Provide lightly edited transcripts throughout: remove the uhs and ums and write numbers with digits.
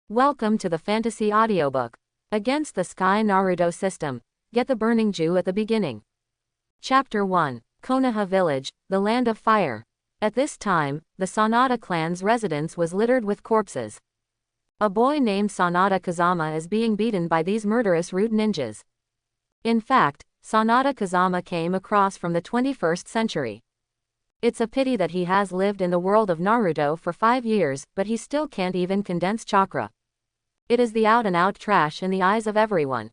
Welcome to the Fantasy Audiobook. Against the Sky Naruto System. Get the Burning Jew at the beginning. Chapter 1. Konoha Village, the Land of Fire. At this time, the Sanada clan's residence was littered with corpses. A boy named Sanada Kazama is being beaten by these murderous root ninjas. In fact, Sanada Kazama came across from the 21st century. It's a pity that he has lived in the world of Naruto for 5 years, but he still can't even condense chakra. It is the out-and-out trash in the eyes of everyone.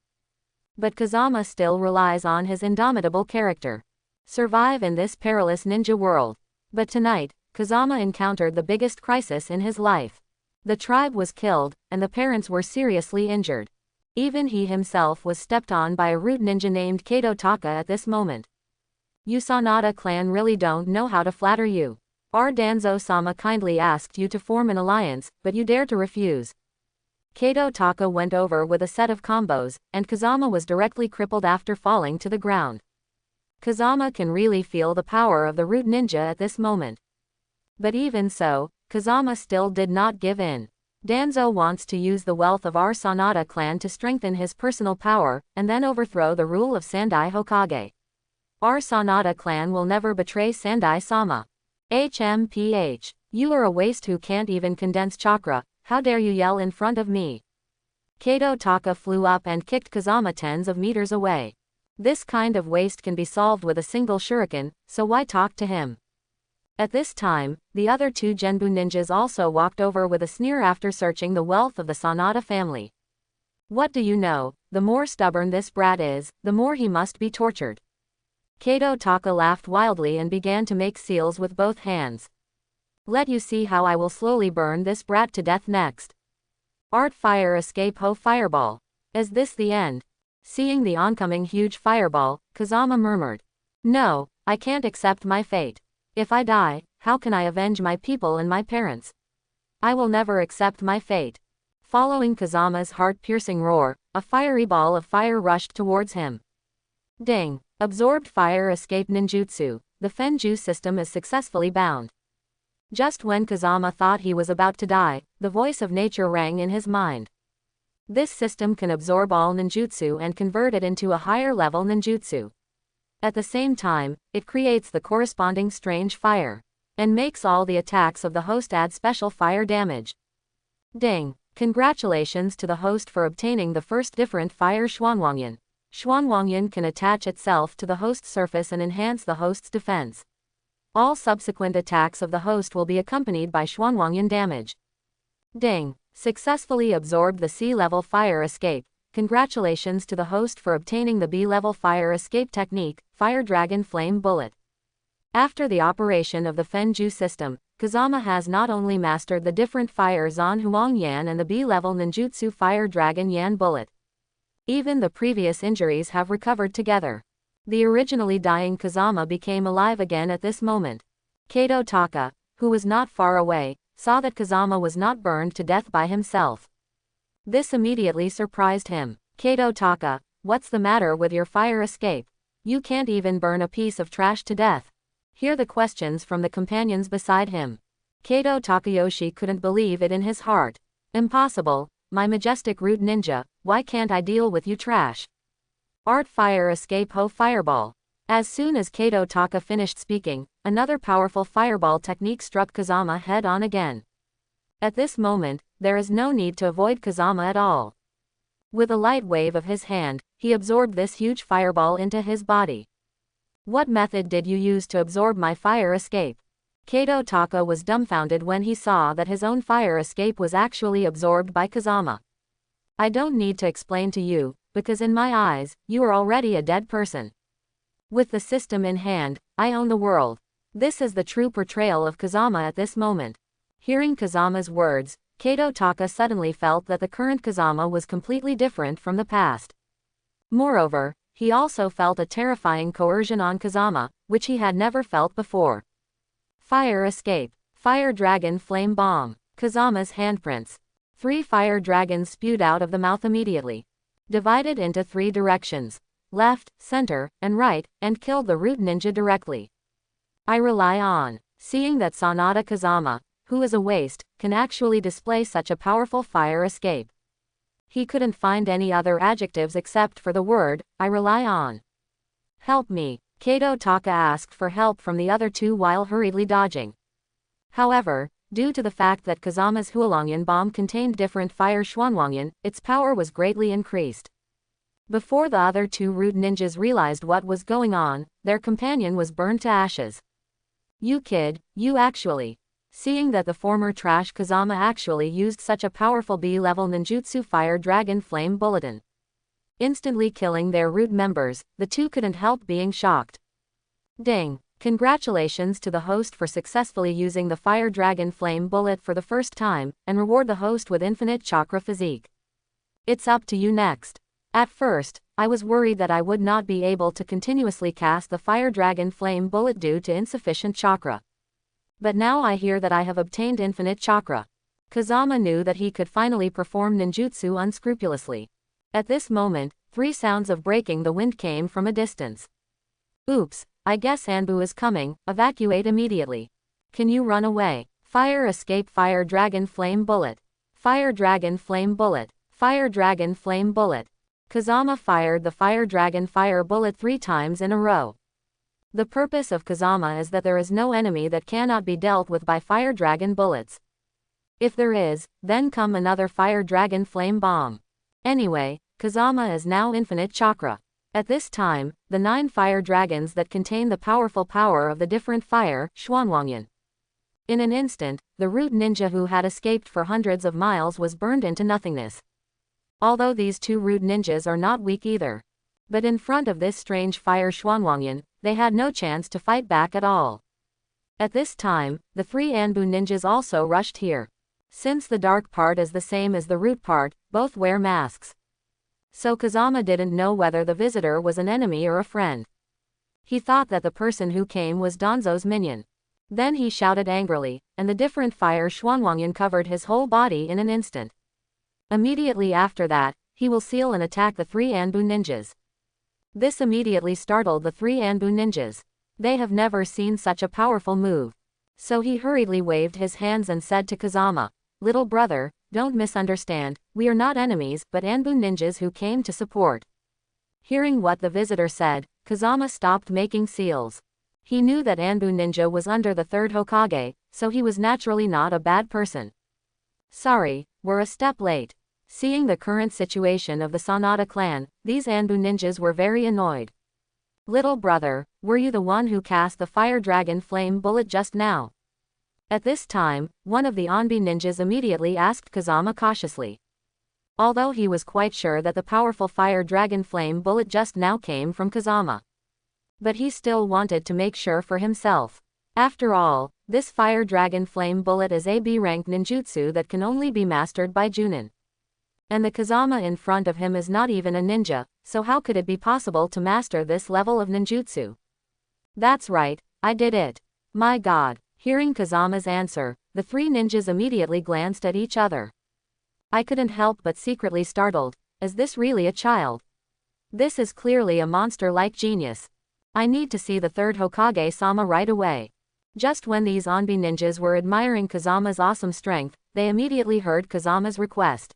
But Kazama still relies on his indomitable character. Survive in this perilous ninja world. But tonight, Kazama encountered the biggest crisis in his life. The tribe was killed, and the parents were seriously injured. Even he himself was stepped on by a root ninja named Kato Taka at this moment. You Sanada clan really don't know how to flatter you. Our Danzo-sama kindly asked you to form an alliance, but you dare to refuse. Kato Taka went over with a set of combos, and Kazama was directly crippled after falling to the ground. Kazama can really feel the power of the root ninja at this moment. But even so, Kazama still did not give in. Danzo wants to use the wealth of our Sanada clan to strengthen his personal power, and then overthrow the rule of Sandai Hokage. Our Sanada clan will never betray Sandai-sama. HMPH. You are a waste who can't even condense chakra. How dare you yell in front of me? Kato Taka flew up and kicked Kazama tens of meters away. This kind of waste can be solved with a single shuriken, so why talk to him? At this time, the other two Genbu ninjas also walked over with a sneer after searching the wealth of the Sanada family. What do you know? The more stubborn this brat is, the more he must be tortured. Kato Taka laughed wildly and began to make seals with both hands. Let you see how I will slowly burn this brat to death next. Art fire escape ho fireball. Is this the end? Seeing the oncoming huge fireball, Kazama murmured. No, I can't accept my fate. If I die, how can I avenge my people and my parents? I will never accept my fate. Following Kazama's heart-piercing roar, a fiery ball of fire rushed towards him. Ding! Absorbed fire escape ninjutsu. The Fenju system is successfully bound. Just when Kazama thought he was about to die, the voice of nature rang in his mind. This system can absorb all ninjutsu and convert it into a higher level ninjutsu. At the same time, it creates the corresponding strange fire, and makes all the attacks of the host add special fire damage. Ding! Congratulations to the host for obtaining the first different fire Xuanwangyan. Xuanwangyan can attach itself to the host's surface and enhance the host's defense. All subsequent attacks of the host will be accompanied by Xuanwangyan damage. Ding! Successfully absorbed the C-level fire escape. Congratulations to the host for obtaining the B-level fire escape technique, Fire Dragon Flame Bullet. After the operation of the Fenju system, Kazama has not only mastered the different fire Zan Huang Yan and the B-level ninjutsu Fire Dragon Yan Bullet. Even the previous injuries have recovered together. The originally dying Kazama became alive again at this moment. Kato Taka, who was not far away, saw that Kazama was not burned to death by himself. This immediately surprised him. Kato Taka, what's the matter with your fire escape? You can't even burn a piece of trash to death. Hear the questions from the companions beside him. Kato Takayoshi couldn't believe it in his heart. Impossible, my majestic root ninja, why can't I deal with you trash? Art fire escape ho fireball. As soon as Kato Taka finished speaking, another powerful fireball technique struck Kazama head on again. At this moment, there is no need to avoid Kazama at all. With a light wave of his hand, he absorbed this huge fireball into his body. What method did you use to absorb my fire escape? Kato Taka was dumbfounded when he saw that his own fire escape was actually absorbed by Kazama. I don't need to explain to you, because in my eyes, you are already a dead person. With the system in hand, I own the world. This is the true portrayal of Kazama at this moment. Hearing Kazama's words, Kato Taka suddenly felt that the current Kazama was completely different from the past. Moreover, he also felt a terrifying coercion on Kazama, which he had never felt before. Fire escape. Fire Dragon Flame Bomb. Kazama's handprints. 3 fire dragons spewed out of the mouth immediately. Divided into 3 directions, left, center, and right, and killed the root ninja directly. I rely on. Seeing that Sanada Kazama, who is a waste, can actually display such a powerful fire escape. He couldn't find any other adjectives except for the word, I rely on. Help me. Kato Taka asked for help from the other two while hurriedly dodging. However, due to the fact that Kazama's Huolongyan bomb contained different fire Xuanwangyan, its power was greatly increased. Before the other two rude ninjas realized what was going on, their companion was burned to ashes. You kid, you actually. Seeing that the former trash Kazama actually used such a powerful B-level ninjutsu fire dragon flame bulletin, instantly killing their rude members, the two couldn't help being shocked. Ding! Congratulations to the host for successfully using the fire dragon flame bullet for the first time, and reward the host with infinite chakra physique. It's up to you next. At first, I was worried that I would not be able to continuously cast the fire dragon flame bullet due to insufficient chakra. But now I hear that I have obtained infinite chakra. Kazama knew that he could finally perform ninjutsu unscrupulously. At this moment, 3 sounds of breaking the wind came from a distance. Oops, I guess Anbu is coming, evacuate immediately. Can you run away? Fire escape fire dragon flame bullet. Fire dragon flame bullet. Fire dragon flame bullet. Kazama fired the fire dragon fire bullet 3 times in a row. The purpose of Kazama is that there is no enemy that cannot be dealt with by fire dragon bullets. If there is, then come another fire dragon flame bomb. Anyway, Kazama is now infinite chakra. At this time, the 9 fire dragons that contain the powerful power of the different fire, Xuanwangyan. In an instant, the rude ninja who had escaped for hundreds of miles was burned into nothingness. Although these 2 rude ninjas are not weak either. But in front of this strange fire Xuanwangyan, they had no chance to fight back at all. At this time, the 3 Anbu ninjas also rushed here. Since the dark part is the same as the root part, both wear masks. So Kazama didn't know whether the visitor was an enemy or a friend. He thought that the person who came was Danzo's minion. Then he shouted angrily, and the different fire Xuanwangyan covered his whole body in an instant. Immediately after that, he will seal and attack the 3 Anbu ninjas. This immediately startled the 3 Anbu ninjas. They have never seen such a powerful move. So he hurriedly waved his hands and said to Kazama, "Little brother, don't misunderstand, we are not enemies but Anbu ninjas who came to support." Hearing what the visitor said, Kazama stopped making seals. He knew that Anbu ninja was under the 3rd Hokage, so he was naturally not a bad person. Sorry, we're a step late. Seeing the current situation of the Sanada clan, these Anbu ninjas were very annoyed. Little brother, were you the one who cast the fire dragon flame bullet just now? At this time, one of the Anbu ninjas immediately asked Kazama cautiously. Although he was quite sure that the powerful fire dragon flame bullet just now came from Kazama. But he still wanted to make sure for himself. After all, this fire dragon flame bullet is a B-rank ninjutsu that can only be mastered by Junin. And the Kazama in front of him is not even a ninja, so how could it be possible to master this level of ninjutsu? That's right, I did it. My god. Hearing Kazama's answer, the 3 ninjas immediately glanced at each other. I couldn't help but secretly startled. Is this really a child? This is clearly a monster-like genius. I need to see the 3rd Hokage-sama right away. Just when these Anbu ninjas were admiring Kazama's awesome strength, they immediately heard Kazama's request.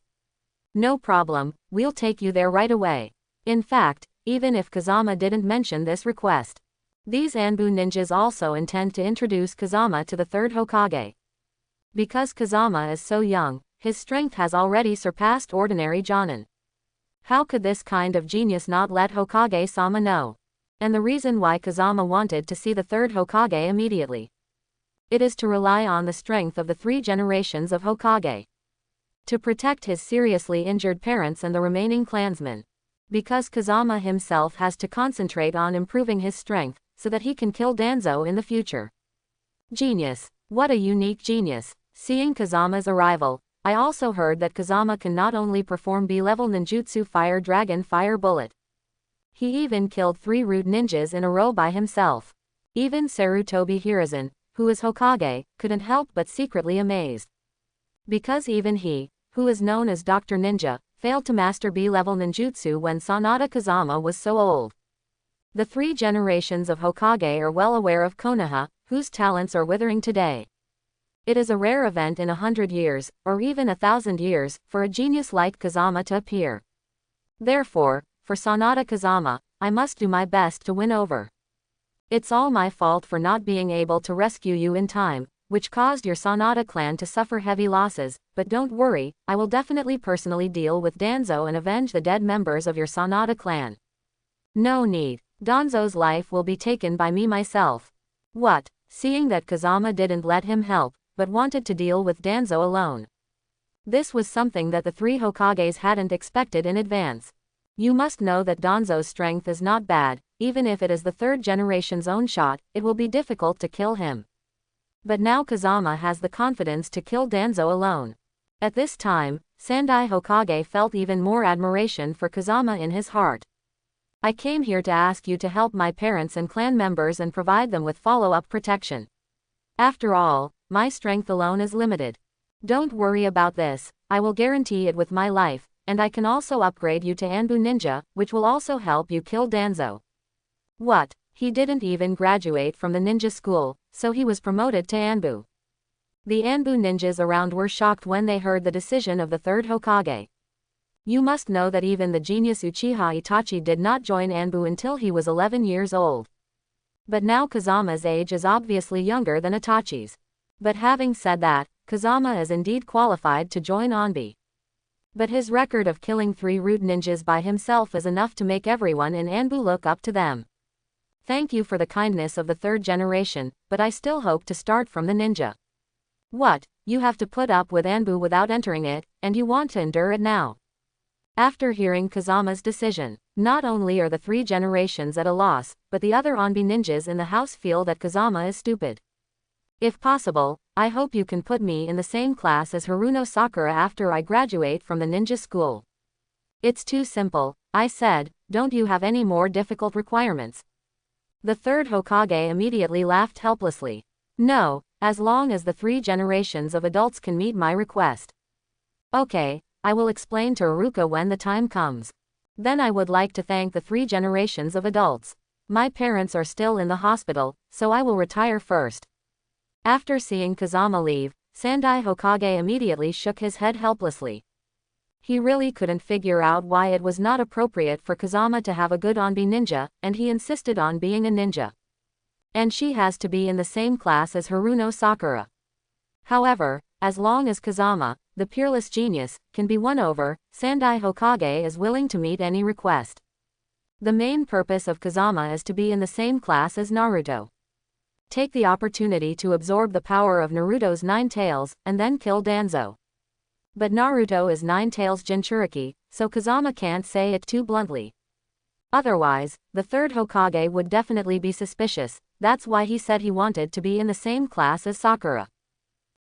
No problem, we'll take you there right away. In fact, even if Kazama didn't mention this request, these Anbu ninjas also intend to introduce Kazama to the 3rd Hokage. Because Kazama is so young, his strength has already surpassed ordinary Jonin. How could this kind of genius not let Hokage-sama know? And the reason why Kazama wanted to see the 3rd Hokage immediately. It is to rely on the strength of the 3 generations of Hokage. To protect his seriously injured parents and the remaining clansmen. Because Kazama himself has to concentrate on improving his strength, so that he can kill Danzo in the future. Genius. What a unique genius. Seeing Kazama's arrival, I also heard that Kazama can not only perform B-level ninjutsu fire dragon fire bullet. He even killed 3 rude ninjas in a row by himself. Even Sarutobi Hiruzen, who is Hokage, couldn't help but secretly amazed. Because even he, who is known as Dr. Ninja, failed to master B-level ninjutsu when Sanada Kazama was so old. The 3 generations of Hokage are well aware of Konoha, whose talents are withering today. It is a rare event in 100 years, or even 1,000 years, for a genius like Kazama to appear. Therefore, for Sanada Kazama, I must do my best to win over. It's all my fault for not being able to rescue you in time, which caused your Sanada clan to suffer heavy losses, but don't worry, I will definitely personally deal with Danzo and avenge the dead members of your Sanada clan. No need. Danzo's life will be taken by me myself. What? Seeing that Kazama didn't let him help, but wanted to deal with Danzo alone. This was something that the three Hokages hadn't expected in advance. You must know that Danzo's strength is not bad, even if it is the third generation's own shot, it will be difficult to kill him. But now Kazama has the confidence to kill Danzo alone. At this time, Sandai Hokage felt even more admiration for Kazama in his heart. I came here to ask you to help my parents and clan members and provide them with follow-up protection. After all, my strength alone is limited. Don't worry about this, I will guarantee it with my life, and I can also upgrade you to Anbu Ninja, which will also help you kill Danzo. What? He didn't even graduate from the ninja school, so he was promoted to Anbu. The Anbu ninjas around were shocked when they heard the decision of the third Hokage. You must know that even the genius Uchiha Itachi did not join Anbu until he was 11 years old. But now Kazama's age is obviously younger than Itachi's. But having said that, Kazama is indeed qualified to join Anbu. But his record of killing 3 root ninjas by himself is enough to make everyone in Anbu look up to them. Thank you for the kindness of the third generation, but I still hope to start from the ninja. What? You have to put up with Anbu without entering it, and you want to endure it now? After hearing Kazama's decision, not only are the 3 generations at a loss, but the other Anbu ninjas in the house feel that Kazama is stupid. If possible, I hope you can put me in the same class as Haruno Sakura after I graduate from the ninja school. It's too simple, I said, don't you have any more difficult requirements? The third Hokage immediately laughed helplessly. No, as long as the 3 generations of adults can meet my request. Okay, I will explain to Iruka when the time comes. Then I would like to thank the 3 generations of adults. My parents are still in the hospital, so I will retire first. After seeing Kazama leave, Sandai Hokage immediately shook his head helplessly. He really couldn't figure out why it was not appropriate for Kazama to have a good Anbu ninja, and he insisted on being a ninja. And she has to be in the same class as Haruno Sakura. However, as long as Kazama, the peerless genius, can be won over, Sandai Hokage is willing to meet any request. The main purpose of Kazama is to be in the same class as Naruto. Take the opportunity to absorb the power of Naruto's 9 tails, and then kill Danzo. But Naruto is 9 tails Jinchuriki, so Kazama can't say it too bluntly. Otherwise, the third Hokage would definitely be suspicious, that's why he said he wanted to be in the same class as Sakura.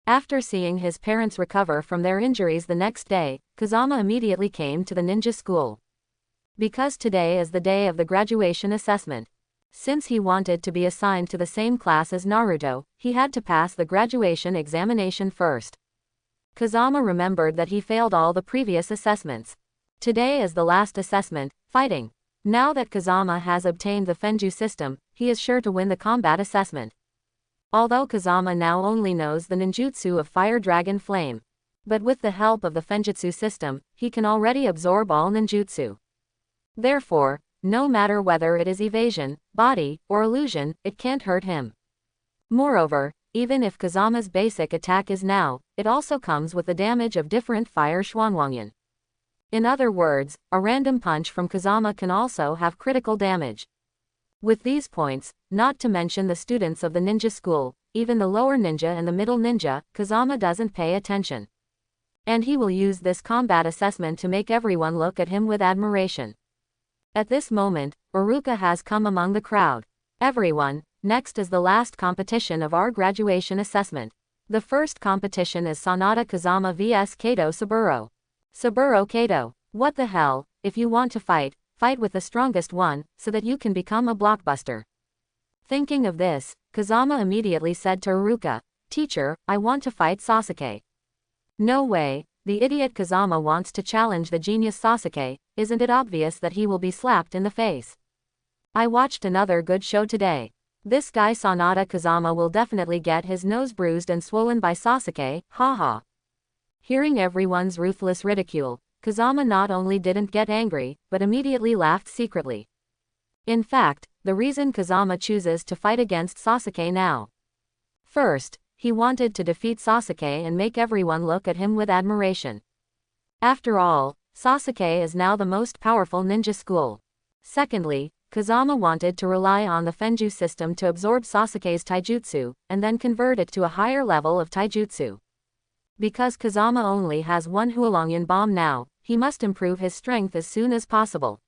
After seeing his parents recover from their injuries the next day, Kazama immediately came to the ninja school. Because today is the day of the graduation assessment. Since he wanted to be assigned to the same class as Naruto, he had to pass the graduation examination first. Kazama remembered that he failed all the previous assessments. Today is the last assessment, fighting. Now that Kazama has obtained the Fenju system, he is sure to win the combat assessment. Although Kazama now only knows the ninjutsu of Fire Dragon Flame. But with the help of the Fenjutsu system, he can already absorb all ninjutsu. Therefore, no matter whether it is evasion, body, or illusion, it can't hurt him. Moreover, even if Kazama's basic attack is now, it also comes with the damage of different fire Xuanwangyan. In other words, a random punch from Kazama can also have critical damage. With these points, not to mention the students of the ninja school, even the lower ninja and the middle ninja, Kazama doesn't pay attention. And he will use this combat assessment to make everyone look at him with admiration. At this moment, Iruka has come among the crowd. Everyone, next is the last competition of our graduation assessment. The first competition is Sanada Kazama vs Kato Saburo. Saburo Kato. What the hell, if you want to fight, fight with the strongest one, so that you can become a blockbuster. Thinking of this, Kazama immediately said to Iruka, "Teacher, I want to fight Sasuke." No way, the idiot Kazama wants to challenge the genius Sasuke, isn't it obvious that he will be slapped in the face? I watched another good show today. This guy Sanada Kazama will definitely get his nose bruised and swollen by Sasuke, haha. Hearing everyone's ruthless ridicule, Kazama not only didn't get angry, but immediately laughed secretly. In fact, the reason Kazama chooses to fight against Sasuke now. First, he wanted to defeat Sasuke and make everyone look at him with admiration. After all, Sasuke is now the most powerful ninja school. Secondly, Kazama wanted to rely on the Fenju system to absorb Sasuke's taijutsu, and then convert it to a higher level of taijutsu. Because Kazama only has one Huolongyan bomb now, he must improve his strength as soon as possible.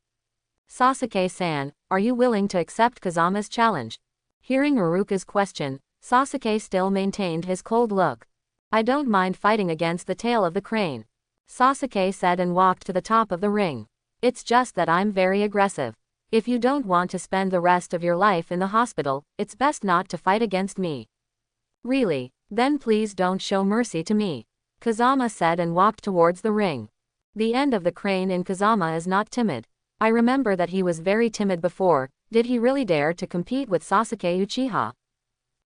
Sasuke-san, are you willing to accept Kazama's challenge? Hearing Iruka's question, Sasuke still maintained his cold look. I don't mind fighting against the tail of the crane, Sasuke said and walked to the top of the ring. It's just that I'm very aggressive. If you don't want to spend the rest of your life in the hospital, it's best not to fight against me. Really? Then please don't show mercy to me, Kazama said and walked towards the ring. The end of the crane in Kazama is not timid. I remember that he was very timid before. Did he really dare to compete with Sasuke Uchiha?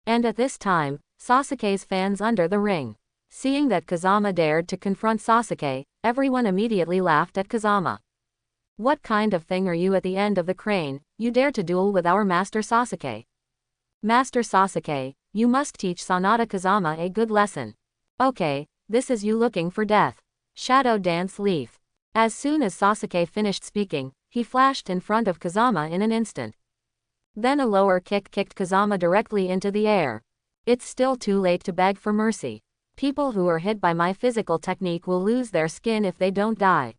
And at this time, Sasuke's fans under the ring. Seeing that Kazama dared to confront Sasuke, everyone immediately laughed at Kazama. What kind of thing are you at the end of the crane? You dare to duel with our Master Sasuke? Master Sasuke, you must teach Sanada Kazama a good lesson. Okay, this is you looking for death. Shadow Dance Leaf. As soon as Sasuke finished speaking, he flashed in front of Kazama in an instant. Then a lower kick kicked Kazama directly into the air. It's still too late to beg for mercy. People who are hit by my physical technique will lose their skin if they don't die.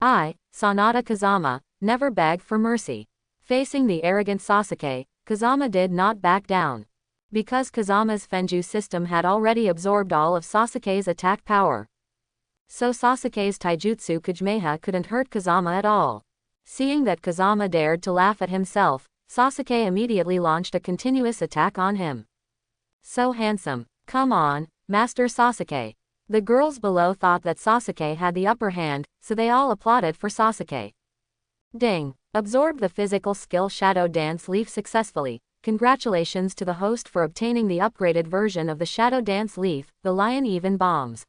I, Sanada Kazama, never beg for mercy. Facing the arrogant Sasuke, Kazama did not back down. Because Kazama's Fenju system had already absorbed all of Sasuke's attack power. So Sasuke's taijutsu Kamehameha couldn't hurt Kazama at all. Seeing that Kazama dared to laugh at himself, Sasuke immediately launched a continuous attack on him. So handsome. Come on, Master Sasuke. The girls below thought that Sasuke had the upper hand, so they all applauded for Sasuke. Ding! Absorbed the physical skill Shadow Dance Leaf successfully. Congratulations to the host for obtaining the upgraded version of the Shadow Dance Leaf, the Lion Even Bombs.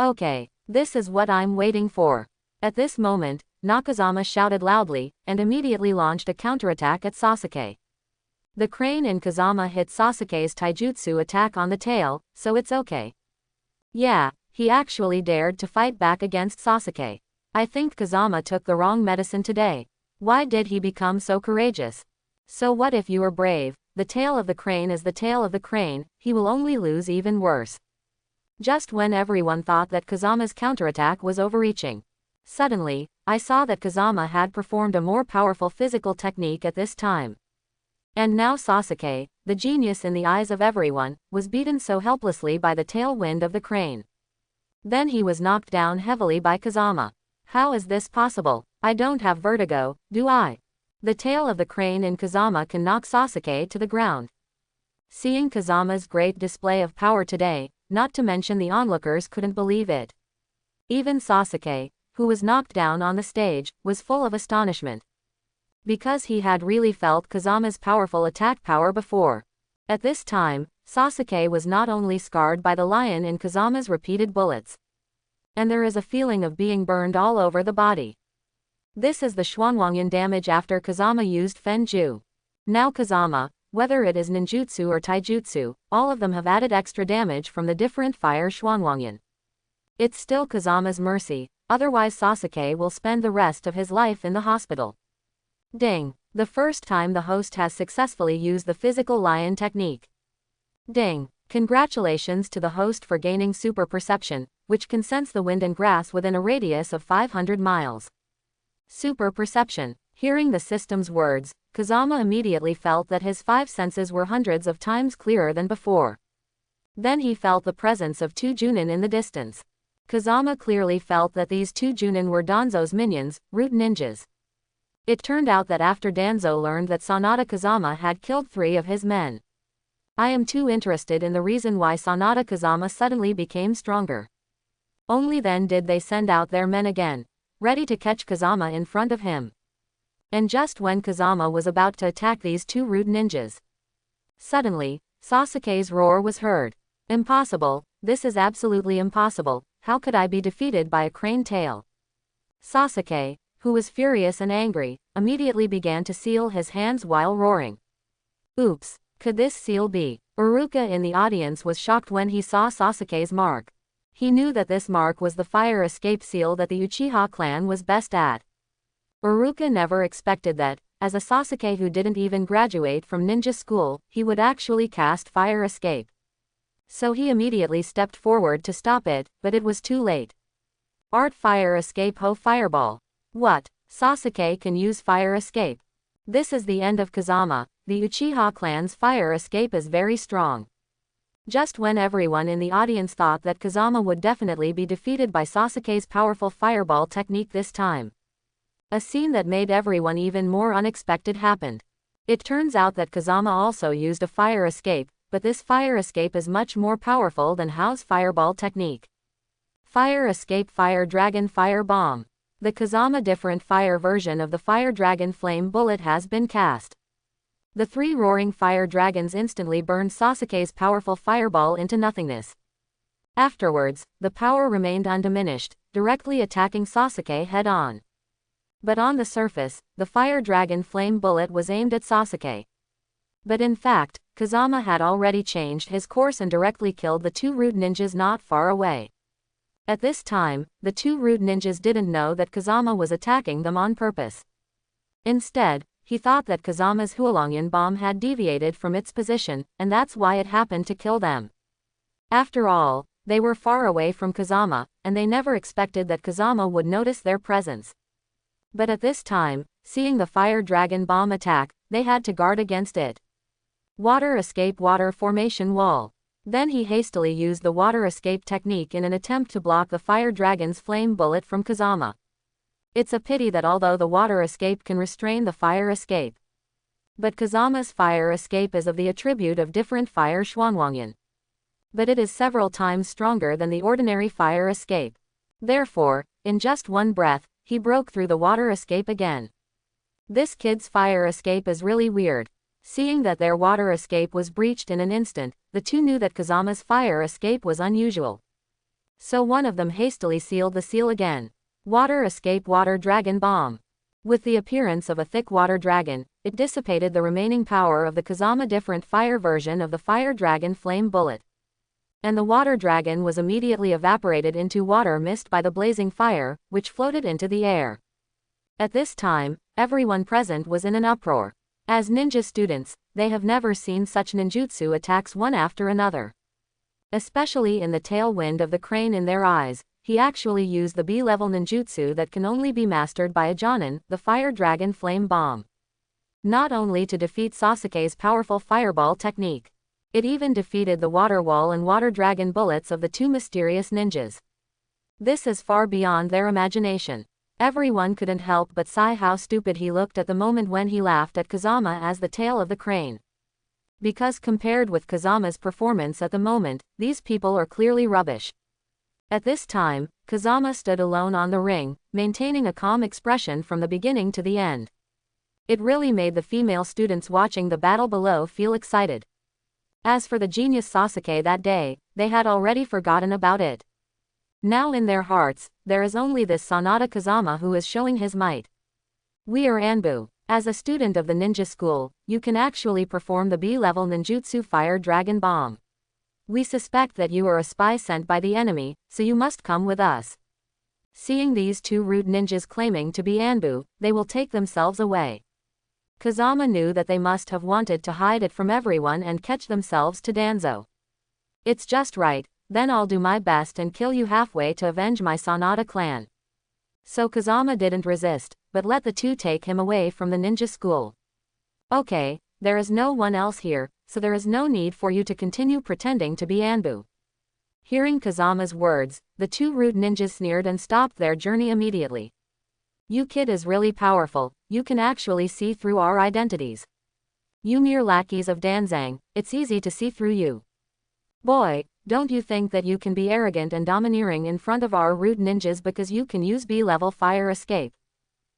Okay, this is what I'm waiting for. At this moment, Nakazama shouted loudly, and immediately launched a counterattack at Sasuke. The crane in Kazama hit Sasuke's taijutsu attack on the tail, so it's okay. Yeah, he actually dared to fight back against Sasuke. I think Kazama took the wrong medicine today. Why did he become so courageous? So what if you are brave? The tail of the crane is the tail of the crane, he will only lose even worse. Just when everyone thought that Kazama's counterattack was overreaching. Suddenly, I saw that Kazama had performed a more powerful physical technique at this time. And now Sasuke, the genius in the eyes of everyone, was beaten so helplessly by the tailwind of the crane. Then he was knocked down heavily by Kazama. How is this possible? I don't have vertigo, do I? The tail of the crane in Kazama can knock Sasuke to the ground. Seeing Kazama's great display of power today, not to mention the onlookers couldn't believe it. Even Sasuke, who was knocked down on the stage, was full of astonishment. Because he had really felt Kazama's powerful attack power before. At this time, Sasuke was not only scarred by the lion in Kazama's repeated bullets. And there is a feeling of being burned all over the body. This is the Xuanwangyan damage after Kazama used Fenju. Now Kazama, whether it is ninjutsu or taijutsu, all of them have added extra damage from the different fire Xuanwangyan. It's still Kazama's mercy, otherwise Sasuke will spend the rest of his life in the hospital. Ding! The first time the host has successfully used the physical lion technique. Ding! Congratulations to the host for gaining super perception, which can sense the wind and grass within a radius of 500 miles. Super perception. Hearing the system's words, Kazama immediately felt that his 5 senses were hundreds of times clearer than before. Then he felt the presence of 2 Junin in the distance. Kazama clearly felt that these 2 Junin were Danzo's minions, root ninjas. It turned out that after Danzo learned that Sanada Kazama had killed 3 of his men. I am too interested in the reason why Sanada Kazama suddenly became stronger. Only then did they send out their men again, ready to catch Kazama in front of him. And just when Kazama was about to attack these 2 rude ninjas, Suddenly, Sasuke's roar was heard. Impossible, this is absolutely impossible, how could I be defeated by a crane tail? Sasuke, who was furious and angry, immediately began to seal his hands while roaring. Oops, could this seal be? Iruka in the audience was shocked when he saw Sasuke's mark. He knew that this mark was the fire escape seal that the Uchiha clan was best at. Iruka never expected that, as a Sasuke who didn't even graduate from ninja school, he would actually cast fire escape. So he immediately stepped forward to stop it, but it was too late. Art fire escape ho fireball. What? Sasuke can use fire escape. This is the end of Kazama, the Uchiha clan's fire escape is very strong. Just when everyone in the audience thought that Kazama would definitely be defeated by Sasuke's powerful fireball technique this time, a scene that made everyone even more unexpected happened. It turns out that Kazama also used a fire escape, but this fire escape is much more powerful than Hao's fireball technique. Fire escape fire dragon fire bomb. The Kazama different fire version of the fire dragon flame bullet has been cast. The 3 roaring fire dragons instantly burned Sasuke's powerful fireball into nothingness. Afterwards, the power remained undiminished, directly attacking Sasuke head-on. But on the surface, the fire dragon flame bullet was aimed at Sasuke. But in fact, Kazama had already changed his course and directly killed the 2 root ninjas not far away. At this time, the 2 root ninjas didn't know that Kazama was attacking them on purpose. Instead, he thought that Kazama's Huolongyan bomb had deviated from its position, and that's why it happened to kill them. After all, they were far away from Kazama, and they never expected that Kazama would notice their presence. But at this time, seeing the fire dragon bomb attack, they had to guard against it. Water escape water formation wall. Then he hastily used the water escape technique in an attempt to block the fire dragon's flame bullet from Kazama. It's a pity that although the water escape can restrain the fire escape, but Kazama's fire escape is of the attribute of different fire Xuanwangyan. But it is several times stronger than the ordinary fire escape. Therefore, in just one breath, he broke through the water escape again. This kid's fire escape is really weird. Seeing that their water escape was breached in an instant, the 2 knew that Kazama's fire escape was unusual. So one of them hastily sealed the seal again. Water escape water dragon bomb. With the appearance of a thick water dragon, it dissipated the remaining power of the Kazama different fire version of the fire dragon flame bullet. And the water dragon was immediately evaporated into water mist by the blazing fire, which floated into the air. At this time, everyone present was in an uproar. As ninja students, they have never seen such ninjutsu attacks one after another. Especially in the tailwind of the crane in their eyes, he actually used the B-level ninjutsu that can only be mastered by a Jonin, the fire dragon flame bomb. Not only to defeat Sasuke's powerful fireball technique, it even defeated the water wall and water dragon bullets of the 2 mysterious ninjas. This is far beyond their imagination. Everyone couldn't help but sigh how stupid he looked at the moment when he laughed at Kazama as the tail of the crane. Because compared with Kazama's performance at the moment, these people are clearly rubbish. At this time, Kazama stood alone on the ring, maintaining a calm expression from the beginning to the end. It really made the female students watching the battle below feel excited. As for the genius Sasuke that day, they had already forgotten about it. Now in their hearts, there is only this Sanada Kazama who is showing his might. We are Anbu. As a student of the ninja school, you can actually perform the B-level ninjutsu fire dragon bomb. We suspect that you are a spy sent by the enemy, so you must come with us. Seeing these 2 root ninjas claiming to be Anbu, they will take themselves away. Kazama knew that they must have wanted to hide it from everyone and catch themselves to Danzo. It's just right, then I'll do my best and kill you halfway to avenge my Sanada clan. So Kazama didn't resist, but let the 2 take him away from the ninja school. Okay, there is no one else here, so there is no need for you to continue pretending to be Anbu. Hearing Kazama's words, the 2 root ninjas sneered and stopped their journey immediately. You kid is really powerful, you can actually see through our identities. You mere lackeys of Danzang, it's easy to see through you. Boy, don't you think that you can be arrogant and domineering in front of our root ninjas because you can use B-level fire escape?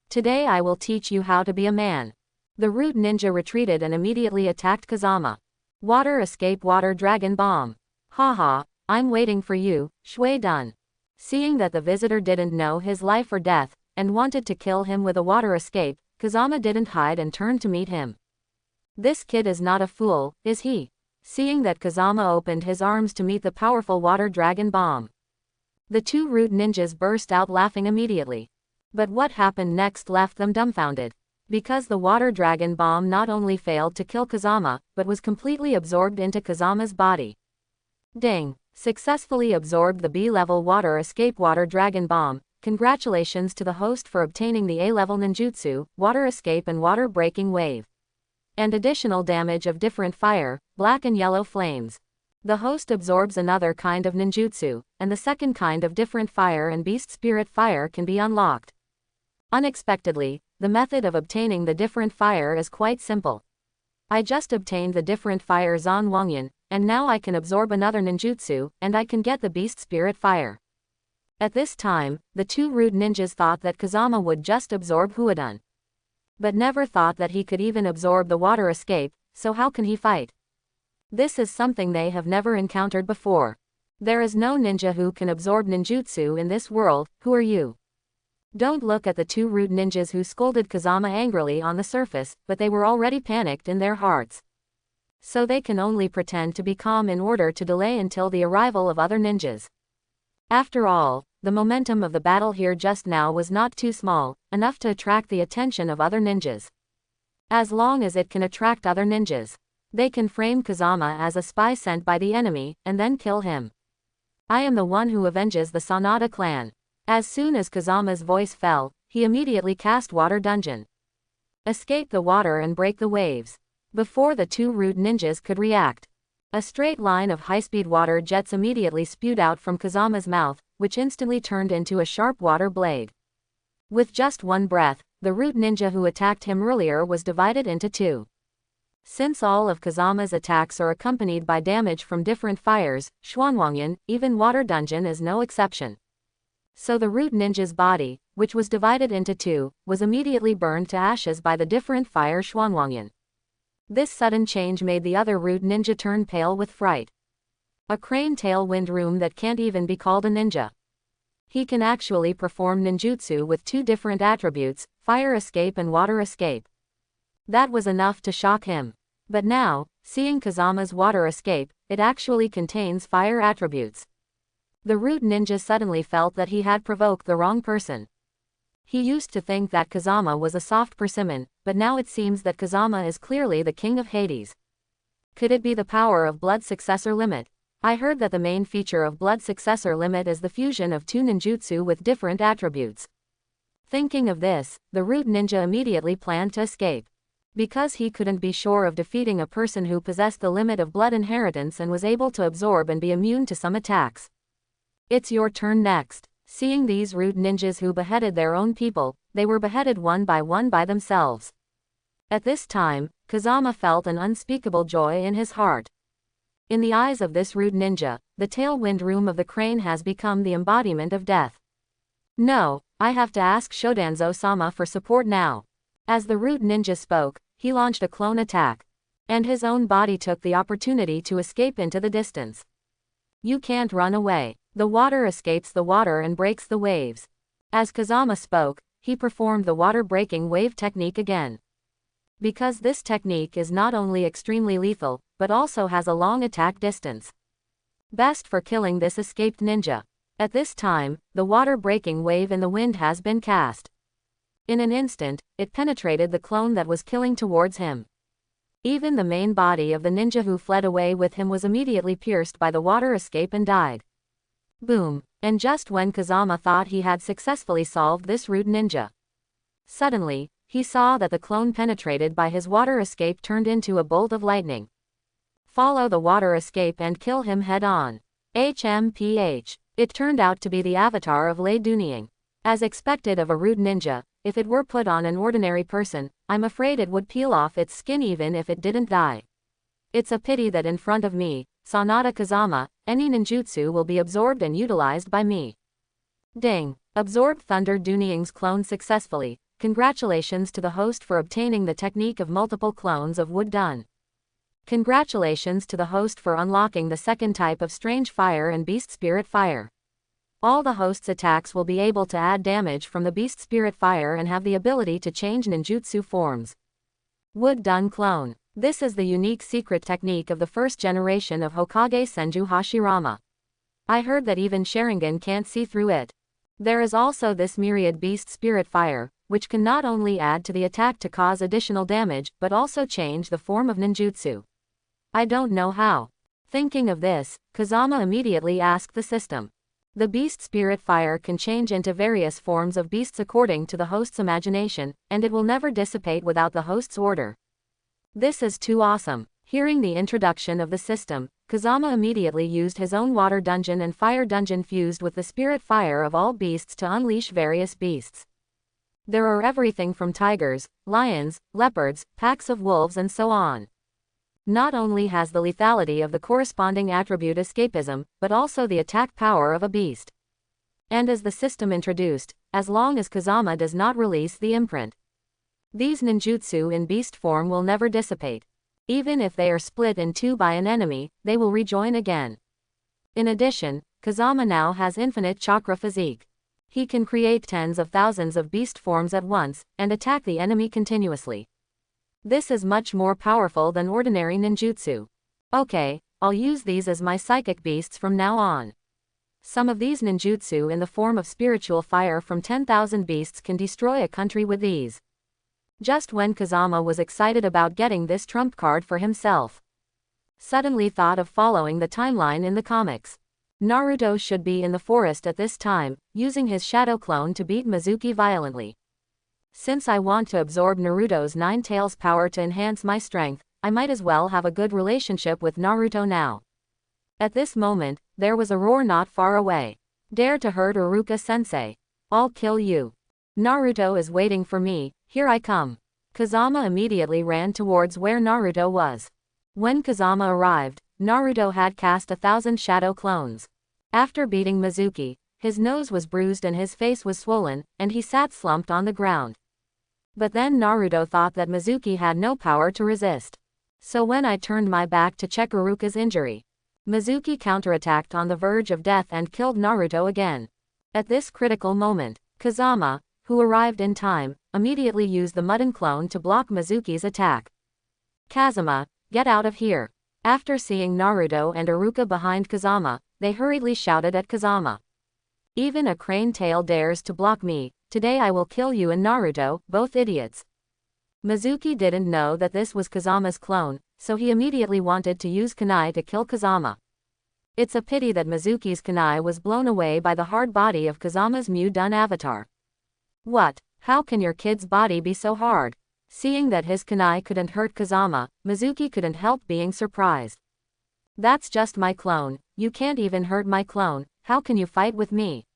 Today I will teach you how to be a man. The root ninja retreated and immediately attacked Kazama. Water escape water dragon bomb. Haha, I'm waiting for you, Shui Dun. Seeing that the visitor didn't know his life or death, and wanted to kill him with a water escape, Kazama didn't hide and turned to meet him. This kid is not a fool, is he? Seeing that Kazama opened his arms to meet the powerful water dragon bomb. The two rude ninjas burst out laughing immediately. But what happened next left them dumbfounded. Because the water dragon bomb not only failed to kill Kazama, but was completely absorbed into Kazama's body. Ding! Successfully absorbed the B-level water escape water dragon bomb. Congratulations to the host for obtaining the A-level ninjutsu, water escape and water breaking wave. And additional damage of different fire, black and yellow flames. The host absorbs another kind of ninjutsu, and the second kind of different fire and beast spirit fire can be unlocked. Unexpectedly, the method of obtaining the different fire is quite simple. I just obtained the different fire Zan Wangyan, and now I can absorb another ninjutsu, and I can get the beast spirit fire. At this time, the two rude ninjas thought that Kazama would just absorb Huadun. But never thought that he could even absorb the water escape, so how can he fight? This is something they have never encountered before. There is no ninja who can absorb ninjutsu in this world. Who are you? Don't look at the two rude ninjas who scolded Kazama angrily on the surface, but they were already panicked in their hearts. So they can only pretend to be calm in order to delay until the arrival of other ninjas. After all, the momentum of the battle here just now was not too small, enough to attract the attention of other ninjas. As long as it can attract other ninjas, they can frame Kazama as a spy sent by the enemy, and then kill him. I am the one who avenges the Sanada clan. As soon as Kazama's voice fell, he immediately cast Water Dungeon. Escape the water and break the waves. Before the two rude ninjas could react, a straight line of high-speed water jets immediately spewed out from Kazama's mouth, which instantly turned into a sharp water blade. With just one breath, the rude ninja who attacked him earlier was divided into two. Since all of Kazama's attacks are accompanied by damage from different fires, Xuanwangyan, even Water Dungeon is no exception. So the rude ninja's body, which was divided into two, was immediately burned to ashes by the different fire Xuanwangyan. This sudden change made the other rude ninja turn pale with fright. A crane tailwind room that can't even be called a ninja. He can actually perform ninjutsu with two different attributes, fire escape and water escape. That was enough to shock him. But now, seeing Kazama's water escape, it actually contains fire attributes. The rude ninja suddenly felt that he had provoked the wrong person. He used to think that Kazama was a soft persimmon, but now it seems that Kazama is clearly the king of Hades. Could it be the power of Blood Successor Limit? I heard that the main feature of Blood Successor Limit is the fusion of two ninjutsu with different attributes. Thinking of this, the rude ninja immediately planned to escape. Because he couldn't be sure of defeating a person who possessed the limit of blood inheritance and was able to absorb and be immune to some attacks. It's your turn next. Seeing these rude ninjas who beheaded their own people, they were beheaded one by themselves. At this time, Kazama felt an unspeakable joy in his heart. In the eyes of this rude ninja, the tailwind room of the crane has become the embodiment of death. No, I have to ask Shodanzo-sama for support now. As the rude ninja spoke, he launched a clone attack. And his own body took the opportunity to escape into the distance. You can't run away. The water escapes the water and breaks the waves. As Kazama spoke, he performed the water-breaking wave technique again. Because this technique is not only extremely lethal, but also has a long attack distance. Best for killing this escaped ninja. At this time, the water-breaking wave in the wind has been cast. In an instant, it penetrated the clone that was killing towards him. Even the main body of the ninja who fled away with him was immediately pierced by the water escape and died. Boom! And just when Kazama thought he had successfully solved this rude ninja, suddenly, he saw that the clone penetrated by his water escape turned into a bolt of lightning. Follow the water escape and kill him head-on. HMPH. It turned out to be the avatar of Lei Dunying. As expected of a rude ninja, if it were put on an ordinary person, I'm afraid it would peel off its skin even if it didn't die. It's a pity that in front of me, Sanada Kazama, any ninjutsu will be absorbed and utilized by me. Ding! Absorbed Thunder Dunying's clone successfully. Congratulations to the host for obtaining the technique of multiple clones of Wood Dun. Congratulations to the host for unlocking the second type of strange fire and beast spirit fire. All the host's attacks will be able to add damage from the beast spirit fire and have the ability to change ninjutsu forms. Wood Done Clone. This is the unique secret technique of the first generation of Hokage Senju Hashirama. I heard that even Sharingan can't see through it. There is also this myriad beast spirit fire, which can not only add to the attack to cause additional damage but also change the form of ninjutsu. I don't know how. Thinking of this, Kazama immediately asked the system. The beast spirit fire can change into various forms of beasts according to the host's imagination, and it will never dissipate without the host's order. This is too awesome. Hearing the introduction of the system, Kazama immediately used his own water dungeon and fire dungeon fused with the spirit fire of all beasts to unleash various beasts. There are everything from tigers, lions, leopards, packs of wolves and so on. Not only has the lethality of the corresponding attribute escapism, but also the attack power of a beast. And as the system introduced, as long as Kazama does not release the imprint, these ninjutsu in beast form will never dissipate. Even if they are split in two by an enemy, they will rejoin again. In addition, Kazama now has infinite chakra physique. He can create tens of thousands of beast forms at once, and attack the enemy continuously. This is much more powerful than ordinary ninjutsu. Okay, I'll use these as my psychic beasts from now on. Some of these ninjutsu in the form of spiritual fire from 10,000 beasts can destroy a country with these. Just when Kazama was excited about getting this trump card for himself, suddenly thought of following the timeline in the comics. Naruto should be in the forest at this time, using his shadow clone to beat Mizuki violently. Since I want to absorb Naruto's Nine Tails power to enhance my strength, I might as well have a good relationship with Naruto now. At this moment, there was a roar not far away. Dare to hurt Iruka-sensei. I'll kill you. Naruto is waiting for me, here I come. Kazama immediately ran towards where Naruto was. When Kazama arrived, Naruto had cast 1,000 shadow clones. After beating Mizuki, his nose was bruised and his face was swollen, and he sat slumped on the ground. But then Naruto thought that Mizuki had no power to resist. So when I turned my back to check Iruka's injury, Mizuki counterattacked on the verge of death and killed Naruto again. At this critical moment, Kazama, who arrived in time, immediately used the Mudden clone to block Mizuki's attack. Kazama, get out of here. After seeing Naruto and Iruka behind Kazama, they hurriedly shouted at Kazama. Even a crane tail dares to block me, today I will kill you and Naruto, both idiots. Mizuki didn't know that this was Kazama's clone, so he immediately wanted to use kunai to kill Kazama. It's a pity that Mizuki's kunai was blown away by the hard body of Kazama's Mu-Dun avatar. What? How can your kid's body be so hard? Seeing that his kunai couldn't hurt Kazama, Mizuki couldn't help being surprised. That's just my clone, you can't even hurt my clone, how can you fight with me?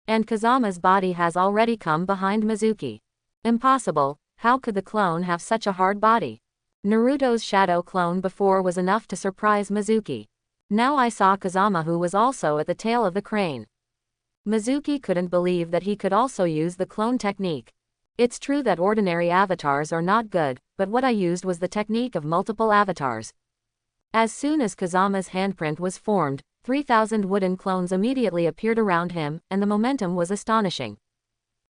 And Kazama's body has already come behind Mizuki. Impossible, how could the clone have such a hard body? Naruto's shadow clone before was enough to surprise Mizuki. Now I saw Kazama, who was also at the tail of the crane. Mizuki couldn't believe that he could also use the clone technique. It's true that ordinary avatars are not good, but what I used was the technique of multiple avatars. As soon as Kazama's handprint was formed, 3,000 wooden clones immediately appeared around him, and the momentum was astonishing.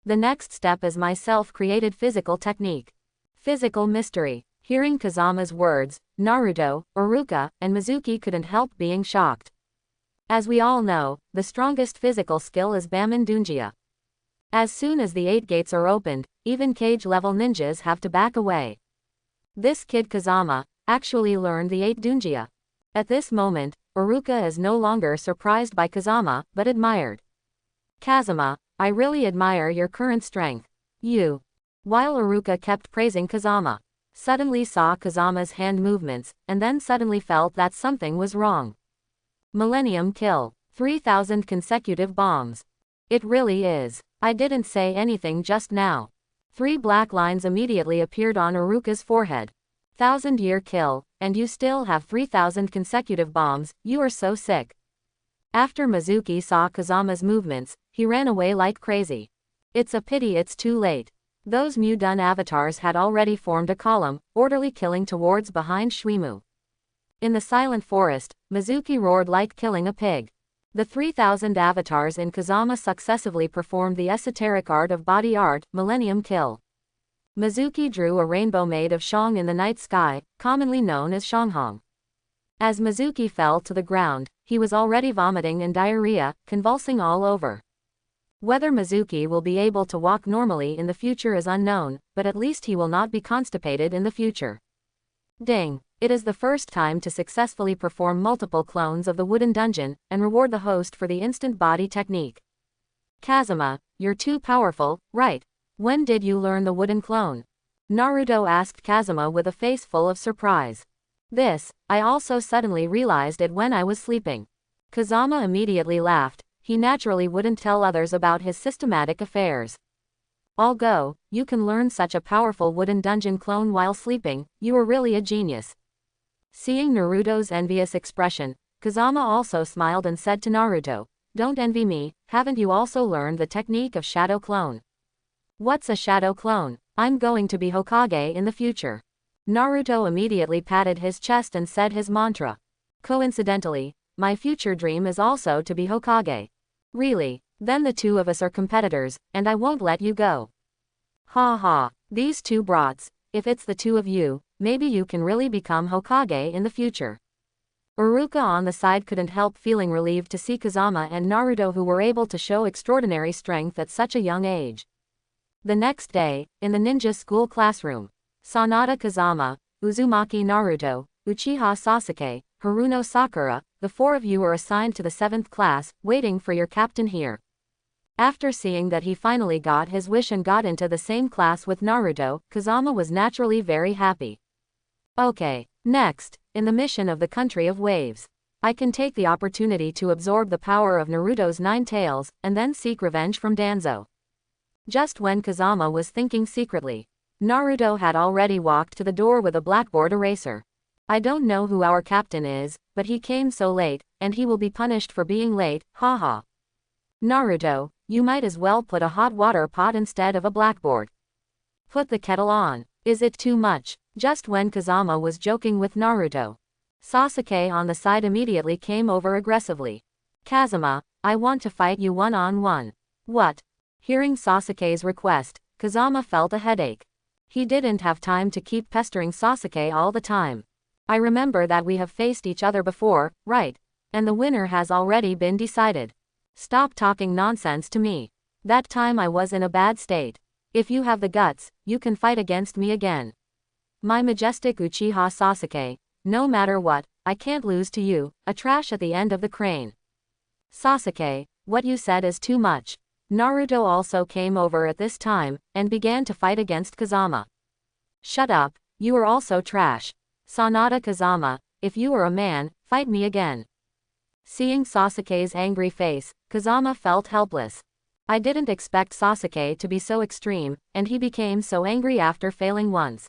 The next step is my self-created physical technique. Physical mystery. Hearing Kazama's words, Naruto, Iruka, and Mizuki couldn't help being shocked. As we all know, the strongest physical skill is Baman Dunjia. As soon as the 8 gates are opened, even cage-level ninjas have to back away. This kid Kazama actually learned the 8 Dunjia. At this moment, Iruka is no longer surprised by Kazama, but admired. Kazama, I really admire your current strength. You. While Iruka kept praising Kazama, suddenly saw Kazama's hand movements, and then suddenly felt that something was wrong. Millennium kill. 3,000 consecutive bombs. It really is. I didn't say anything just now. 3 black lines immediately appeared on Iruka's forehead. 1,000-year kill, and you still have 3,000 consecutive bombs, you are so sick. After Mizuki saw Kazama's movements, he ran away like crazy. It's a pity it's too late. Those Mu-Dun avatars had already formed a column, orderly killing towards behind Shuimu. In the silent forest, Mizuki roared like killing a pig. The 3,000 avatars in Kazama successively performed the esoteric art of body art, Millennium Kill. Mizuki drew a rainbow made of shang in the night sky, commonly known as shanghong. As Mizuki fell to the ground, he was already vomiting and diarrhea, convulsing all over. Whether Mizuki will be able to walk normally in the future is unknown, but at least he will not be constipated in the future. Ding! It is the first time to successfully perform multiple clones of the wooden dungeon, and reward the host for the instant body technique. Kazama, you're too powerful, right? When did you learn the wooden clone? Naruto asked Kazama with a face full of surprise. This, I also suddenly realized it when I was sleeping. Kazama immediately laughed. He naturally wouldn't tell others about his systematic affairs. I'll go, you can learn such a powerful wooden dungeon clone while sleeping, you are really a genius. Seeing Naruto's envious expression, Kazama also smiled and said to Naruto, don't envy me, haven't you also learned the technique of shadow clone? What's a shadow clone? I'm going to be Hokage in the future. Naruto immediately patted his chest and said his mantra. Coincidentally, my future dream is also to be Hokage. Really? Then the two of us are competitors, and I won't let you go. Ha ha, these two brats, if it's the two of you, maybe you can really become Hokage in the future. Uruka on the side couldn't help feeling relieved to see Kazama and Naruto who were able to show extraordinary strength at such a young age. The next day, in the ninja school classroom, Sanada Kazama, Uzumaki Naruto, Uchiha Sasuke, Haruno Sakura, the four of you are assigned to the 7th class, waiting for your captain here. After seeing that he finally got his wish and got into the same class with Naruto, Kazama was naturally very happy. Okay, next, in the mission of the Country of Waves, I can take the opportunity to absorb the power of Naruto's 9 tails, and then seek revenge from Danzo. Just when Kazama was thinking secretly, Naruto had already walked to the door with a blackboard eraser. I don't know who our captain is, but he came so late, and he will be punished for being late, haha. Naruto, you might as well put a hot water pot instead of a blackboard. Put the kettle on. Is it too much? Just when Kazama was joking with Naruto, Sasuke on the side immediately came over aggressively. Kazama, I want to fight you one-on-one. What? Hearing Sasuke's request, Kazama felt a headache. He didn't have time to keep pestering Sasuke all the time. I remember that we have faced each other before, right? And the winner has already been decided. Stop talking nonsense to me. That time I was in a bad state. If you have the guts, you can fight against me again. My majestic Uchiha Sasuke, no matter what, I can't lose to you, a trash at the end of the crane. Sasuke, what you said is too much. Naruto also came over at this time, and began to fight against Kazama. Shut up, you are also trash. Sanada Kazama, if you are a man, fight me again. Seeing Sasuke's angry face, Kazama felt helpless. I didn't expect Sasuke to be so extreme, and he became so angry after failing once.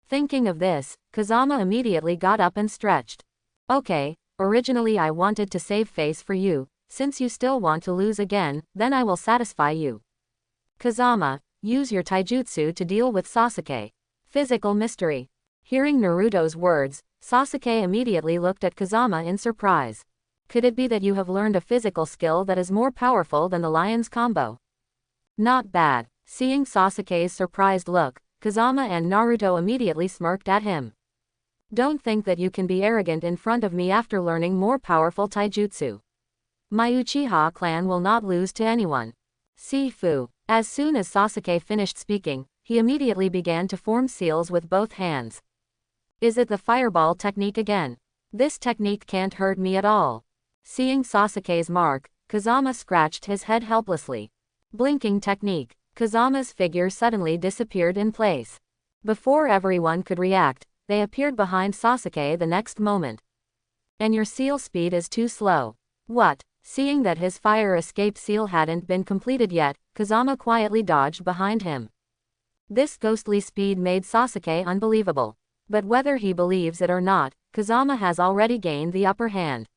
Thinking of this, Kazama immediately got up and stretched. Okay, originally I wanted to save face for you, since you still want to lose again, then I will satisfy you. Kazama, use your taijutsu to deal with Sasuke. Physical mystery. Hearing Naruto's words, Sasuke immediately looked at Kazama in surprise. Could it be that you have learned a physical skill that is more powerful than the lion's combo? Not bad. Seeing Sasuke's surprised look, Kazama and Naruto immediately smirked at him. Don't think that you can be arrogant in front of me after learning more powerful taijutsu. My Uchiha clan will not lose to anyone. Sifu. As soon as Sasuke finished speaking, he immediately began to form seals with both hands. Is it the fireball technique again? This technique can't hurt me at all. Seeing Sasuke's mark, Kazama scratched his head helplessly. Blinking technique. Kazama's figure suddenly disappeared in place. Before everyone could react, they appeared behind Sasuke the next moment. And your seal speed is too slow. What? Seeing that his fire escape seal hadn't been completed yet, Kazama quietly dodged behind him. This ghostly speed made Sasuke unbelievable. But whether he believes it or not, Kazama has already gained the upper hand.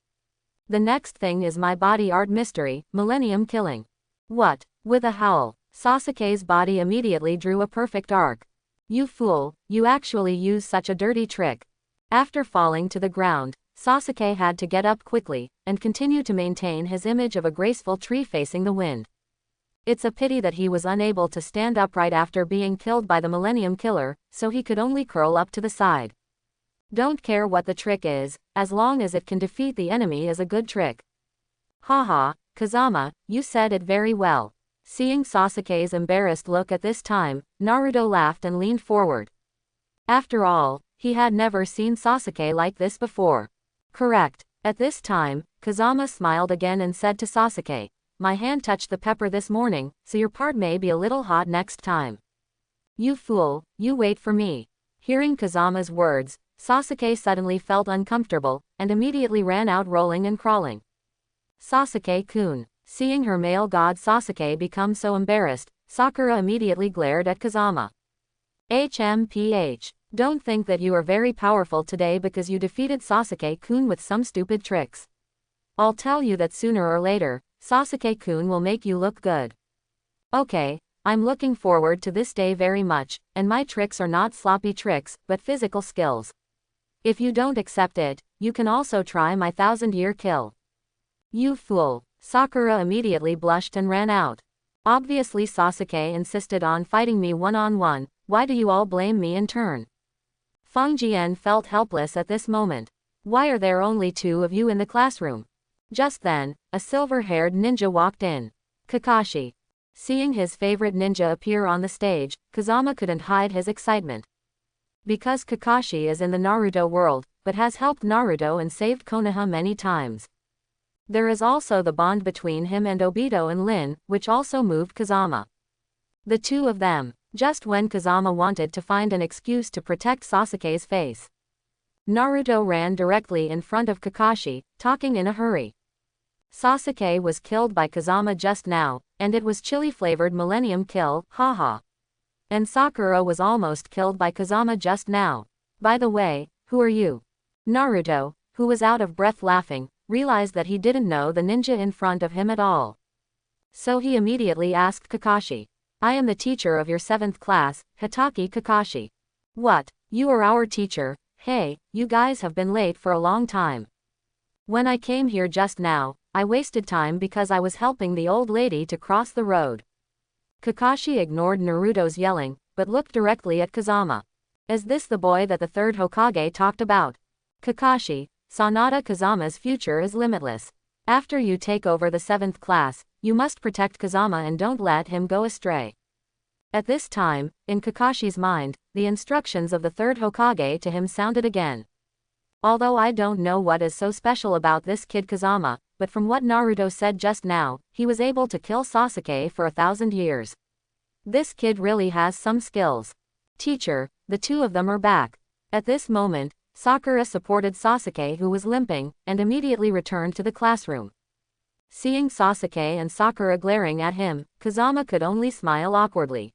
The next thing is my body art mystery, Millennium Killing. What? With a howl, Sasuke's body immediately drew a perfect arc. You fool, you actually use such a dirty trick. After falling to the ground, Sasuke had to get up quickly, and continue to maintain his image of a graceful tree facing the wind. It's a pity that he was unable to stand upright after being killed by the Millennium Killer, so he could only curl up to the side. Don't care what the trick is, as long as it can defeat the enemy is a good trick. Haha, Kazama, you said it very well. Seeing Sasuke's embarrassed look at this time, Naruto laughed and leaned forward. After all, he had never seen Sasuke like this before. Correct. At this time, Kazama smiled again and said to Sasuke, my hand touched the pepper this morning, so your part may be a little hot next time. You fool, you wait for me. Hearing Kazama's words, Sasuke suddenly felt uncomfortable, and immediately ran out rolling and crawling. Sasuke-kun. Seeing her male god Sasuke become so embarrassed, Sakura immediately glared at Kazama. HMPH. Don't think that you are very powerful today because you defeated Sasuke-kun with some stupid tricks. I'll tell you that sooner or later, Sasuke-kun will make you look good. Okay, I'm looking forward to this day very much, and my tricks are not sloppy tricks, but physical skills. If you don't accept it, you can also try my 1000-year kill. You fool. Sakura immediately blushed and ran out. Obviously Sasuke insisted on fighting me one-on-one, why do you all blame me in turn? Feng Jian felt helpless at this moment. Why are there only 2 of you in the classroom? Just then, a silver-haired ninja walked in. Kakashi. Seeing his favorite ninja appear on the stage, Kazama couldn't hide his excitement. Because Kakashi is in the Naruto world, but has helped Naruto and saved Konoha many times. There is also the bond between him and Obito and Lin, which also moved Kazama. The 2 of them. Just when Kazama wanted to find an excuse to protect Sasuke's face, Naruto ran directly in front of Kakashi, talking in a hurry. Sasuke was killed by Kazama just now, and it was chili-flavored millennium kill, haha. And Sakura was almost killed by Kazama just now. By the way, who are you? Naruto, who was out of breath laughing, realized that he didn't know the ninja in front of him at all. So he immediately asked Kakashi. I am the teacher of your 7th class, Hitaki Kakashi. What? You are our teacher? Hey, you guys have been late for a long time. When I came here just now, I wasted time because I was helping the old lady to cross the road. Kakashi ignored Naruto's yelling, but looked directly at Kazama. Is this the boy that the 3rd Hokage talked about? Kakashi, Sanada Kazama's future is limitless. After you take over the 7th class, you must protect Kazama and don't let him go astray. At this time, in Kakashi's mind, the instructions of the 3rd Hokage to him sounded again. Although I don't know what is so special about this kid Kazama, but from what Naruto said just now, he was able to kill Sasuke for 1000 years. This kid really has some skills. Teacher, the 2 of them are back. At this moment, Sakura supported Sasuke who was limping, and immediately returned to the classroom. Seeing Sasuke and Sakura glaring at him, Kazama could only smile awkwardly.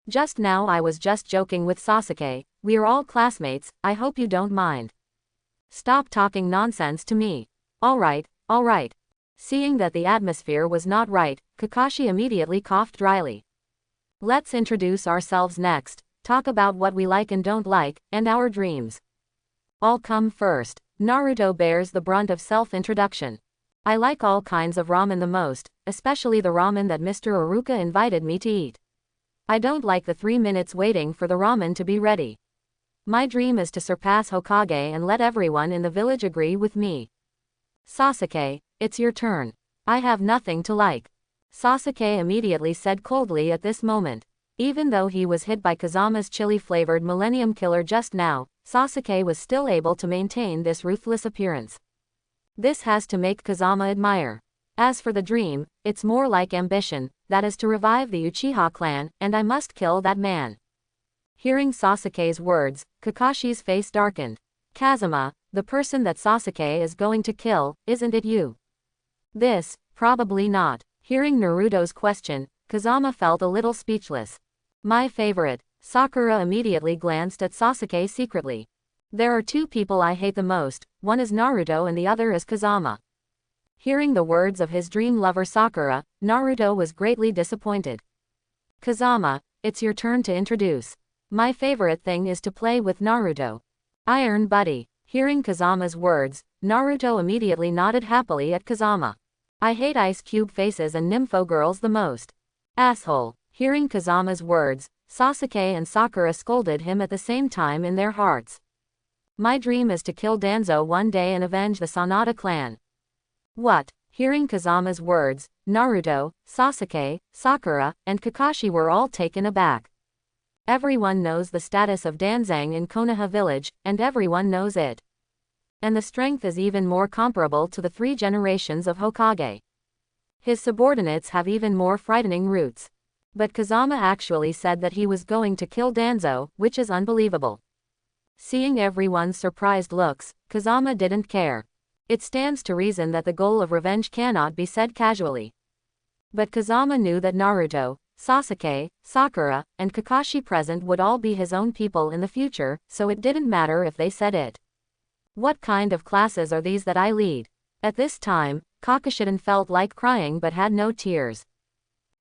Just now I was just joking with Sasuke, we are all classmates, I hope you don't mind. Stop talking nonsense to me. Alright. Seeing that the atmosphere was not right, Kakashi immediately coughed dryly. Let's introduce ourselves next, talk about what we like and don't like, and our dreams. I'll come first. Naruto bears the brunt of self-introduction. I like all kinds of ramen the most, especially the ramen that Mr. Iruka invited me to eat. I don't like the 3 minutes waiting for the ramen to be ready. My dream is to surpass Hokage and let everyone in the village agree with me. Sasuke, it's your turn. I have nothing to like. Sasuke immediately said coldly at this moment. Even though he was hit by Kazama's chili-flavored Millennium Killer just now, Sasuke was still able to maintain this ruthless appearance. This has to make Kazama admire. As for the dream, it's more like ambition, that is to revive the Uchiha clan, and I must kill that man. Hearing Sasuke's words, Kakashi's face darkened. Kazama, the person that Sasuke is going to kill, isn't it you? This, probably not. Hearing Naruto's question, Kazama felt a little speechless. My favorite. Sakura immediately glanced at Sasuke secretly. There are 2 people I hate the most, one is Naruto and the other is Kazama. Hearing the words of his dream lover Sakura, Naruto was greatly disappointed. Kazama, it's your turn to introduce. My favorite thing is to play with Naruto. Iron buddy. Hearing Kazama's words, Naruto immediately nodded happily at Kazama. I hate ice cube faces and nympho girls the most. Asshole. Hearing Kazama's words, Sasuke and Sakura scolded him at the same time in their hearts. My dream is to kill Danzo one day and avenge the Sanada clan. What? Hearing Kazama's words, Naruto, Sasuke, Sakura, and Kakashi were all taken aback. Everyone knows the status of Danzang in Konoha village, and everyone knows it. And the strength is even more comparable to the 3 generations of Hokage. His subordinates have even more frightening roots. But Kazama actually said that he was going to kill Danzo, which is unbelievable. Seeing everyone's surprised looks, Kazama didn't care. It stands to reason that the goal of revenge cannot be said casually. But Kazama knew that Naruto, Sasuke, Sakura, and Kakashi present would all be his own people in the future, so it didn't matter if they said it. What kind of classes are these that I lead? At this time, Kakashiden felt like crying but had no tears.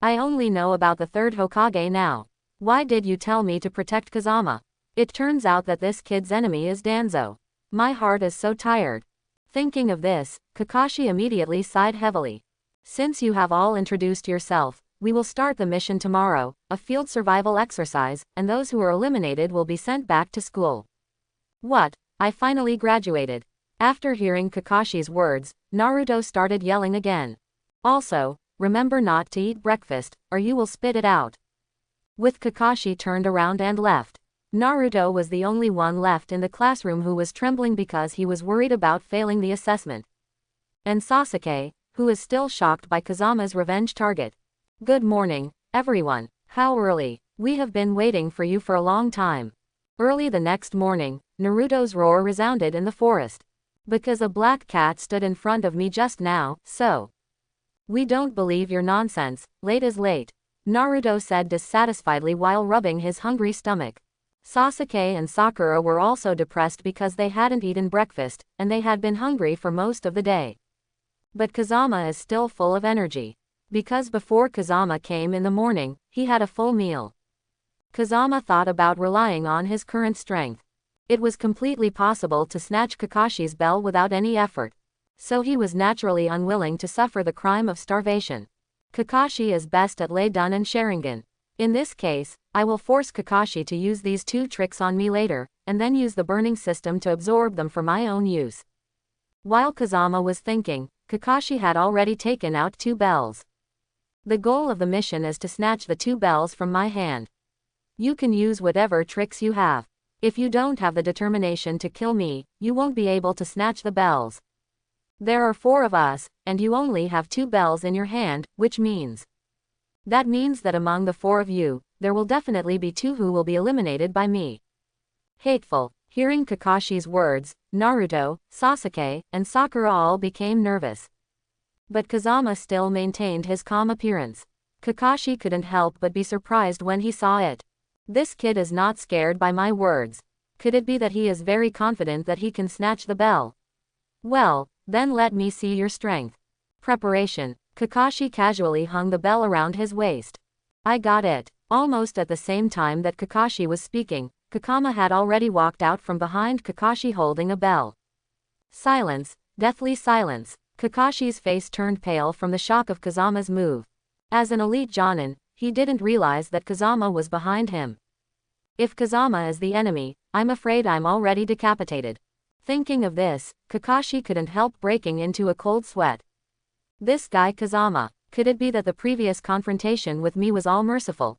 I only know about the 3rd Hokage now. Why did you tell me to protect Kazama? It turns out that this kid's enemy is Danzo. My heart is so tired. Thinking of this, Kakashi immediately sighed heavily. Since you have all introduced yourself, we will start the mission tomorrow, a field survival exercise, and those who are eliminated will be sent back to school. What? I finally graduated. After hearing Kakashi's words, Naruto started yelling again. Also, remember not to eat breakfast, or you will spit it out. With Kakashi turned around and left. Naruto was the only one left in the classroom who was trembling because he was worried about failing the assessment. And Sasuke, who is still shocked by Kazama's revenge target. Good morning, everyone. How early? We have been waiting for you for a long time. Early the next morning, Naruto's roar resounded in the forest. Because a black cat stood in front of me just now, so. We don't believe your nonsense, late is late. Naruto said dissatisfiedly while rubbing his hungry stomach. Sasuke and Sakura were also depressed because they hadn't eaten breakfast, and they had been hungry for most of the day. But Kazama is still full of energy. Because before Kazama came in the morning, he had a full meal. Kazama thought about relying on his current strength. It was completely possible to snatch Kakashi's bell without any effort. So he was naturally unwilling to suffer the crime of starvation. Kakashi is best at Lei Dan and Sharingan. In this case, I will force Kakashi to use these 2 tricks on me later, and then use the burning system to absorb them for my own use. While Kazama was thinking, Kakashi had already taken out 2 bells. The goal of the mission is to snatch the 2 bells from my hand. You can use whatever tricks you have. If you don't have the determination to kill me, you won't be able to snatch the bells. There are 4 of us, and you only have 2 bells in your hand, which means. That means that among the 4 of you, there will definitely be 2 who will be eliminated by me. Hateful. Hearing Kakashi's words, Naruto, Sasuke, and Sakura all became nervous. But Kazama still maintained his calm appearance. Kakashi couldn't help but be surprised when he saw it. This kid is not scared by my words. Could it be that he is very confident that he can snatch the bell? Well, then let me see your strength. Preparation. Kakashi casually hung the bell around his waist. I got it. Almost at the same time that Kakashi was speaking, Kakama had already walked out from behind Kakashi holding a bell. Silence, deathly silence. Kakashi's face turned pale from the shock of Kazama's move. As an elite Jonin, he didn't realize that Kazama was behind him. If Kazama is the enemy, I'm afraid I'm already decapitated. Thinking of this, Kakashi couldn't help breaking into a cold sweat. This guy Kazama, could it be that the previous confrontation with me was all merciful?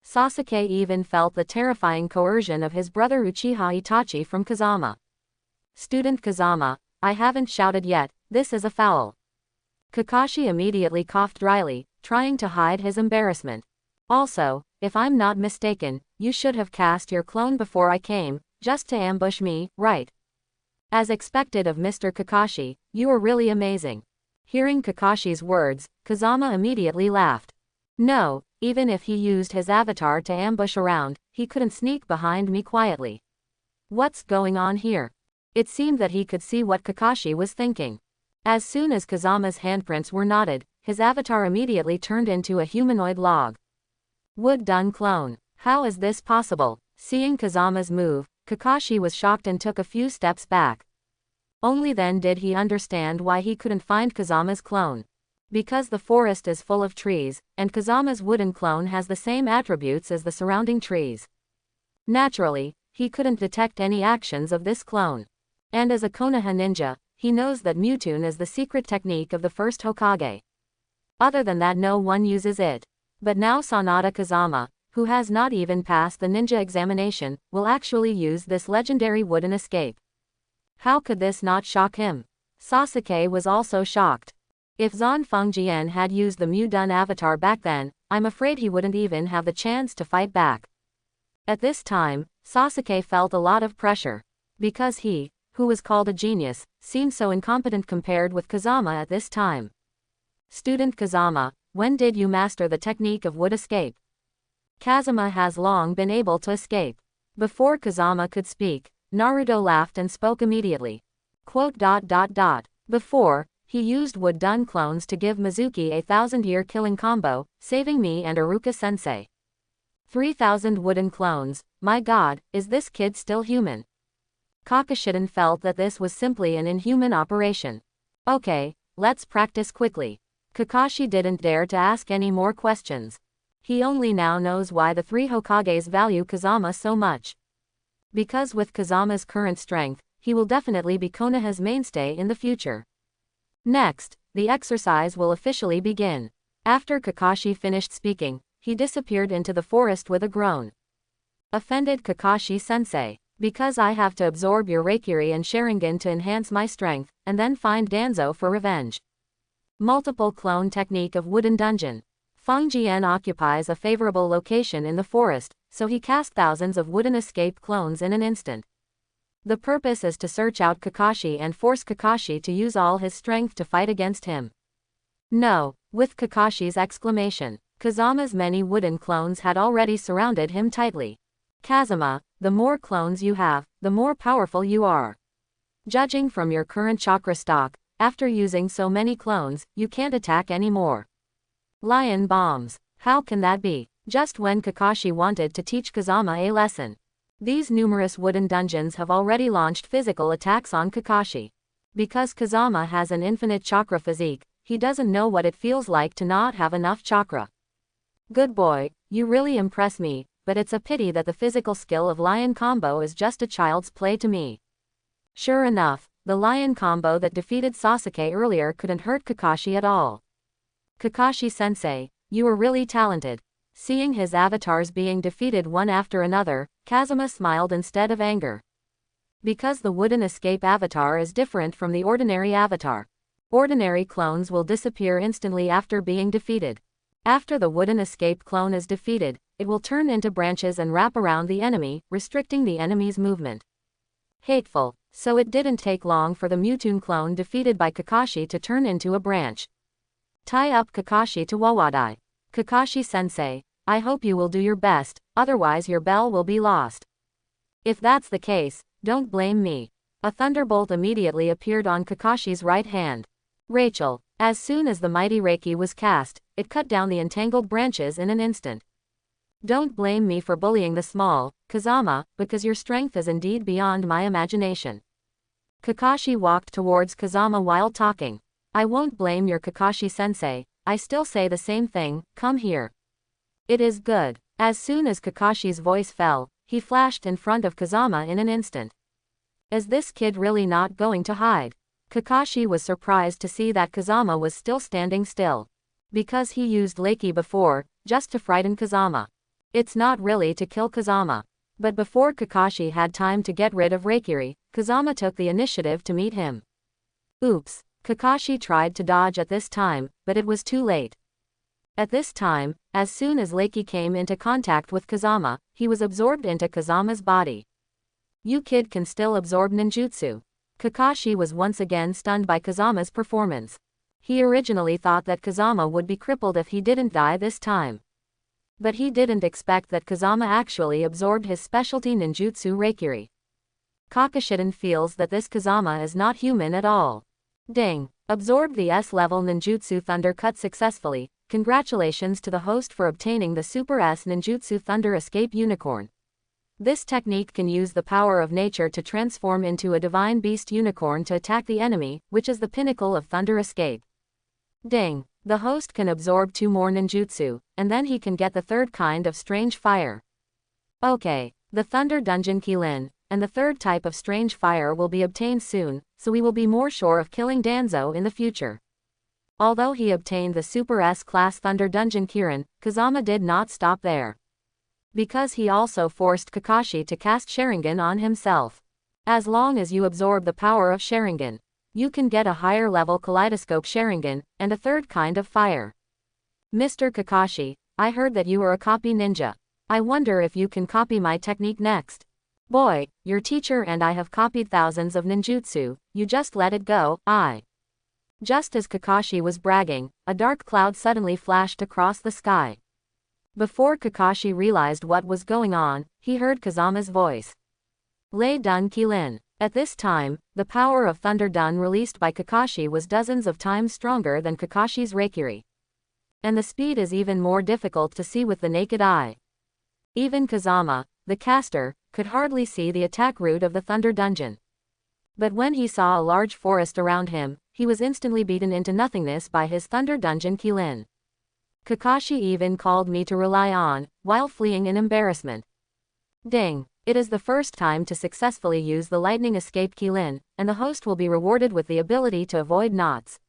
Sasuke even felt the terrifying coercion of his brother Uchiha Itachi from Kazama. Student Kazama, I haven't shouted yet, this is a foul. Kakashi immediately coughed dryly, trying to hide his embarrassment. Also, if I'm not mistaken, you should have cast your clone before I came, just to ambush me, right? As expected of Mr. Kakashi, you are really amazing. Hearing Kakashi's words, Kazama immediately laughed. No, even if he used his avatar to ambush around, he couldn't sneak behind me quietly. What's going on here? It seemed that he could see what Kakashi was thinking. As soon as Kazama's handprints were knotted, his avatar immediately turned into a humanoid log. Wood done clone. How is this possible? Seeing Kazama's move, Kakashi was shocked and took a few steps back. Only then did he understand why he couldn't find Kazama's clone. Because the forest is full of trees, and Kazama's wooden clone has the same attributes as the surrounding trees. Naturally, he couldn't detect any actions of this clone. And as a Konoha ninja, he knows that Mewtwo is the secret technique of the first Hokage. Other than that, no one uses it. But now Sanada Kazama, who has not even passed the ninja examination, will actually use this legendary wooden escape. How could this not shock him? Sasuke was also shocked. If Zan Fengjian had used the Mewdun avatar back then, I'm afraid he wouldn't even have the chance to fight back. At this time, Sasuke felt a lot of pressure. Because he, who was called a genius, seemed so incompetent compared with Kazama at this time. Student Kazama, when did you master the technique of wood escape? Kazama has long been able to escape. Before Kazama could speak, Naruto laughed and spoke immediately. Quote. Before, he used wood-done clones to give Mizuki a 1,000-year killing combo, saving me and Iruka-sensei. 3,000 wooden clones, my god, is this kid still human? Kakashiden felt that this was simply an inhuman operation. Okay, let's practice quickly. Kakashi didn't dare to ask any more questions. He only now knows why the three Hokages value Kazama so much. Because with Kazama's current strength, he will definitely be Konoha's mainstay in the future. Next, the exercise will officially begin. After Kakashi finished speaking, he disappeared into the forest with a groan. Offended Kakashi-sensei, because I have to absorb your Reikiri and Sharingan to enhance my strength, and then find Danzo for revenge. Multiple clone technique of wooden dungeon. Fengjian occupies a favorable location in the forest, so he cast thousands of wooden escape clones in an instant. The purpose is to search out Kakashi and force Kakashi to use all his strength to fight against him. No, with Kakashi's exclamation, Kazama's many wooden clones had already surrounded him tightly. Kazama, the more clones you have, the more powerful you are. Judging from your current chakra stock, after using so many clones, you can't attack anymore. Lion bombs. How can that be? Just when Kakashi wanted to teach Kazama a lesson. These numerous wooden dungeons have already launched physical attacks on Kakashi. Because Kazama has an infinite chakra physique, he doesn't know what it feels like to not have enough chakra. Good boy, you really impress me, but it's a pity that the physical skill of Lion Combo is just a child's play to me. Sure enough, the Lion Combo that defeated Sasuke earlier couldn't hurt Kakashi at all. Kakashi-sensei, you are really talented. Seeing his avatars being defeated one after another, Kazama smiled instead of anger. Because the wooden escape avatar is different from the ordinary avatar. Ordinary clones will disappear instantly after being defeated. After the wooden escape clone is defeated, it will turn into branches and wrap around the enemy, restricting the enemy's movement. Hateful. So it didn't take long for the Mewtwo clone defeated by Kakashi to turn into a branch. Tie up Kakashi to Wawadai. Kakashi-sensei, I hope you will do your best, otherwise your bell will be lost. If that's the case, don't blame me. A thunderbolt immediately appeared on Kakashi's right hand. Rachel, as soon as the mighty Reiki was cast, it cut down the entangled branches in an instant. Don't blame me for bullying the small, Kazama, because your strength is indeed beyond my imagination. Kakashi walked towards Kazama while talking. I won't blame your Kakashi-sensei, I still say the same thing, come here. It is good. As soon as Kakashi's voice fell, he flashed in front of Kazama in an instant. Is this kid really not going to hide? Kakashi was surprised to see that Kazama was still standing still. Because he used Reiki before, just to frighten Kazama. It's not really to kill Kazama. But before Kakashi had time to get rid of Reikiri, Kazama took the initiative to meet him. Oops. Kakashi tried to dodge at this time, but it was too late. At this time, as soon as Reiki came into contact with Kazama, he was absorbed into Kazama's body. You kid can still absorb ninjutsu. Kakashi was once again stunned by Kazama's performance. He originally thought that Kazama would be crippled if he didn't die this time. But he didn't expect that Kazama actually absorbed his specialty ninjutsu Reikiri. Kakashiden feels that this Kazama is not human at all. Ding! Absorbed the S-level ninjutsu Thunder Cut successfully. Congratulations to the host for obtaining the Super S ninjutsu Thunder Escape Unicorn. This technique can use the power of nature to transform into a divine beast unicorn to attack the enemy, which is the pinnacle of thunder escape. Ding! The host can absorb 2 more ninjutsu, and then he can get the third kind of strange fire. Okay, the Thunder Dungeon Kilin, and the third type of strange fire will be obtained soon, so we will be more sure of killing Danzo in the future. Although he obtained the Super S-Class Thunder Dungeon Kirin, Kazama did not stop there. Because he also forced Kakashi to cast Sharingan on himself. As long as you absorb the power of Sharingan, you can get a higher level Kaleidoscope Sharingan, and a third kind of fire. Mr. Kakashi, I heard that you are a copy ninja. I wonder if you can copy my technique next. Boy, your teacher and I have copied thousands of ninjutsu, you just let it go. Just as Kakashi was bragging, a dark cloud suddenly flashed across the sky. Before Kakashi realized what was going on, he heard Kazama's voice. Lei Dun Kilin. At this time, the power of Thunder Dun released by Kakashi was dozens of times stronger than Kakashi's Reikiri. And the speed is even more difficult to see with the naked eye. Even Kazama, the caster, could hardly see the attack route of the Thunder Dungeon. But when he saw a large forest around him, he was instantly beaten into nothingness by his Thunder Dungeon Kilin. Kakashi even called me to rely on, while fleeing in embarrassment. Ding! It is the first time to successfully use the Lightning Escape Kilin, and the host will be rewarded with the ability to avoid knots.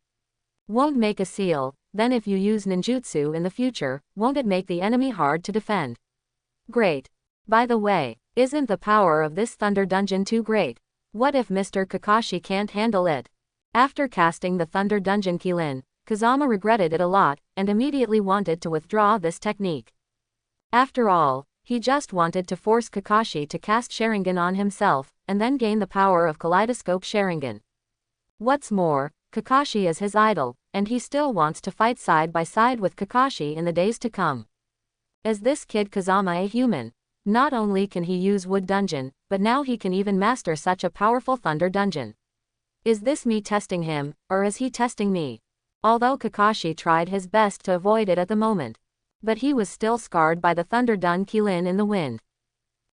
Won't make a seal, then if you use ninjutsu in the future, won't it make the enemy hard to defend? Great. By the way, isn't the power of this Thunder Dungeon too great? What if Mr. Kakashi can't handle it? After casting the Thunder Dungeon Kilin, Kazama regretted it a lot, and immediately wanted to withdraw this technique. After all, he just wanted to force Kakashi to cast Sharingan on himself, and then gain the power of Kaleidoscope Sharingan. What's more, Kakashi is his idol, and he still wants to fight side by side with Kakashi in the days to come. Is this kid Kazama a human? Not only can he use Wood Dungeon, but now he can even master such a powerful Thunder Dungeon. Is this me testing him, or is he testing me? Although Kakashi tried his best to avoid it at the moment, but he was still scarred by the Thunder Dun Kilin in the wind.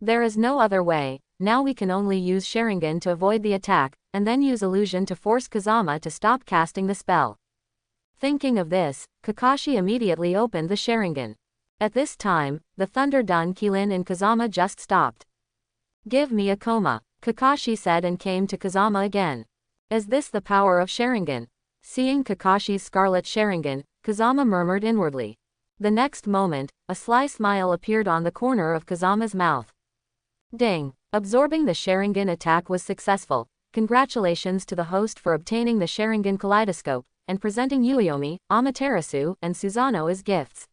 There is no other way, now we can only use Sharingan to avoid the attack, and then use illusion to force Kazama to stop casting the spell. Thinking of this, Kakashi immediately opened the Sharingan. At this time, the Thunder Dun Kilin in Kazama just stopped. Give me a coma, Kakashi said and came to Kazama again. Is this the power of Sharingan? Seeing Kakashi's scarlet Sharingan, Kazama murmured inwardly. The next moment, a sly smile appeared on the corner of Kazama's mouth. Ding! Absorbing the Sharingan attack was successful. Congratulations to the host for obtaining the Sharingan Kaleidoscope, and presenting Uyomi, Amaterasu, and Susanoo as gifts.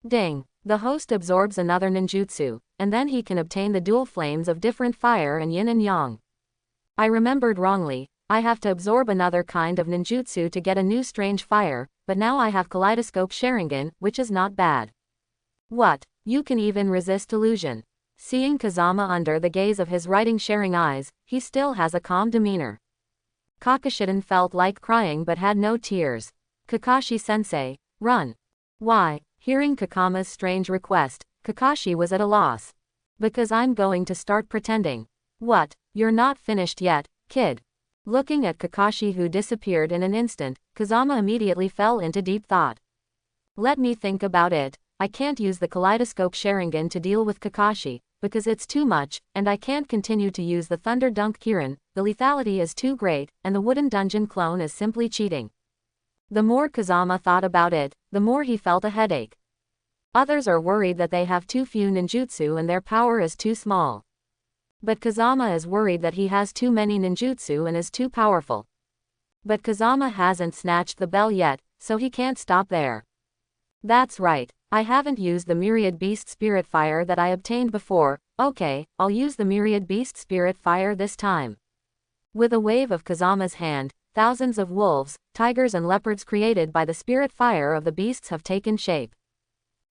Ding! The host absorbs another ninjutsu, and then he can obtain the dual flames of different fire and yin and yang. I remembered wrongly. I have to absorb another kind of ninjutsu to get a new strange fire, but now I have Kaleidoscope Sharingan, which is not bad. What? You can even resist illusion. Seeing Kazama under the gaze of his sharing eyes, he still has a calm demeanor. Kakashiden felt like crying but had no tears. Kakashi-sensei, run. Why? Hearing Kakama's strange request, Kakashi was at a loss. Because I'm going to start pretending. What? You're not finished yet, kid. Looking at Kakashi who disappeared in an instant, Kazama immediately fell into deep thought. Let me think about it. I can't use the Kaleidoscope Sharingan to deal with Kakashi, because it's too much, and I can't continue to use the Thunder Dunk Kirin, the lethality is too great, and the Wooden Dungeon clone is simply cheating. The more Kazama thought about it, the more he felt a headache. Others are worried that they have too few ninjutsu and their power is too small. But Kazama is worried that he has too many ninjutsu and is too powerful. But Kazama hasn't snatched the bell yet, so he can't stop there. That's right, I haven't used the Myriad Beast Spirit Fire that I obtained before. Okay, I'll use the Myriad Beast Spirit Fire this time. With a wave of Kazama's hand, thousands of wolves, tigers and leopards created by the spirit fire of the beasts have taken shape.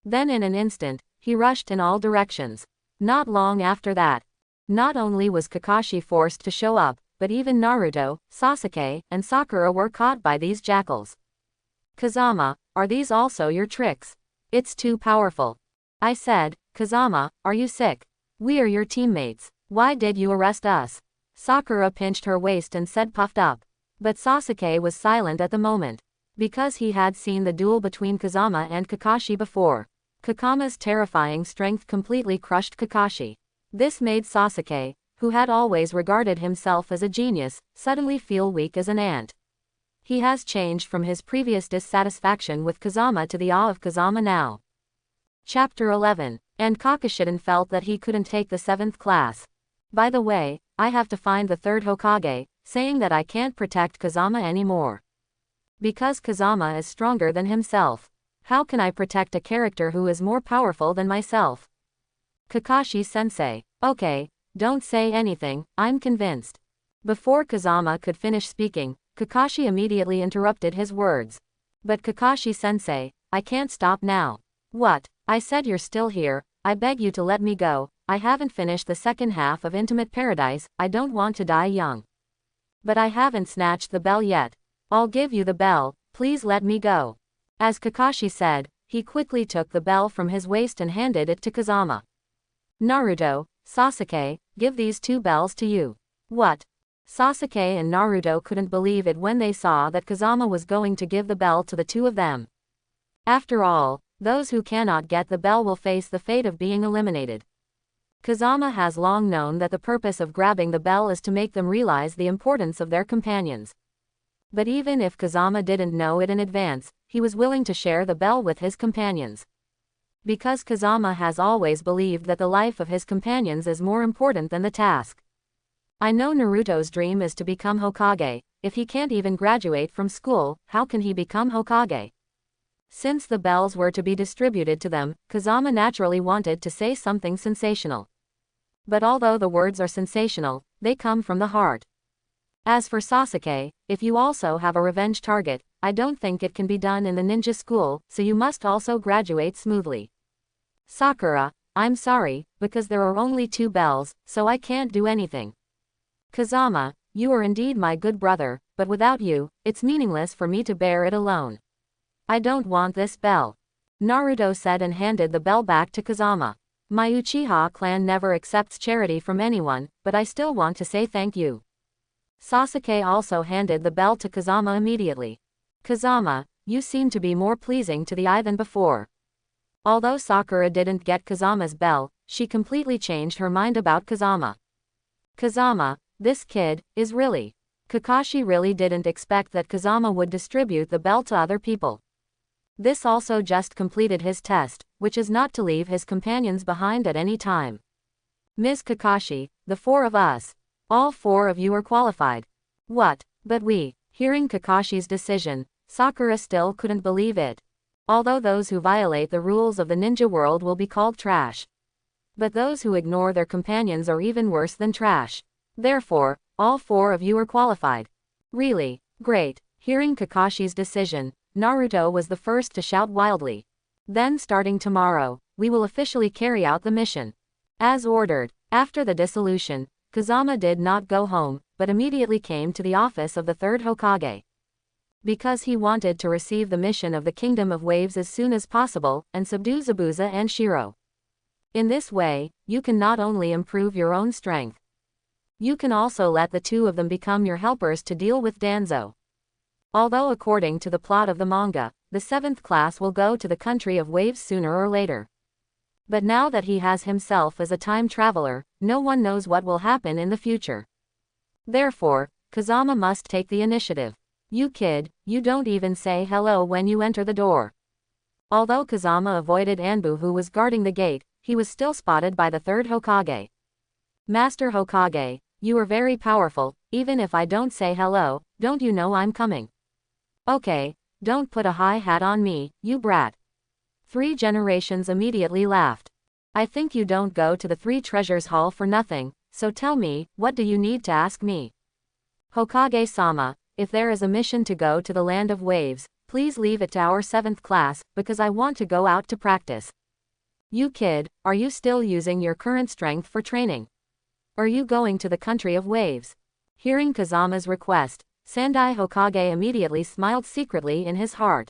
Then in an instant, he rushed in all directions. Not long after that, not only was Kakashi forced to show up, but even Naruto, Sasuke, and Sakura were caught by these jackals. Kazama, are these also your tricks? It's too powerful. I said, Kazama, are you sick? We are your teammates. Why did you arrest us? Sakura pinched her waist and said puffed up. But Sasuke was silent at the moment. Because he had seen the duel between Kazama and Kakashi before. Kakama's terrifying strength completely crushed Kakashi. This made Sasuke, who had always regarded himself as a genius, suddenly feel weak as an ant. He has changed from his previous dissatisfaction with Kazama to the awe of Kazama now. Chapter 11. And Kakashiden felt that he couldn't take the 7th class. By the way, I have to find the 3rd Hokage, saying that I can't protect Kazama anymore. Because Kazama is stronger than himself. How can I protect a character who is more powerful than myself? Kakashi-sensei. Okay, don't say anything, I'm convinced. Before Kazama could finish speaking, Kakashi immediately interrupted his words. But Kakashi-sensei, I can't stop now. What? I said you're still here, I beg you to let me go, I haven't finished the second half of Intimate Paradise, I don't want to die young. But I haven't snatched the bell yet. I'll give you the bell, please let me go. As Kakashi said, he quickly took the bell from his waist and handed it to Kazama. Naruto, Sasuke, give these 2 bells to you. What? Sasuke and Naruto couldn't believe it when they saw that Kazama was going to give the bell to the 2 of them. After all, those who cannot get the bell will face the fate of being eliminated. Kazama has long known that the purpose of grabbing the bell is to make them realize the importance of their companions. But even if Kazama didn't know it in advance, he was willing to share the bell with his companions. Because Kazama has always believed that the life of his companions is more important than the task. I know Naruto's dream is to become Hokage. If he can't even graduate from school, how can he become Hokage? Since the bells were to be distributed to them, Kazama naturally wanted to say something sensational. But although the words are sensational, they come from the heart. As for Sasuke, if you also have a revenge target, I don't think it can be done in the ninja school, so you must also graduate smoothly. Sakura, I'm sorry, because there are only 2 bells, so I can't do anything. Kazama, you are indeed my good brother, but without you, it's meaningless for me to bear it alone. I don't want this bell. Naruto said and handed the bell back to Kazama. My Uchiha clan never accepts charity from anyone, but I still want to say thank you. Sasuke also handed the bell to Kazama immediately. Kazama, you seem to be more pleasing to the eye than before. Although Sakura didn't get Kazama's bell, she completely changed her mind about Kazama. Kazama, this kid, is really. Kakashi really didn't expect that Kazama would distribute the bell to other people. This also just completed his test, which is not to leave his companions behind at any time. Ms. Kakashi, the 4 of us. All 4 of you are qualified. What? But we. Hearing Kakashi's decision, Sakura still couldn't believe it. Although those who violate the rules of the ninja world will be called trash. But those who ignore their companions are even worse than trash. Therefore, all 4 of you are qualified. Really? Great. Hearing Kakashi's decision, Naruto was the first to shout wildly. Then starting tomorrow, we will officially carry out the mission. As ordered. After the dissolution, Kazama did not go home, but immediately came to the office of the 3rd Hokage. Because he wanted to receive the mission of the Kingdom of Waves as soon as possible, and subdue Zabuza and Shiro. In this way, you can not only improve your own strength. You can also let the 2 of them become your helpers to deal with Danzo. Although according to the plot of the manga, the 7th class will go to the country of waves sooner or later. But now that he has himself as a time traveler, no one knows what will happen in the future. Therefore, Kazama must take the initiative. You kid, you don't even say hello when you enter the door. Although Kazama avoided Anbu who was guarding the gate, he was still spotted by the 3rd Hokage. Master Hokage, you are very powerful, even if I don't say hello, don't you know I'm coming? Okay, don't put a high hat on me, you brat. 3 generations immediately laughed. I think you don't go to the 3 treasures hall for nothing, so tell me, what do you need to ask me? Hokage-sama, if there is a mission to go to the land of waves, please leave it to our 7th class, because I want to go out to practice. You kid, are you still using your current strength for training? Are you going to the country of waves? Hearing Kazama's request, Sandai Hokage immediately smiled secretly in his heart.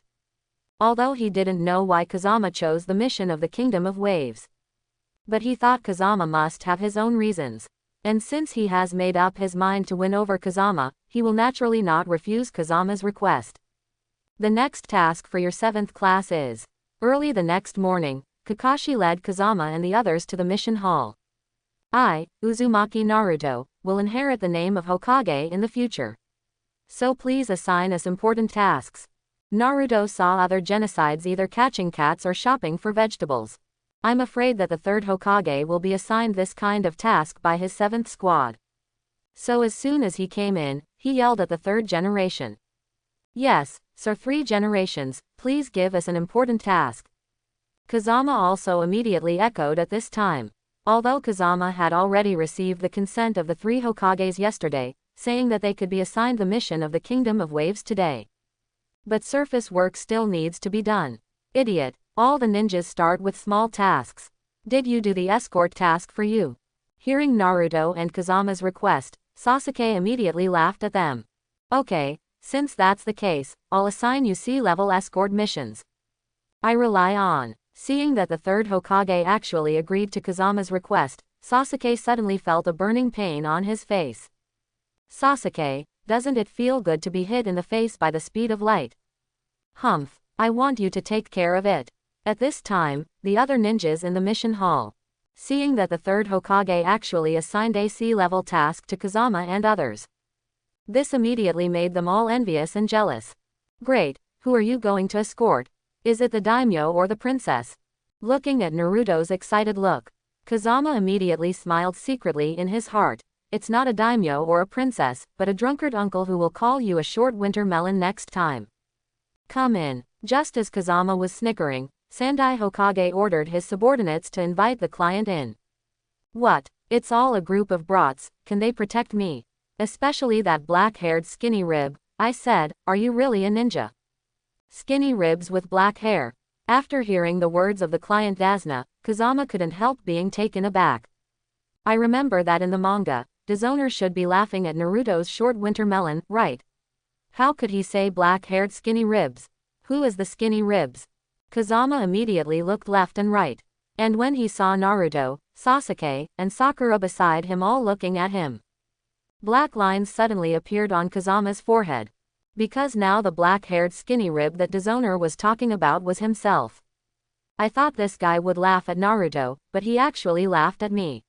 Although he didn't know why Kazama chose the mission of the Kingdom of Waves. But he thought Kazama must have his own reasons. And since he has made up his mind to win over Kazama, he will naturally not refuse Kazama's request. The next task for your 7th class is. Early the next morning, Kakashi led Kazama and the others to the mission hall. I, Uzumaki Naruto, will inherit the name of Hokage in the future. So please assign us important tasks. Naruto saw other genocides either catching cats or shopping for vegetables. I'm afraid that the 3rd Hokage will be assigned this kind of task by his 7th squad. So as soon as he came in, he yelled at the 3rd generation. Yes, sir, 3 generations, please give us an important task. Kazama also immediately echoed at this time. Although Kazama had already received the consent of the 3 Hokages yesterday, saying that they could be assigned the mission of the Kingdom of Waves today. But surface work still needs to be done. Idiot, all the ninjas start with small tasks. Did you do the escort task for you? Hearing Naruto and Kazama's request, Sasuke immediately laughed at them. Okay, since that's the case, I'll assign you C-level escort missions. I rely on. Seeing that the 3rd Hokage actually agreed to Kazama's request, Sasuke suddenly felt a burning pain on his face. Sasuke, doesn't it feel good to be hit in the face by the speed of light? Humph, I want you to take care of it. At this time, the other ninjas in the mission hall. Seeing that the 3rd Hokage actually assigned a C-level task to Kazama and others. This immediately made them all envious and jealous. Great, who are you going to escort? Is it the daimyo or the princess? Looking at Naruto's excited look, Kazama immediately smiled secretly in his heart. It's not a daimyo or a princess, but a drunkard uncle who will call you a short winter melon next time. Come in. Just as Kazama was snickering, Sandai Hokage ordered his subordinates to invite the client in. What? It's all a group of brats, can they protect me? Especially that black-haired skinny rib, I said, are you really a ninja? Skinny ribs with black hair. After hearing the words of the client Dazna, Kazama couldn't help being taken aback. I remember that in the manga, Dishonor should be laughing at Naruto's short winter melon, right? How could he say black-haired skinny ribs? Who is the skinny ribs? Kazama immediately looked left and right. And when he saw Naruto, Sasuke, and Sakura beside him all looking at him, black lines suddenly appeared on Kazama's forehead. Because now the black-haired skinny rib that Dishonor was talking about was himself. I thought this guy would laugh at Naruto, but he actually laughed at me.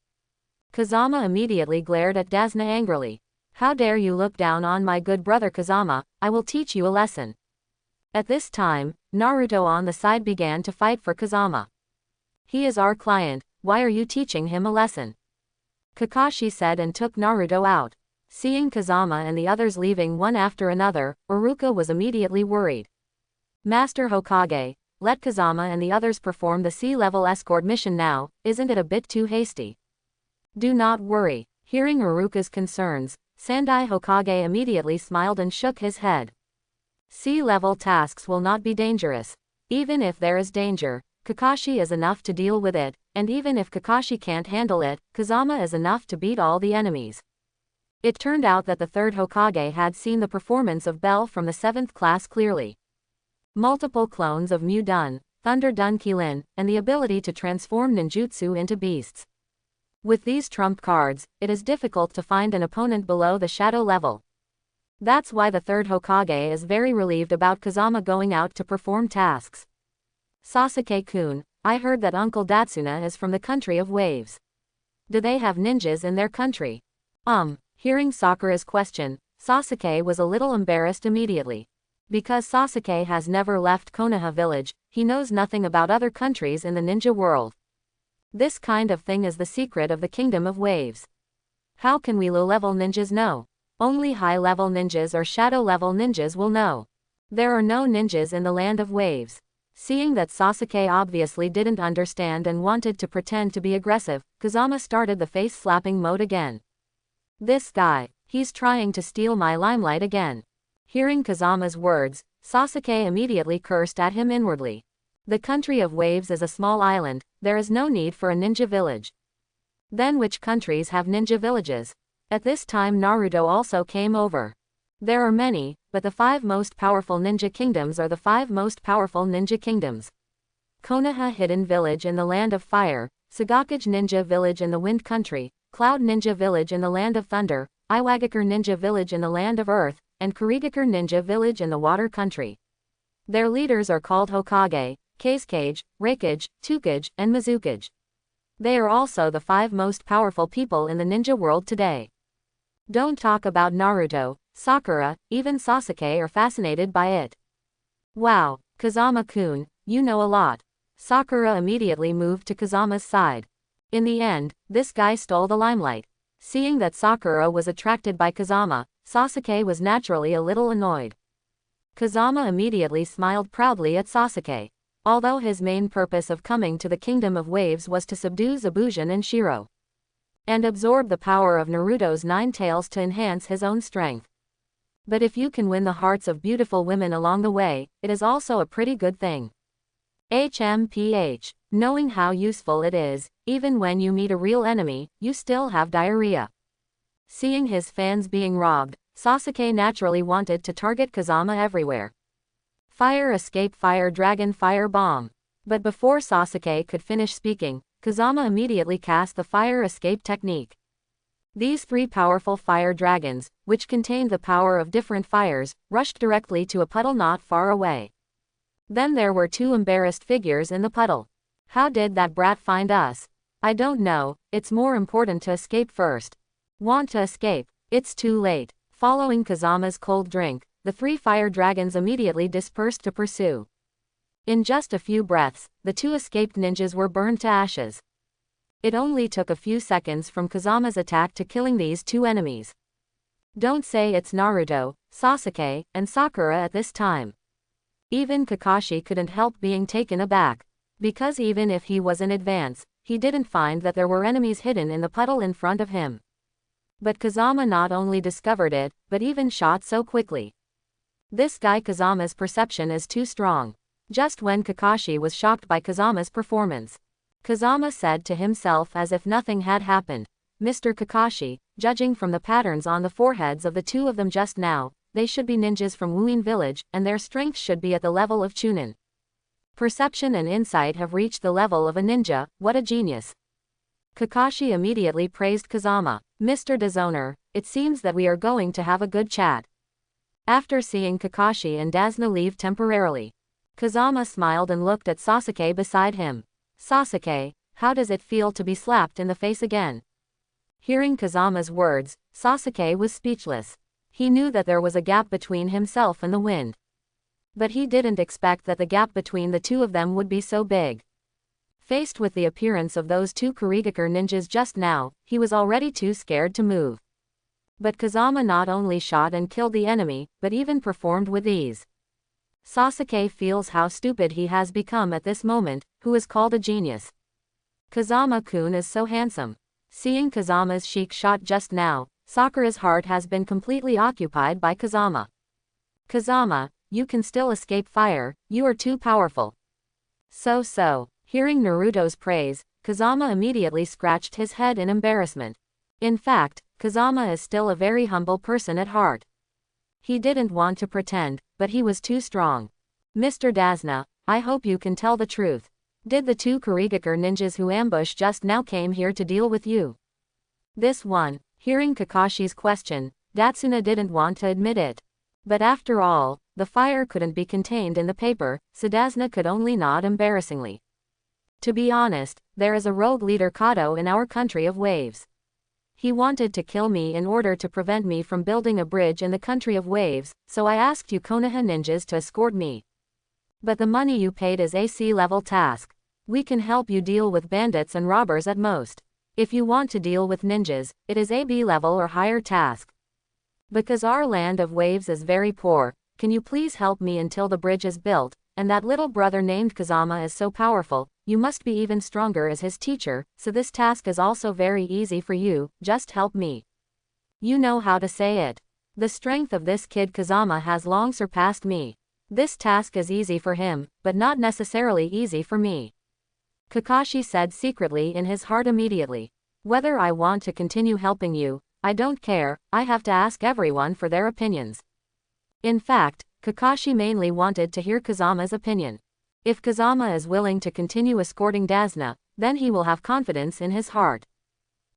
Kazama immediately glared at Dazna angrily. How dare you look down on my good brother Kazama, I will teach you a lesson. At this time, Naruto on the side began to fight for Kazama. He is our client, why are you teaching him a lesson? Kakashi said and took Naruto out. Seeing Kazama and the others leaving one after another, Iruka was immediately worried. Master Hokage, let Kazama and the others perform the C-level escort mission now, isn't it a bit too hasty? Do not worry. Hearing Iruka's concerns, Sandai Hokage immediately smiled and shook his head. C-level tasks will not be dangerous. Even if there is danger, Kakashi is enough to deal with it, and even if Kakashi can't handle it, Kazama is enough to beat all the enemies. It turned out that the 3rd Hokage had seen the performance of Bell from the 7th class clearly. Multiple clones of Mu-dun, Thunder Dun-Kilin, and the ability to transform ninjutsu into beasts. With these trump cards, it is difficult to find an opponent below the shadow level. That's why the 3rd Hokage is very relieved about Kazama going out to perform tasks. Sasuke-kun, I heard that Uncle Datsuna is from the country of waves. Do they have ninjas in their country? Hearing Sakura's question, Sasuke was a little embarrassed immediately. Because Sasuke has never left Konoha village, he knows nothing about other countries in the ninja world. This kind of thing is the secret of the Kingdom of Waves. How can we low-level ninjas know? Only high-level ninjas or shadow-level ninjas will know. There are no ninjas in the land of waves. Seeing that Sasuke obviously didn't understand and wanted to pretend to be aggressive, Kazama started the face-slapping mode again. This guy, he's trying to steal my limelight again. Hearing Kazama's words, Sasuke immediately cursed at him inwardly. The country of waves is a small island, there is no need for a ninja village. Then which countries have ninja villages? At this time Naruto also came over. There are many, but the 5 most powerful ninja kingdoms are the 5 most powerful ninja kingdoms. Konoha Hidden Village in the Land of Fire, Sagakage Ninja Village in the Wind Country, Cloud Ninja Village in the Land of Thunder, Iwagakure Ninja Village in the Land of Earth, and Kurigakure Ninja Village in the Water Country. Their leaders are called Hokage, Kazekage, Raikage, Tookage, and Mizukage. They are also the 5 most powerful people in the ninja world today. Don't talk about Naruto, Sakura, even Sasuke are fascinated by it. Wow, Kazama-kun, you know a lot. Sakura immediately moved to Kazama's side. In the end, this guy stole the limelight. Seeing that Sakura was attracted by Kazama, Sasuke was naturally a little annoyed. Kazama immediately smiled proudly at Sasuke. Although his main purpose of coming to the Kingdom of Waves was to subdue Zabujan and Shiro, and absorb the power of Naruto's 9 tails to enhance his own strength. But if you can win the hearts of beautiful women along the way, it is also a pretty good thing. HMPH. Knowing how useful it is, even when you meet a real enemy, you still have diarrhea. Seeing his fans being robbed, Sasuke naturally wanted to target Kazama everywhere. Fire escape, fire dragon, fire bomb. But before Sasuke could finish speaking, Kazama immediately cast the fire escape technique. These 3 powerful fire dragons, which contained the power of different fires, rushed directly to a puddle not far away. Then there were 2 embarrassed figures in the puddle. How did that brat find us? I don't know, it's more important to escape first. Want to escape? It's too late. Following Kazama's cold drink, the 3 fire dragons immediately dispersed to pursue. In just a few breaths, the 2 escaped ninjas were burned to ashes. It only took a few seconds from Kazama's attack to killing these 2 enemies. Don't say it's Naruto, Sasuke, and Sakura at this time. Even Kakashi couldn't help being taken aback. Because even if he was in advance, he didn't find that there were enemies hidden in the puddle in front of him. But Kazama not only discovered it, but even shot so quickly. This guy Kazama's perception is too strong. Just when Kakashi was shocked by Kazama's performance, Kazama said to himself as if nothing had happened, "Mr. Kakashi, judging from the patterns on the foreheads of the 2 of them just now, they should be ninjas from Wuin Village, and their strength should be at the level of Chunin. Perception and insight have reached the level of a ninja, what a genius." Kakashi immediately praised Kazama. "Mr. Dishonor, it seems that we are going to have a good chat." After seeing Kakashi and Dazna leave temporarily, Kazama smiled and looked at Sasuke beside him. "Sasuke, how does it feel to be slapped in the face again?" Hearing Kazama's words, Sasuke was speechless. He knew that there was a gap between himself and the wind. But he didn't expect that the gap between the 2 of them would be so big. Faced with the appearance of those 2 Kurigakure ninjas just now, he was already too scared to move. But Kazama not only shot and killed the enemy, but even performed with ease. Sasuke feels how stupid he has become at this moment, who is called a genius. Kazama-kun is so handsome. Seeing Kazama's chic shot just now, Sakura's heart has been completely occupied by Kazama. "Kazama, you can still escape fire, you are too powerful." So. Hearing Naruto's praise, Kazama immediately scratched his head in embarrassment. In fact, Kazama is still a very humble person at heart. He didn't want to pretend, but he was too strong. "Mr. Dazna, I hope you can tell the truth. Did the 2 Kurigakure ninjas who ambushed just now came here to deal with you?" This one, hearing Kakashi's question, Datsuna didn't want to admit it. But after all, the fire couldn't be contained in the paper, so Dazna could only nod embarrassingly. "To be honest, there is a rogue leader Kato in our country of waves. He wanted to kill me in order to prevent me from building a bridge in the country of waves, so I asked you Konoha ninjas to escort me. But the money you paid is a C-level task. We can help you deal with bandits and robbers at most. If you want to deal with ninjas, it is a B-level or higher task. Because our land of waves is very poor, can you please help me until the bridge is built, and that little brother named Kazama is so powerful, you must be even stronger as his teacher, so this task is also very easy for you, just help me. You know how to say it. The strength of this kid Kazama has long surpassed me. This task is easy for him, but not necessarily easy for me." Kakashi said secretly in his heart immediately. "Whether I want to continue helping you, I don't care, I have to ask everyone for their opinions." In fact, Kakashi mainly wanted to hear Kazama's opinion. If Kazama is willing to continue escorting Dazna, then he will have confidence in his heart.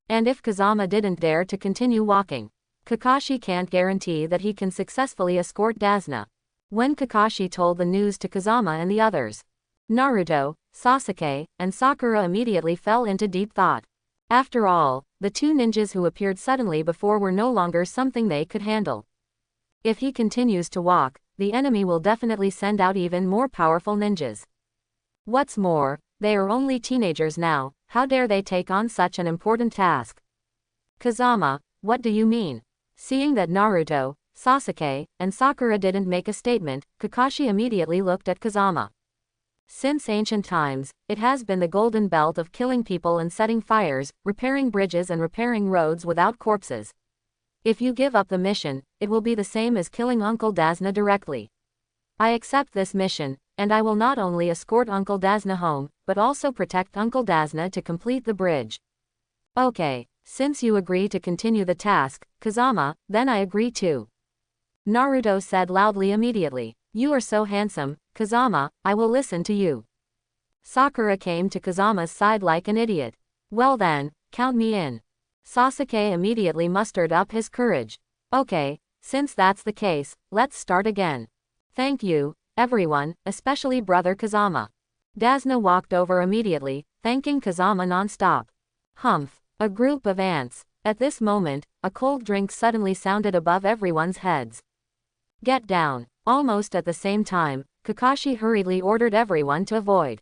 And if Kazama didn't dare to continue walking, Kakashi can't guarantee that he can successfully escort Dasna. When Kakashi told the news to Kazama and the others, Naruto, Sasuke, and Sakura immediately fell into deep thought. After all, the two ninjas who appeared suddenly before were no longer something they could handle. If he continues to walk, the enemy will definitely send out even more powerful ninjas. What's more, they are only teenagers now, how dare they take on such an important task? Kazama, what do you mean? Seeing that Naruto, Sasuke, and Sakura didn't make a statement, Kakashi immediately looked at Kazama. Since ancient times, it has been the golden belt of killing people and setting fires, repairing bridges and repairing roads without corpses. If you give up the mission, it will be the same as killing Uncle Dasna directly. I accept this mission, and I will not only escort Uncle Dasna home, but also protect Uncle Dasna to complete the bridge. Okay, since you agree to continue the task, Kazama, then I agree too. Naruto said loudly immediately. You are so handsome, Kazama, I will listen to you. Sakura came to Kazama's side like an idiot. Well then, count me in. Sasuke immediately mustered up his courage. Okay, since that's the case, let's start again. Thank you, everyone, especially Brother Kazama. Dasna walked over immediately, thanking Kazama non-stop. Humph, a group of ants. At this moment, a cold drink suddenly sounded above everyone's heads. Get down. Almost at the same time, Kakashi hurriedly ordered everyone to avoid.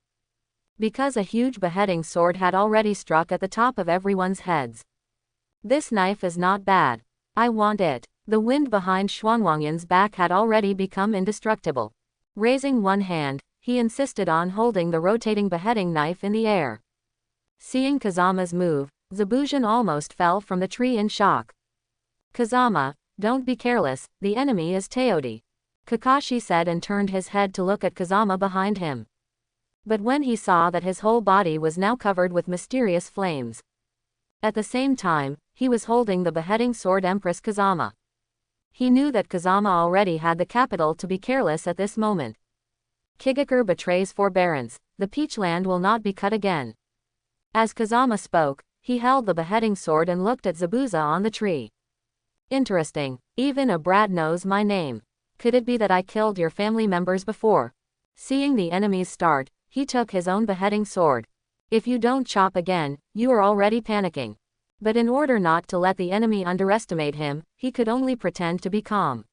Because a huge beheading sword had already struck at the top of everyone's heads. This knife is not bad. I want it. The wind behind Xuanwangyan's back had already become indestructible. Raising one hand, he insisted on holding the rotating beheading knife in the air. Seeing Kazama's move, Zabujan almost fell from the tree in shock. Kazama, don't be careless, the enemy is Teodi. Kakashi said and turned his head to look at Kazama behind him. But when he saw that his whole body was now covered with mysterious flames. At the same time, he was holding the beheading sword Empress Kazama. He knew that Kazama already had the capital to be careless at this moment. Kigakur betrays forbearance, the Peachland will not be cut again. As Kazama spoke, he held the beheading sword and looked at Zabuza on the tree. Interesting, even a brat knows my name. Could it be that I killed your family members before? Seeing the enemy's start, he took his own beheading sword. If you don't chop again, you are already panicking. But in order not to let the enemy underestimate him, he could only pretend to be calm.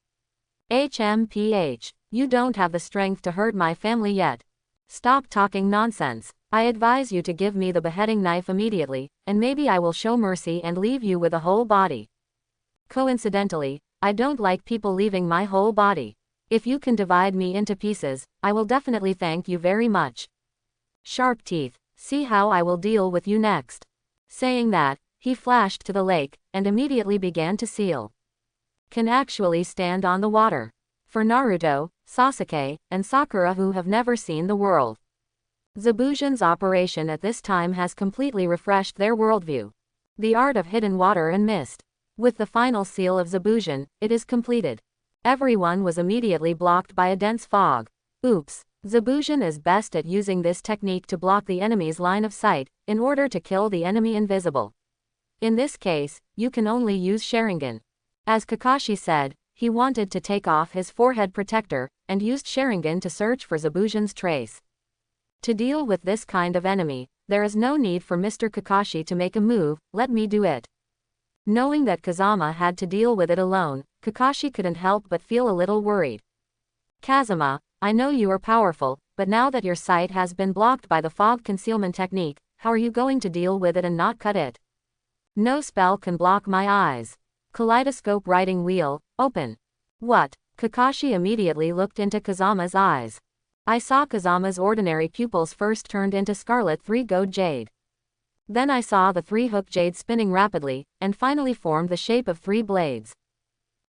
HMPH, you don't have the strength to hurt my family yet. Stop talking nonsense. I advise you to give me the beheading knife immediately, and maybe I will show mercy and leave you with a whole body. Coincidentally, I don't like people leaving my whole body. If you can divide me into pieces, I will definitely thank you very much. Sharp teeth, see how I will deal with you next. Saying that, he flashed to the lake, and immediately began to seal. Can actually stand on the water. For Naruto, Sasuke, and Sakura who have never seen the world. Zabujan's operation at this time has completely refreshed their worldview. The art of hidden water and mist. With the final seal of Zabujan, it is completed. Everyone was immediately blocked by a dense fog. Oops. Zabujan is best at using this technique to block the enemy's line of sight, in order to kill the enemy invisible. In this case, you can only use Sharingan. As Kakashi said, he wanted to take off his forehead protector, and used Sharingan to search for Zabujan's trace. To deal with this kind of enemy, there is no need for Mr. Kakashi to make a move, let me do it. Knowing that Kazama had to deal with it alone, Kakashi couldn't help but feel a little worried. Kazama, I know you are powerful, but now that your sight has been blocked by the fog concealment technique, how are you going to deal with it and not cut it? No spell can block my eyes. Kaleidoscope writing wheel, open. What? Kakashi immediately looked into Kazama's eyes. I saw Kazama's ordinary pupils first turned into scarlet 3-gold jade. Then I saw the 3-hook jade spinning rapidly, and finally formed the shape of 3 blades.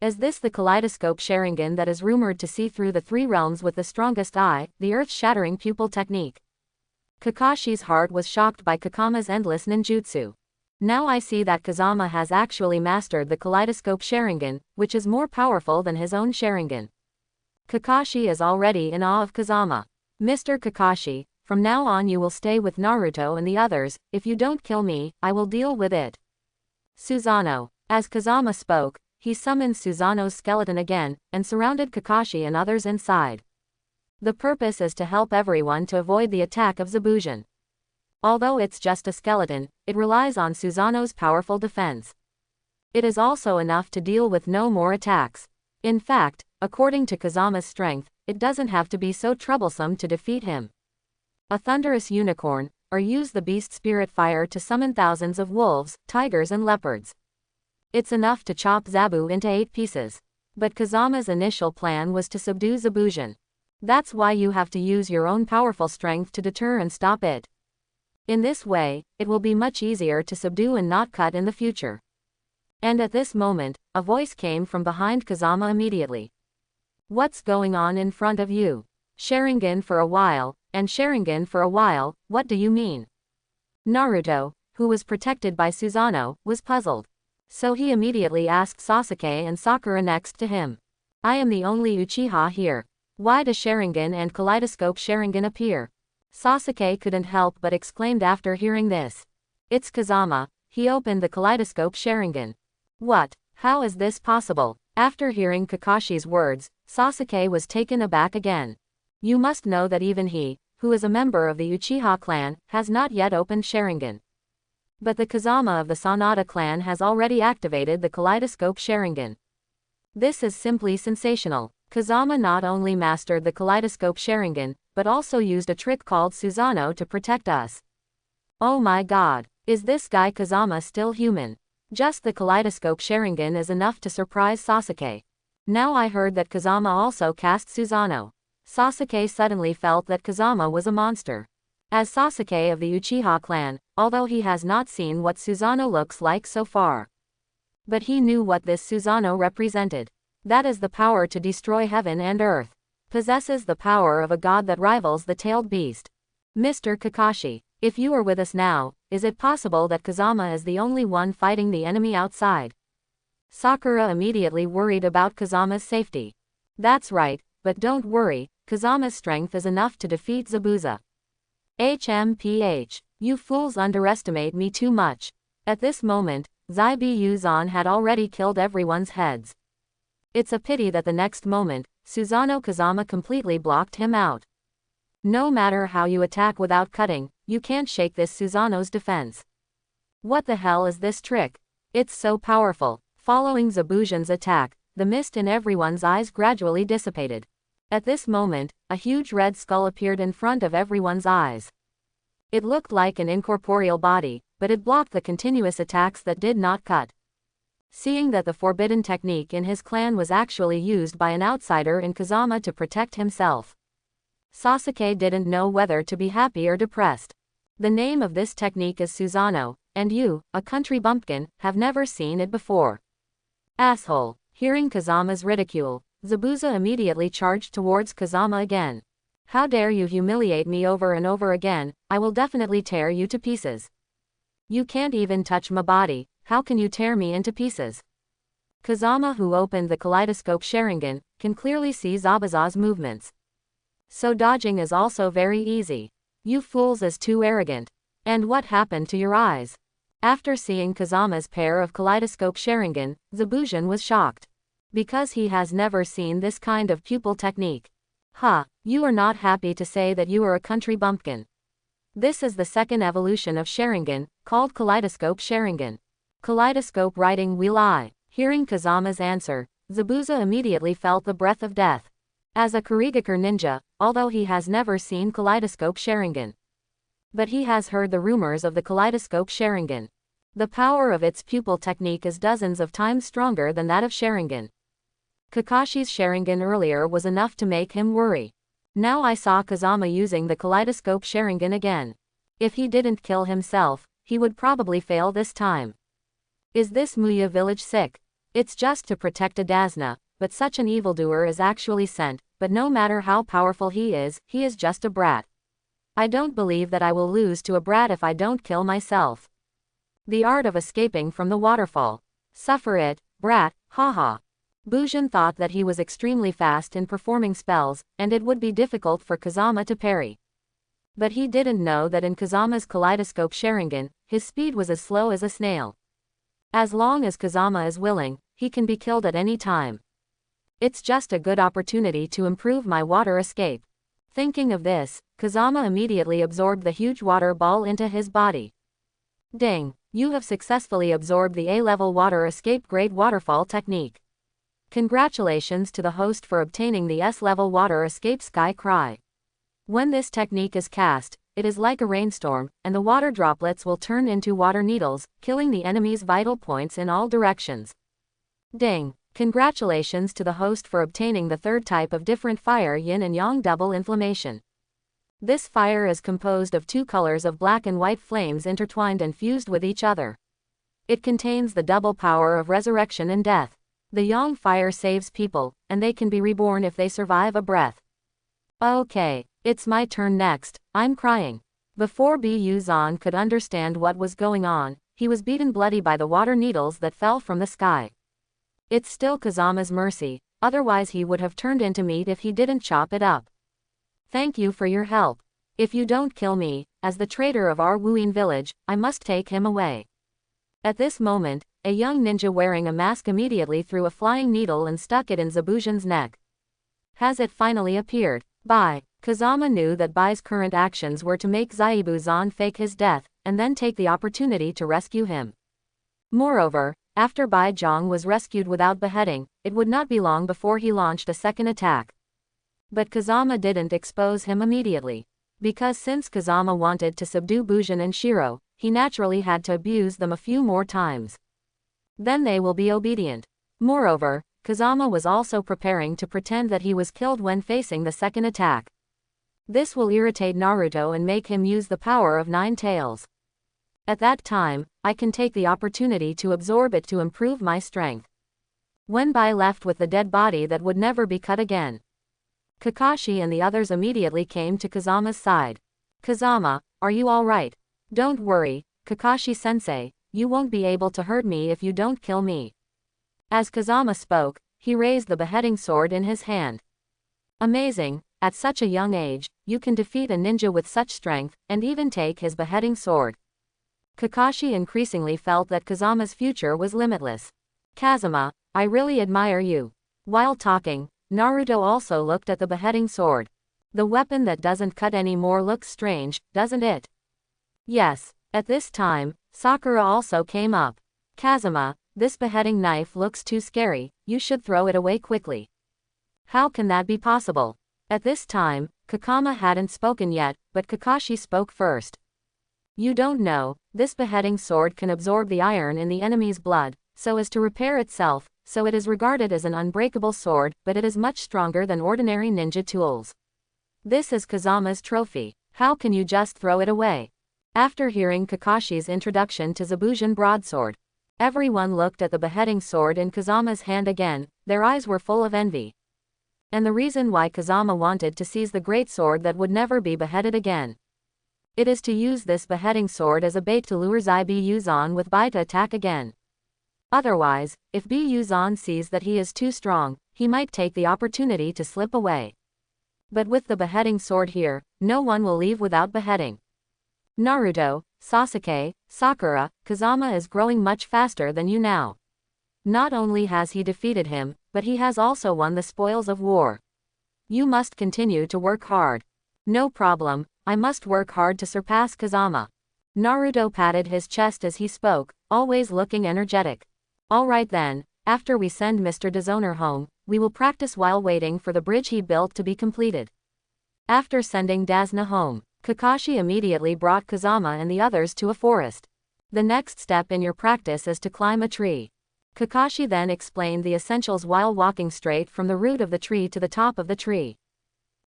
Is this the kaleidoscope Sharingan that is rumored to see through the 3 realms with the strongest eye, the earth-shattering pupil technique? Kakashi's heart was shocked by Kakama's endless ninjutsu. Now I see that Kazama has actually mastered the kaleidoscope Sharingan, which is more powerful than his own Sharingan. Kakashi is already in awe of Kazama. Mr. Kakashi, from now on you will stay with Naruto and the others. If you don't kill me, I will deal with it. Susanoo. As Kazama spoke, he summoned Susanoo's skeleton again, and surrounded Kakashi and others inside. The purpose is to help everyone to avoid the attack of Zabujan. Although it's just a skeleton, it relies on Susanoo's powerful defense. It is also enough to deal with no more attacks. In fact, according to Kazama's strength, it doesn't have to be so troublesome to defeat him. A thunderous unicorn, or use the beast spirit fire to summon thousands of wolves, tigers and leopards. It's enough to chop Zabu into 8 pieces. But Kazama's initial plan was to subdue Zabujan. That's why you have to use your own powerful strength to deter and stop it. In this way, it will be much easier to subdue and not cut in the future. And at this moment, a voice came from behind Kazama immediately. What's going on in front of you? Sharingan for a while, and Sharingan for a while, what do you mean? Naruto, who was protected by Susanoo, was puzzled. So he immediately asked Sasuke and Sakura next to him. I am the only Uchiha here. Why do Sharingan and Kaleidoscope Sharingan appear? Sasuke couldn't help but exclaimed after hearing this. It's Kazama. He opened the Kaleidoscope Sharingan. What? How is this possible? After hearing Kakashi's words, Sasuke was taken aback again. You must know that even he, who is a member of the Uchiha clan, has not yet opened Sharingan. But the Kazama of the Sanada clan has already activated the Kaleidoscope Sharingan. This is simply sensational. Kazama not only mastered the Kaleidoscope Sharingan, but also used a trick called Susanoo to protect us. Oh my god, is this guy Kazama still human? Just the Kaleidoscope Sharingan is enough to surprise Sasuke. Now I heard that Kazama also cast Susanoo. Sasuke suddenly felt that Kazama was a monster. As Sasuke of the Uchiha clan, although he has not seen what Susanoo looks like so far. But he knew what this Susanoo represented. That is the power to destroy heaven and earth. Possesses the power of a god that rivals the tailed beast. Mr. Kakashi, if you are with us now, is it possible that Kazama is the only one fighting the enemy outside? Sakura immediately worried about Kazama's safety. That's right, but don't worry, Kazama's strength is enough to defeat Zabuza. HMPH. You fools underestimate me too much. At this moment, Zaibuzan had already killed everyone's heads. It's a pity that the next moment, Susanoo Kazama completely blocked him out. No matter how you attack without cutting, you can't shake this Susanoo's defense. What the hell is this trick? It's so powerful. Following Zabujan's attack, the mist in everyone's eyes gradually dissipated. At this moment, a huge red skull appeared in front of everyone's eyes. It looked like an incorporeal body, but it blocked the continuous attacks that did not cut. Seeing that the forbidden technique in his clan was actually used by an outsider in Kazama to protect himself, Sasuke didn't know whether to be happy or depressed. The name of this technique is Susanoo, and you, a country bumpkin, have never seen it before. Asshole. Hearing Kazama's ridicule, Zabuza immediately charged towards Kazama again. How dare you humiliate me over and over again, I will definitely tear you to pieces. You can't even touch my body, how can you tear me into pieces? Kazama, who opened the Kaleidoscope Sharingan, can clearly see Zabuza's movements. So dodging is also very easy. You fools is too arrogant. And what happened to your eyes? After seeing Kazama's pair of Kaleidoscope Sharingan, Zabujan was shocked. Because he has never seen this kind of pupil technique. You are not happy to say that you are a country bumpkin. This is the second evolution of Sharingan, called Kaleidoscope Sharingan. Kaleidoscope riding wheel eye. Hearing Kazama's answer, Zabuza immediately felt the breath of death. As a Kurigakur ninja, although he has never seen Kaleidoscope Sharingan, but he has heard the rumors of the Kaleidoscope Sharingan. The power of its pupil technique is dozens of times stronger than that of Sharingan. Kakashi's Sharingan earlier was enough to make him worry. Now I saw Kazama using the Kaleidoscope Sharingan again. If he didn't kill himself, he would probably fail this time. Is this Muya village sick? It's just to protect Adazna, but such an evildoer is actually sent, but no matter how powerful he is just a brat. I don't believe that I will lose to a brat if I don't kill myself. The art of escaping from the waterfall. Suffer it, brat, haha. Bujin thought that he was extremely fast in performing spells, and it would be difficult for Kazama to parry. But he didn't know that in Kazama's kaleidoscope Sharingan, his speed was as slow as a snail. As long as Kazama is willing, he can be killed at any time. It's just a good opportunity to improve my water escape. Thinking of this, Kazama immediately absorbed the huge water ball into his body. Ding! You have successfully absorbed the A-level water escape grade waterfall technique. Congratulations to the host for obtaining the S-level water escape sky cry. When this technique is cast, it is like a rainstorm, and the water droplets will turn into water needles, killing the enemy's vital points in all directions. Ding! Congratulations to the host for obtaining the third type of different fire yin and yang double inflammation. This fire is composed of two colors of black and white flames intertwined and fused with each other. It contains the double power of resurrection and death. The yang fire saves people, and they can be reborn if they survive a breath. Okay, it's my turn next. I'm crying. Before Buzan could understand what was going on, he was beaten bloody by the water needles that fell from the sky. It's still Kazama's mercy, otherwise he would have turned into meat if he didn't chop it up. Thank you for your help. If you don't kill me, as the traitor of our Wuyin village, I must take him away. At this moment, a young ninja wearing a mask immediately threw a flying needle and stuck it in Zabujan's neck. Has it finally appeared? Bai. Kazama knew that Bai's current actions were to make Zaibuzan fake his death, and then take the opportunity to rescue him. Moreover, after Bai Zhang was rescued without beheading, it would not be long before he launched a second attack. But Kazama didn't expose him immediately. Because since Kazama wanted to subdue Bujin and Shiro, he naturally had to abuse them a few more times. Then they will be obedient. Moreover, Kazama was also preparing to pretend that he was killed when facing the second attack. This will irritate Naruto and make him use the power of 9 tails. At that time, I can take the opportunity to absorb it to improve my strength. When Bai left with the dead body that would never be cut again, Kakashi and the others immediately came to Kazama's side. Kazama, are you alright? Don't worry, Kakashi-sensei, you won't be able to hurt me if you don't kill me. As Kazama spoke, he raised the beheading sword in his hand. Amazing, at such a young age, you can defeat a ninja with such strength, and even take his beheading sword. Kakashi increasingly felt that Kazama's future was limitless. Kazama, I really admire you. While talking, Naruto also looked at the beheading sword. The weapon that doesn't cut anymore looks strange, doesn't it? Yes. At this time, Sakura also came up. Kazama, this beheading knife looks too scary, you should throw it away quickly. How can that be possible? At this time, Kakama hadn't spoken yet, but Kakashi spoke first. You don't know, this beheading sword can absorb the iron in the enemy's blood, so as to repair itself, so it is regarded as an unbreakable sword, but it is much stronger than ordinary ninja tools. This is Kazama's trophy. How can you just throw it away? After hearing Kakashi's introduction to Zabujan broadsword, everyone looked at the beheading sword in Kazama's hand again, their eyes were full of envy. And the reason why Kazama wanted to seize the great sword that would never be beheaded again. It is to use this beheading sword as a bait to lure Zaibuzan with Bai to attack again. Otherwise, if Buzan sees that he is too strong, he might take the opportunity to slip away. But with the beheading sword here, no one will leave without beheading. Naruto, Sasuke, Sakura, Kazama is growing much faster than you now. Not only has he defeated him, but he has also won the spoils of war. You must continue to work hard. No problem, I must work hard to surpass Kazama. Naruto patted his chest as he spoke, always looking energetic. Alright then, after we send Mr. Dezoner home, we will practice while waiting for the bridge he built to be completed. After sending Dazna home, Kakashi immediately brought Kazama and the others to a forest. The next step in your practice is to climb a tree. Kakashi then explained the essentials while walking straight from the root of the tree to the top of the tree.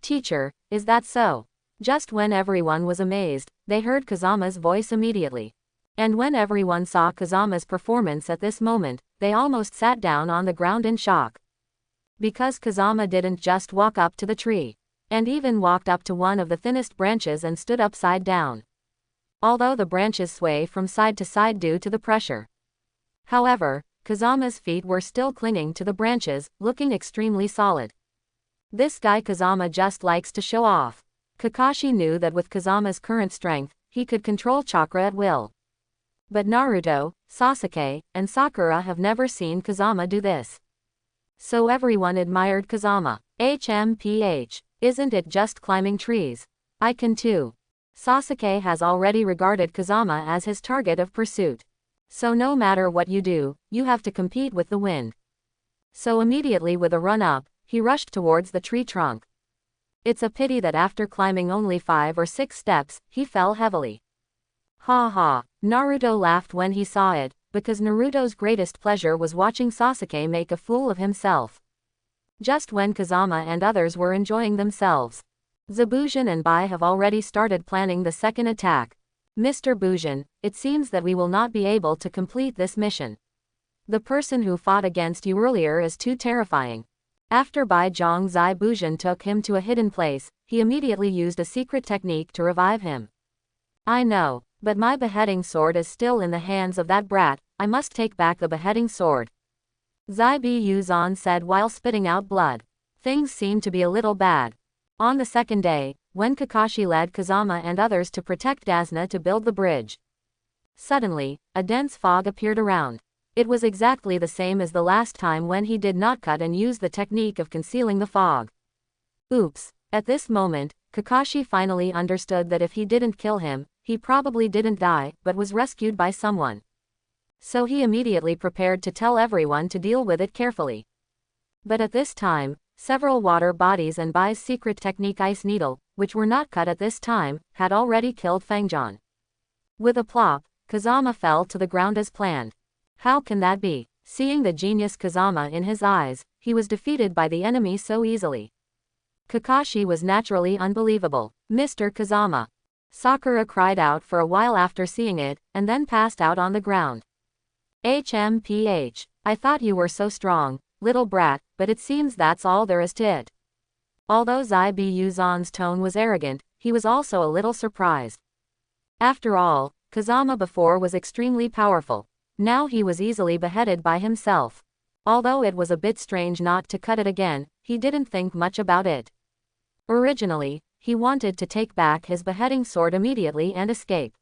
Teacher, is that so? Just when everyone was amazed, they heard Kazama's voice immediately. And when everyone saw Kazama's performance at this moment, they almost sat down on the ground in shock. Because Kazama didn't just walk up to the tree, and even walked up to one of the thinnest branches and stood upside down. Although the branches sway from side to side due to the pressure. However, Kazama's feet were still clinging to the branches, looking extremely solid. This guy Kazama just likes to show off. Kakashi knew that with Kazama's current strength, he could control chakra at will. But Naruto, Sasuke, and Sakura have never seen Kazama do this. So everyone admired Kazama. Isn't it just climbing trees? I can too. Sasuke has already regarded Kazama as his target of pursuit. So no matter what you do, you have to compete with the wind. So immediately with a run-up, he rushed towards the tree trunk. It's a pity that after climbing only 5 or 6 steps, he fell heavily. Ha ha, Naruto laughed when he saw it, because Naruto's greatest pleasure was watching Sasuke make a fool of himself. Just when Kazama and others were enjoying themselves. Zabujan and Bai have already started planning the second attack. Mr. Bujin, it seems that we will not be able to complete this mission. The person who fought against you earlier is too terrifying. After Bai Zhang Zai Bujin took him to a hidden place, he immediately used a secret technique to revive him. I know, but my beheading sword is still in the hands of that brat. I must take back the beheading sword. Zai Bi Yuzan said while spitting out blood. Things seem to be a little bad. On the second day, when Kakashi led Kazama and others to protect Dasna to build the bridge. Suddenly, a dense fog appeared around. It was exactly the same as the last time when he did not cut and use the technique of concealing the fog. Oops. At this moment, Kakashi finally understood that if he didn't kill him, he probably didn't die, but was rescued by someone. So he immediately prepared to tell everyone to deal with it carefully. But at this time, several water bodies and Bai's secret technique Ice Needle, which were not cut at this time, had already killed Fangjan. With a plop, Kazama fell to the ground as planned. How can that be? Seeing the genius Kazama in his eyes, he was defeated by the enemy so easily. Kakashi was naturally unbelievable. Mr. Kazama. Sakura cried out for a while after seeing it, and then passed out on the ground. I thought you were so strong, little brat, but it seems that's all there is to it. Although Zai Bi Yuzan's tone was arrogant, he was also a little surprised. After all, Kazama before was extremely powerful. Now he was easily beheaded by himself. Although it was a bit strange not to cut it again, he didn't think much about it. Originally, he wanted to take back his beheading sword immediately and escape.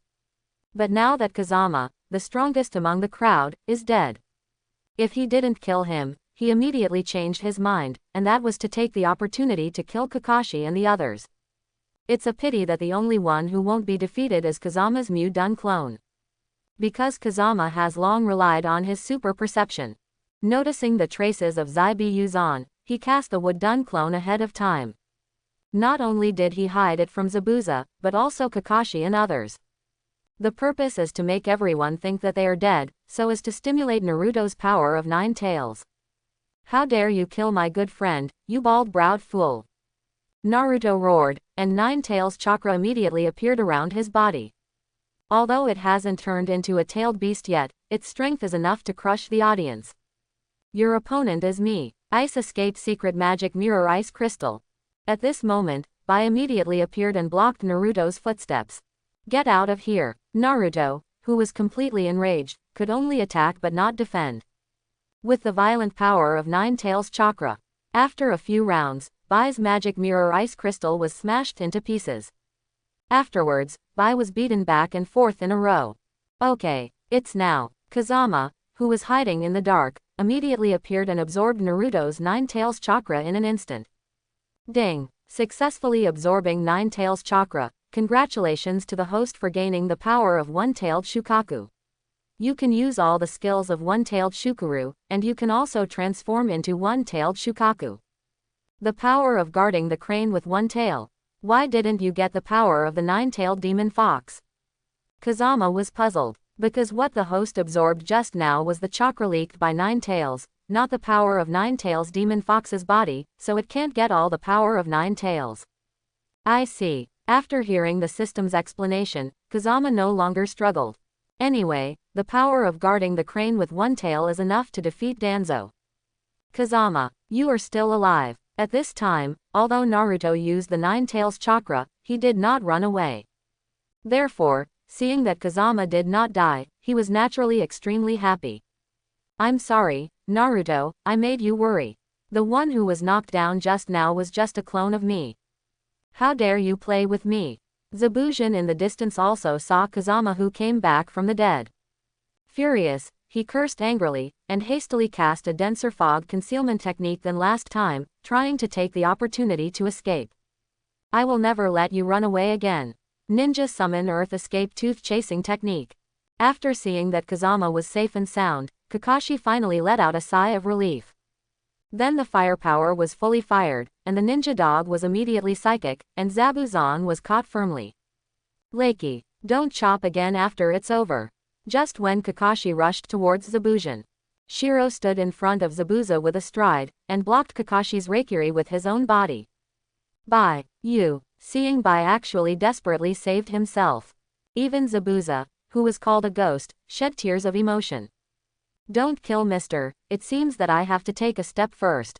But now that Kazama, the strongest among the crowd, is dead. If he didn't kill him, he immediately changed his mind, and that was to take the opportunity to kill Kakashi and the others. It's a pity that the only one who won't be defeated is Kazama's Mu-Dun clone. Because Kazama has long relied on his super perception. Noticing the traces of Zai Bi Yuzan, he cast the Wood-Dun clone ahead of time. Not only did he hide it from Zabuza, but also Kakashi and others. The purpose is to make everyone think that they are dead, so as to stimulate Naruto's power of 9 tails. How dare you kill my good friend, you bald-browed fool! Naruto roared, and 9 tails chakra immediately appeared around his body. Although it hasn't turned into a tailed beast yet, its strength is enough to crush the audience. Your opponent is me. Ice escaped secret magic mirror ice crystal. At this moment, Bai immediately appeared and blocked Naruto's footsteps. Get out of here. Naruto, who was completely enraged, could only attack but not defend. With the violent power of 9 tails chakra. After a few rounds, Bai's magic mirror ice crystal was smashed into pieces. Afterwards, Bai was beaten back and forth in a row. Okay, it's now. Kazama, who was hiding in the dark, immediately appeared and absorbed Naruto's 9 tails chakra in an instant. Ding! Successfully absorbing 9 tails chakra. Congratulations to the host for gaining the power of one-tailed Shukaku. You can use all the skills of one-tailed Shukuru, and you can also transform into one-tailed Shukaku. The power of guarding the crane with one tail. Why didn't you get the power of the 9-tailed demon fox? Kazama was puzzled, because what the host absorbed just now was the chakra leaked by 9 tails, not the power of 9 tails demon fox's body, so it can't get all the power of 9 tails. I see. After hearing the system's explanation, Kazama no longer struggled. Anyway, the power of guarding the crane with one tail is enough to defeat Danzo. Kazama, you are still alive. At this time, although Naruto used the 9 tails chakra, he did not run away. Therefore, seeing that Kazama did not die, he was naturally extremely happy. I'm sorry, Naruto, I made you worry. The one who was knocked down just now was just a clone of me. How dare you play with me? Zabujan in the distance also saw Kazama, who came back from the dead. Furious, he cursed angrily, and hastily cast a denser fog concealment technique than last time, trying to take the opportunity to escape. I will never let you run away again. Ninja summon earth escape tooth chasing technique. After seeing that Kazama was safe and sound, Kakashi finally let out a sigh of relief. Then the firepower was fully fired, and the ninja dog was immediately psychic, and Zabuzan was caught firmly. Lakey, don't chop again after it's over. Just when Kakashi rushed towards Zabujan, Shiro stood in front of Zabuza with a stride, and blocked Kakashi's Reikiri with his own body. Bye, you. Seeing Bai actually desperately saved himself. Even Zabuza, who was called a ghost, shed tears of emotion. Don't kill mister, it seems that I have to take a step first.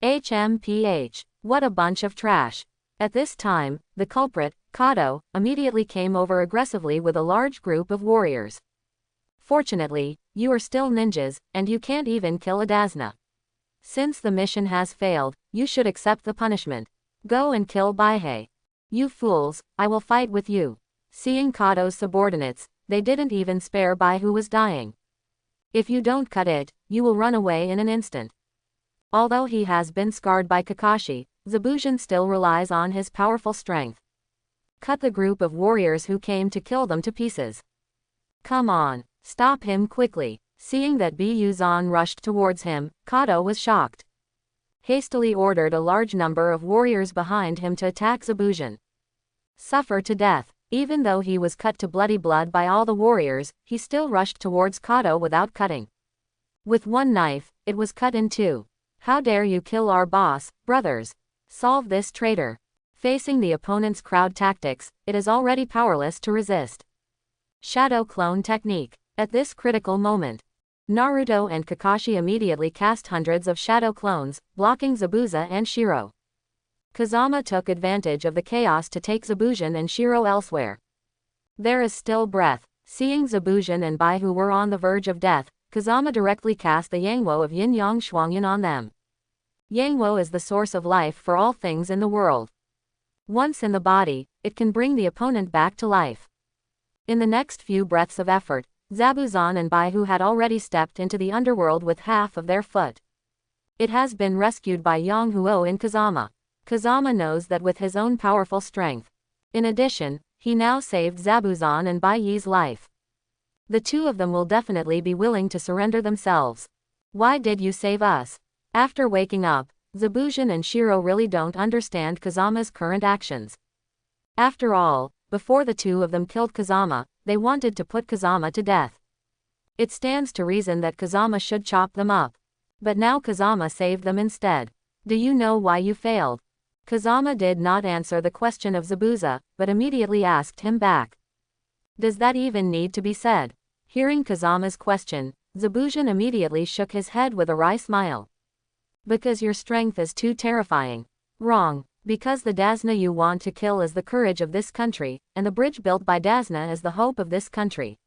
HMPH, what a bunch of trash. At this time, the culprit, Kato, immediately came over aggressively with a large group of warriors. Fortunately, you are still ninjas, and you can't even kill a Dazna. Since the mission has failed, you should accept the punishment. Go and kill Baihei. You fools, I will fight with you. Seeing Kato's subordinates, they didn't even spare Bai, who was dying. If you don't cut it, you will run away in an instant. Although he has been scarred by Kakashi, Zabujan still relies on his powerful strength. Cut the group of warriors who came to kill them to pieces. Come on, stop him quickly. Seeing that Biyuzan rushed towards him, Kato was shocked. Hastily ordered a large number of warriors behind him to attack Zabujan. Suffer to death. Even though he was cut to bloody blood by all the warriors, he still rushed towards Kato without cutting. With one knife, it was cut in two. How dare you kill our boss, brothers? Solve this traitor. Facing the opponent's crowd tactics, it is already powerless to resist. Shadow clone technique. At this critical moment, Naruto and Kakashi immediately cast hundreds of shadow clones, blocking Zabuza and Shiro. Kazama took advantage of the chaos to take Zabujan and Shiro elsewhere. There is still breath. Seeing Zabujan and Bai, who were on the verge of death, Kazama directly cast the Yangwo of Yin Yang Shuangyan on them. Yangwo is the source of life for all things in the world. Once in the body, it can bring the opponent back to life. In the next few breaths of effort, Zabuzan and Bai, who had already stepped into the underworld with half of their foot. It has been rescued by Yang Huo in Kazama. Kazama knows that with his own powerful strength. In addition, he now saved Zabuzan and Bai Yi's life. The two of them will definitely be willing to surrender themselves. Why did you save us? After waking up, Zabujan and Shiro really don't understand Kazama's current actions. After all, before the two of them killed Kazama, they wanted to put Kazama to death. It stands to reason that Kazama should chop them up. But now Kazama saved them instead. Do you know why you failed? Kazama did not answer the question of Zabuza, but immediately asked him back. Does that even need to be said? Hearing Kazama's question, Zabujan immediately shook his head with a wry smile. Because your strength is too terrifying. Wrong. Because the Dazna you want to kill is the courage of this country, and the bridge built by Dazna is the hope of this country.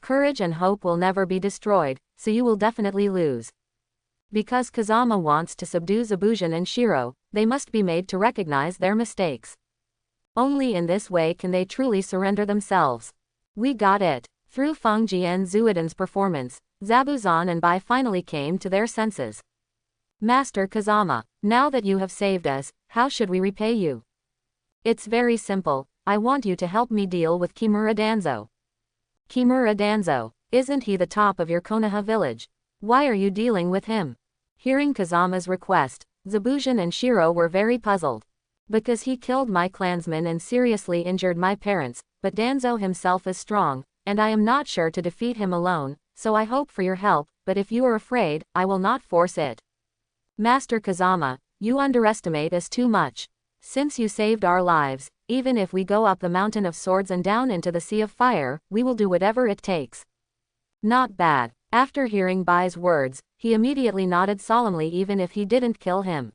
Courage and hope will never be destroyed, so you will definitely lose. Because Kazama wants to subdue Zabujan and Shiro, they must be made to recognize their mistakes. Only in this way can they truly surrender themselves. We got it. Through Fengjian Zuidan's performance, Zabuzan and Bai finally came to their senses. Master Kazama, now that you have saved us, how should we repay you? It's very simple, I want you to help me deal with Kimura Danzo. Kimura Danzo, isn't he the top of your Konoha village? Why are you dealing with him? Hearing Kazama's request, Zabujan and Shiro were very puzzled. Because he killed my clansmen and seriously injured my parents, but Danzo himself is strong, and I am not sure to defeat him alone, so I hope for your help, but if you are afraid, I will not force it. Master Kazama, you underestimate us too much. Since you saved our lives, even if we go up the mountain of swords and down into the sea of fire, we will do whatever it takes. Not bad. After hearing Bai's words, he immediately nodded solemnly even if he didn't kill him.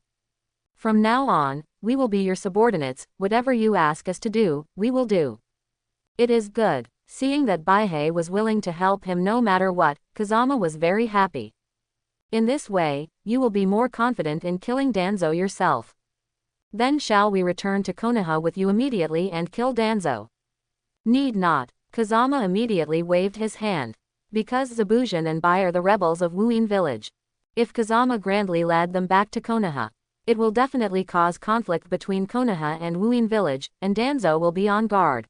From now on, we will be your subordinates, whatever you ask us to do, we will do. It is good. Seeing that Baihei was willing to help him no matter what, Kazama was very happy. In this way, you will be more confident in killing Danzo yourself. Then shall we return to Konoha with you immediately and kill Danzo? Need not. Kazama immediately waved his hand. Because Zabujan and Bai are the rebels of Wuin village. If Kazama grandly led them back to Konoha, it will definitely cause conflict between Konoha and Wuin village, and Danzo will be on guard.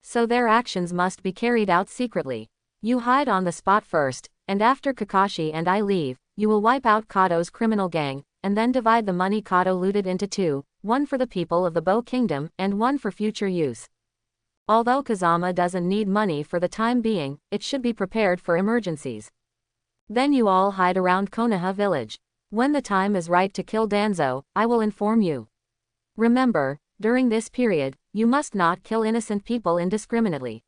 So their actions must be carried out secretly. You hide on the spot first, and after Kakashi and I leave, you will wipe out Kato's criminal gang, and then divide the money Kato looted into two, one for the people of the Bow Kingdom, and one for future use. Although Kazama doesn't need money for the time being, it should be prepared for emergencies. Then you all hide around Konoha village. When the time is right to kill Danzo, I will inform you. Remember, during this period, you must not kill innocent people indiscriminately.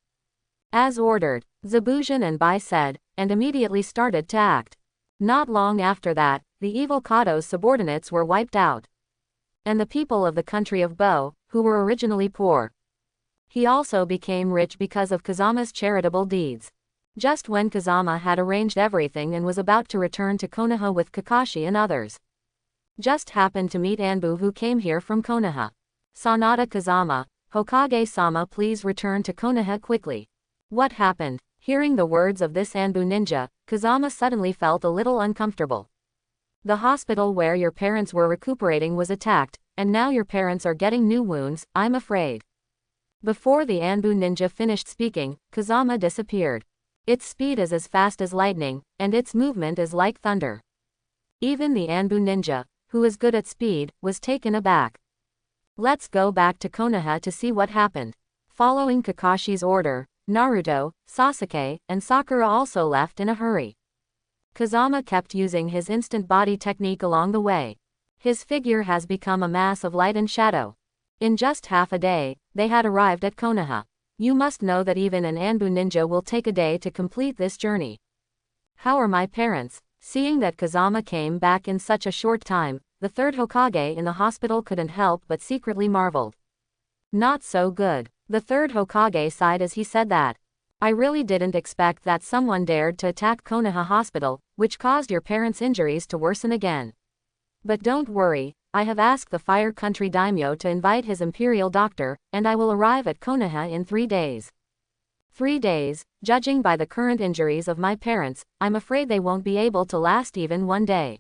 As ordered, Zabujan and Bai said, and immediately started to act. Not long after that, the evil Kato's subordinates were wiped out. And the people of the country of Bow, who were originally poor. He also became rich because of Kazama's charitable deeds. Just when Kazama had arranged everything and was about to return to Konoha with Kakashi and others. Just happened to meet Anbu, who came here from Konoha. Sanada Kazama, Hokage-sama, please return to Konoha quickly. What happened? Hearing the words of this Anbu ninja, Kazama suddenly felt a little uncomfortable. The hospital where your parents were recuperating was attacked, and now your parents are getting new wounds, I'm afraid. Before the Anbu ninja finished speaking, Kazama disappeared. Its speed is as fast as lightning, and its movement is like thunder. Even the Anbu ninja, who is good at speed, was taken aback. Let's go back to Konoha to see what happened. Following Kakashi's order, Naruto, Sasuke, and Sakura also left in a hurry. Kazama kept using his instant body technique along the way. His figure has become a mass of light and shadow. In just half a day, they had arrived at Konoha. You must know that even an Anbu ninja will take a day to complete this journey. How are my parents? Seeing that Kazama came back in such a short time, the third Hokage in the hospital couldn't help but secretly marveled. Not so good. The third Hokage sighed as he said that. I really didn't expect that someone dared to attack Konoha Hospital, which caused your parents' injuries to worsen again. But don't worry, I have asked the Fire Country Daimyo to invite his imperial doctor, and I will arrive at Konoha in 3 days. 3 days, judging by the current injuries of my parents, I'm afraid they won't be able to last even 1 day.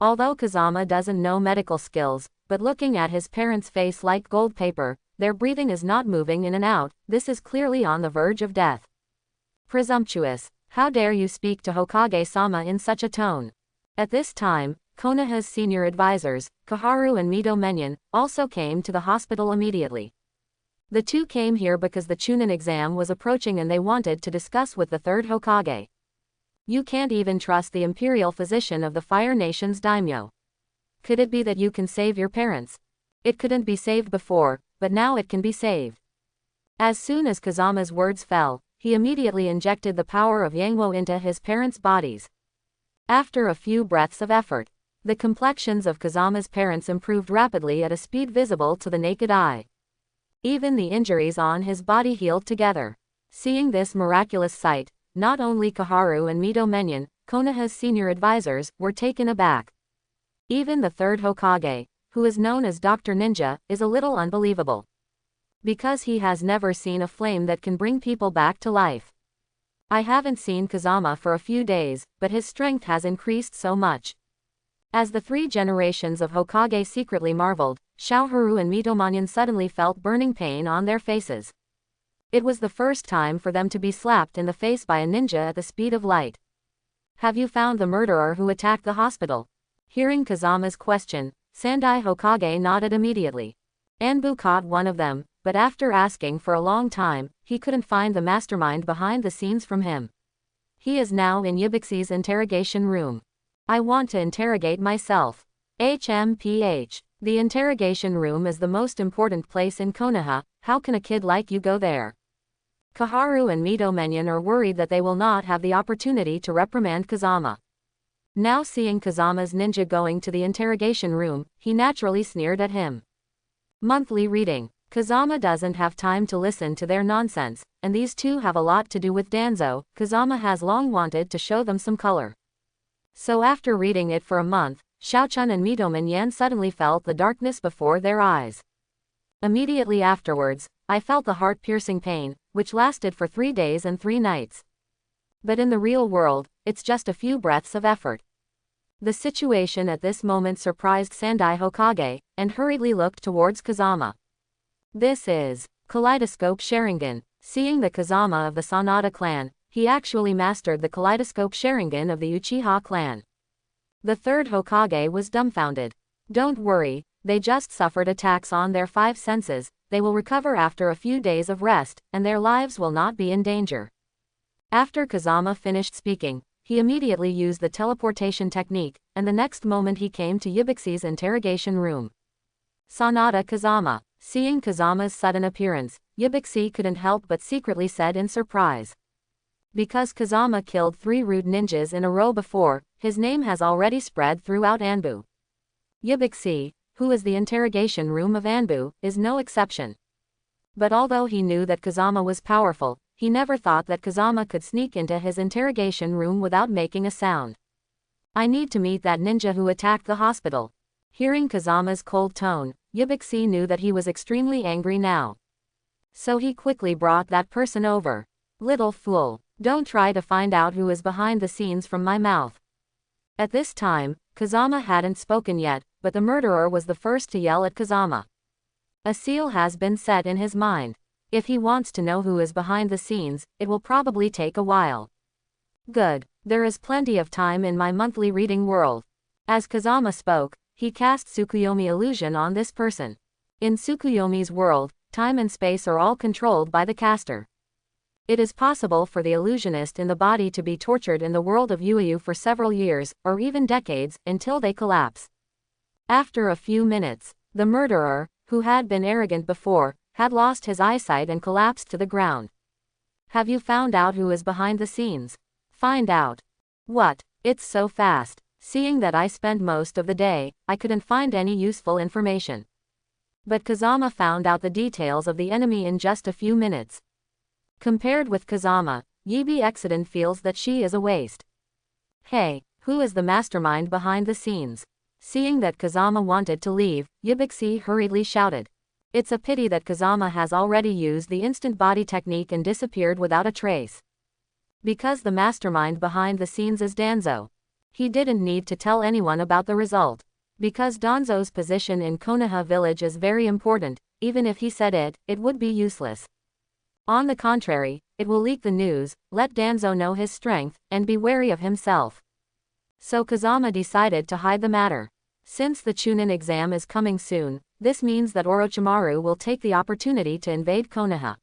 Although Kazama doesn't know medical skills, but looking at his parents' face like gold paper, their breathing is not moving in and out, this is clearly on the verge of death. Presumptuous, how dare you speak to Hokage-sama in such a tone? At this time, Konoha's senior advisors, Kaharu and Mito Menyon, also came to the hospital immediately. The two came here because the Chunin exam was approaching and they wanted to discuss with the third Hokage. You can't even trust the imperial physician of the Fire Nation's daimyo. Could it be that you can save your parents? It couldn't be saved before, but now it can be saved. As soon as Kazama's words fell, he immediately injected the power of Yangwo into his parents' bodies. After a few breaths of effort, the complexions of Kazama's parents improved rapidly at a speed visible to the naked eye. Even the injuries on his body healed together. Seeing this miraculous sight, not only Kaharu and Mito Menyon, Konoha's senior advisors, were taken aback. Even the third Hokage, who is known as Dr. Ninja, is a little unbelievable. Because he has never seen a flame that can bring people back to life. I haven't seen Kazama for a few days, but his strength has increased so much. As the 3 generations of Hokage secretly marveled, Shaoharu and Mito Menyon suddenly felt burning pain on their faces. It was the first time for them to be slapped in the face by a ninja at the speed of light. Have you found the murderer who attacked the hospital? Hearing Kazama's question, Sandai Hokage nodded immediately. Anbu caught one of them, but after asking for a long time, he couldn't find the mastermind behind the scenes from him. He is now in Yubixi's interrogation room. I want to interrogate myself. HMPH. The interrogation room is the most important place in Konoha, how can a kid like you go there? Kaharu and Mito Menyon are worried that they will not have the opportunity to reprimand Kazama. Now seeing Kazama's ninja going to the interrogation room, he naturally sneered at him. Monthly reading. Kazama doesn't have time to listen to their nonsense, and these two have a lot to do with Danzo. Kazama has long wanted to show them some color. So after reading it for a month, Xiaochun and Mitoman Yan suddenly felt the darkness before their eyes. Immediately afterwards, I felt the heart-piercing pain, which lasted for 3 days and 3 nights. But in the real world, it's just a few breaths of effort. The situation at this moment surprised Sandai Hokage, and hurriedly looked towards Kazama. This is Kaleidoscope Sharingan. Seeing the Kazama of the Sanada clan, he actually mastered the Kaleidoscope Sharingan of the Uchiha clan. The third Hokage was dumbfounded. Don't worry, they just suffered attacks on their 5 senses, they will recover after a few days of rest, and their lives will not be in danger. After Kazama finished speaking, he immediately used the teleportation technique, and the next moment he came to Yibixi's interrogation room. Sanada Kazama. Seeing Kazama's sudden appearance, Yibixi couldn't help but secretly said in surprise. Because Kazama killed 3 rude ninjas in a row before, his name has already spread throughout Anbu. Yibixi, who is the interrogation room of Anbu, is no exception. But although he knew that Kazama was powerful, he never thought that Kazama could sneak into his interrogation room without making a sound. I need to meet that ninja who attacked the hospital. Hearing Kazama's cold tone, Yibixi knew that he was extremely angry now. So he quickly brought that person over. Little fool, don't try to find out who is behind the scenes from my mouth. At this time, Kazama hadn't spoken yet, but the murderer was the first to yell at Kazama. A seal has been set in his mind. If he wants to know who is behind the scenes, it will probably take a while. Good, there is plenty of time in my monthly reading world. As Kazama spoke, he cast Tsukuyomi illusion on this person. In Tsukuyomi's world, time and space are all controlled by the caster. It is possible for the illusionist in the body to be tortured in the world of Yuyu for several years, or even decades, until they collapse. After a few minutes, the murderer, who had been arrogant before, had lost his eyesight and collapsed to the ground. Have you found out who is behind the scenes? Find out. What? It's so fast. Seeing that I spent most of the day, I couldn't find any useful information. But Kazama found out the details of the enemy in just a few minutes. Compared with Kazama, Yibi Exodent feels that she is a waste. Hey, who is the mastermind behind the scenes? Seeing that Kazama wanted to leave, Yibixi hurriedly shouted. It's a pity that Kazama has already used the instant body technique and disappeared without a trace. Because the mastermind behind the scenes is Danzo. He didn't need to tell anyone about the result. Because Danzo's position in Konoha village is very important, even if he said it, it would be useless. On the contrary, it will leak the news, let Danzo know his strength, and be wary of himself. So Kazama decided to hide the matter. Since the Chunin exam is coming soon, this means that Orochimaru will take the opportunity to invade Konoha.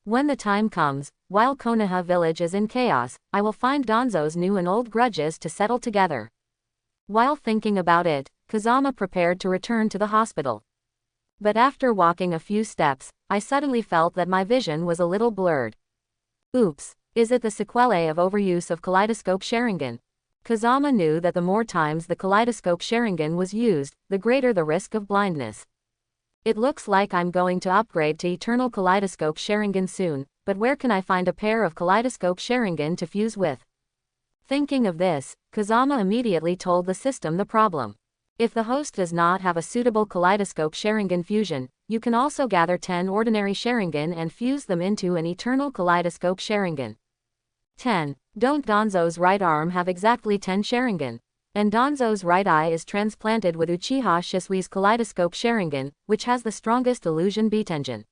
When the time comes, while Konoha village is in chaos, I will find Danzo's new and old grudges to settle together. While thinking about it, Kazama prepared to return to the hospital. But after walking a few steps, I suddenly felt that my vision was a little blurred. Oops, is it the sequelae of overuse of Kaleidoscope Sharingan? Kazama knew that the more times the Kaleidoscope Sharingan was used, the greater the risk of blindness. It looks like I'm going to upgrade to Eternal Kaleidoscope Sharingan soon, but where can I find a pair of Kaleidoscope Sharingan to fuse with? Thinking of this, Kazama immediately told the system the problem. If the host does not have a suitable Kaleidoscope Sharingan fusion, you can also gather 10 ordinary Sharingan and fuse them into an Eternal Kaleidoscope Sharingan. 10. Don't Danzo's right arm have exactly 10 Sharingan? And Danzo's right eye is transplanted with Uchiha Shisui's Kaleidoscope Sharingan, which has the strongest illusion beat engine.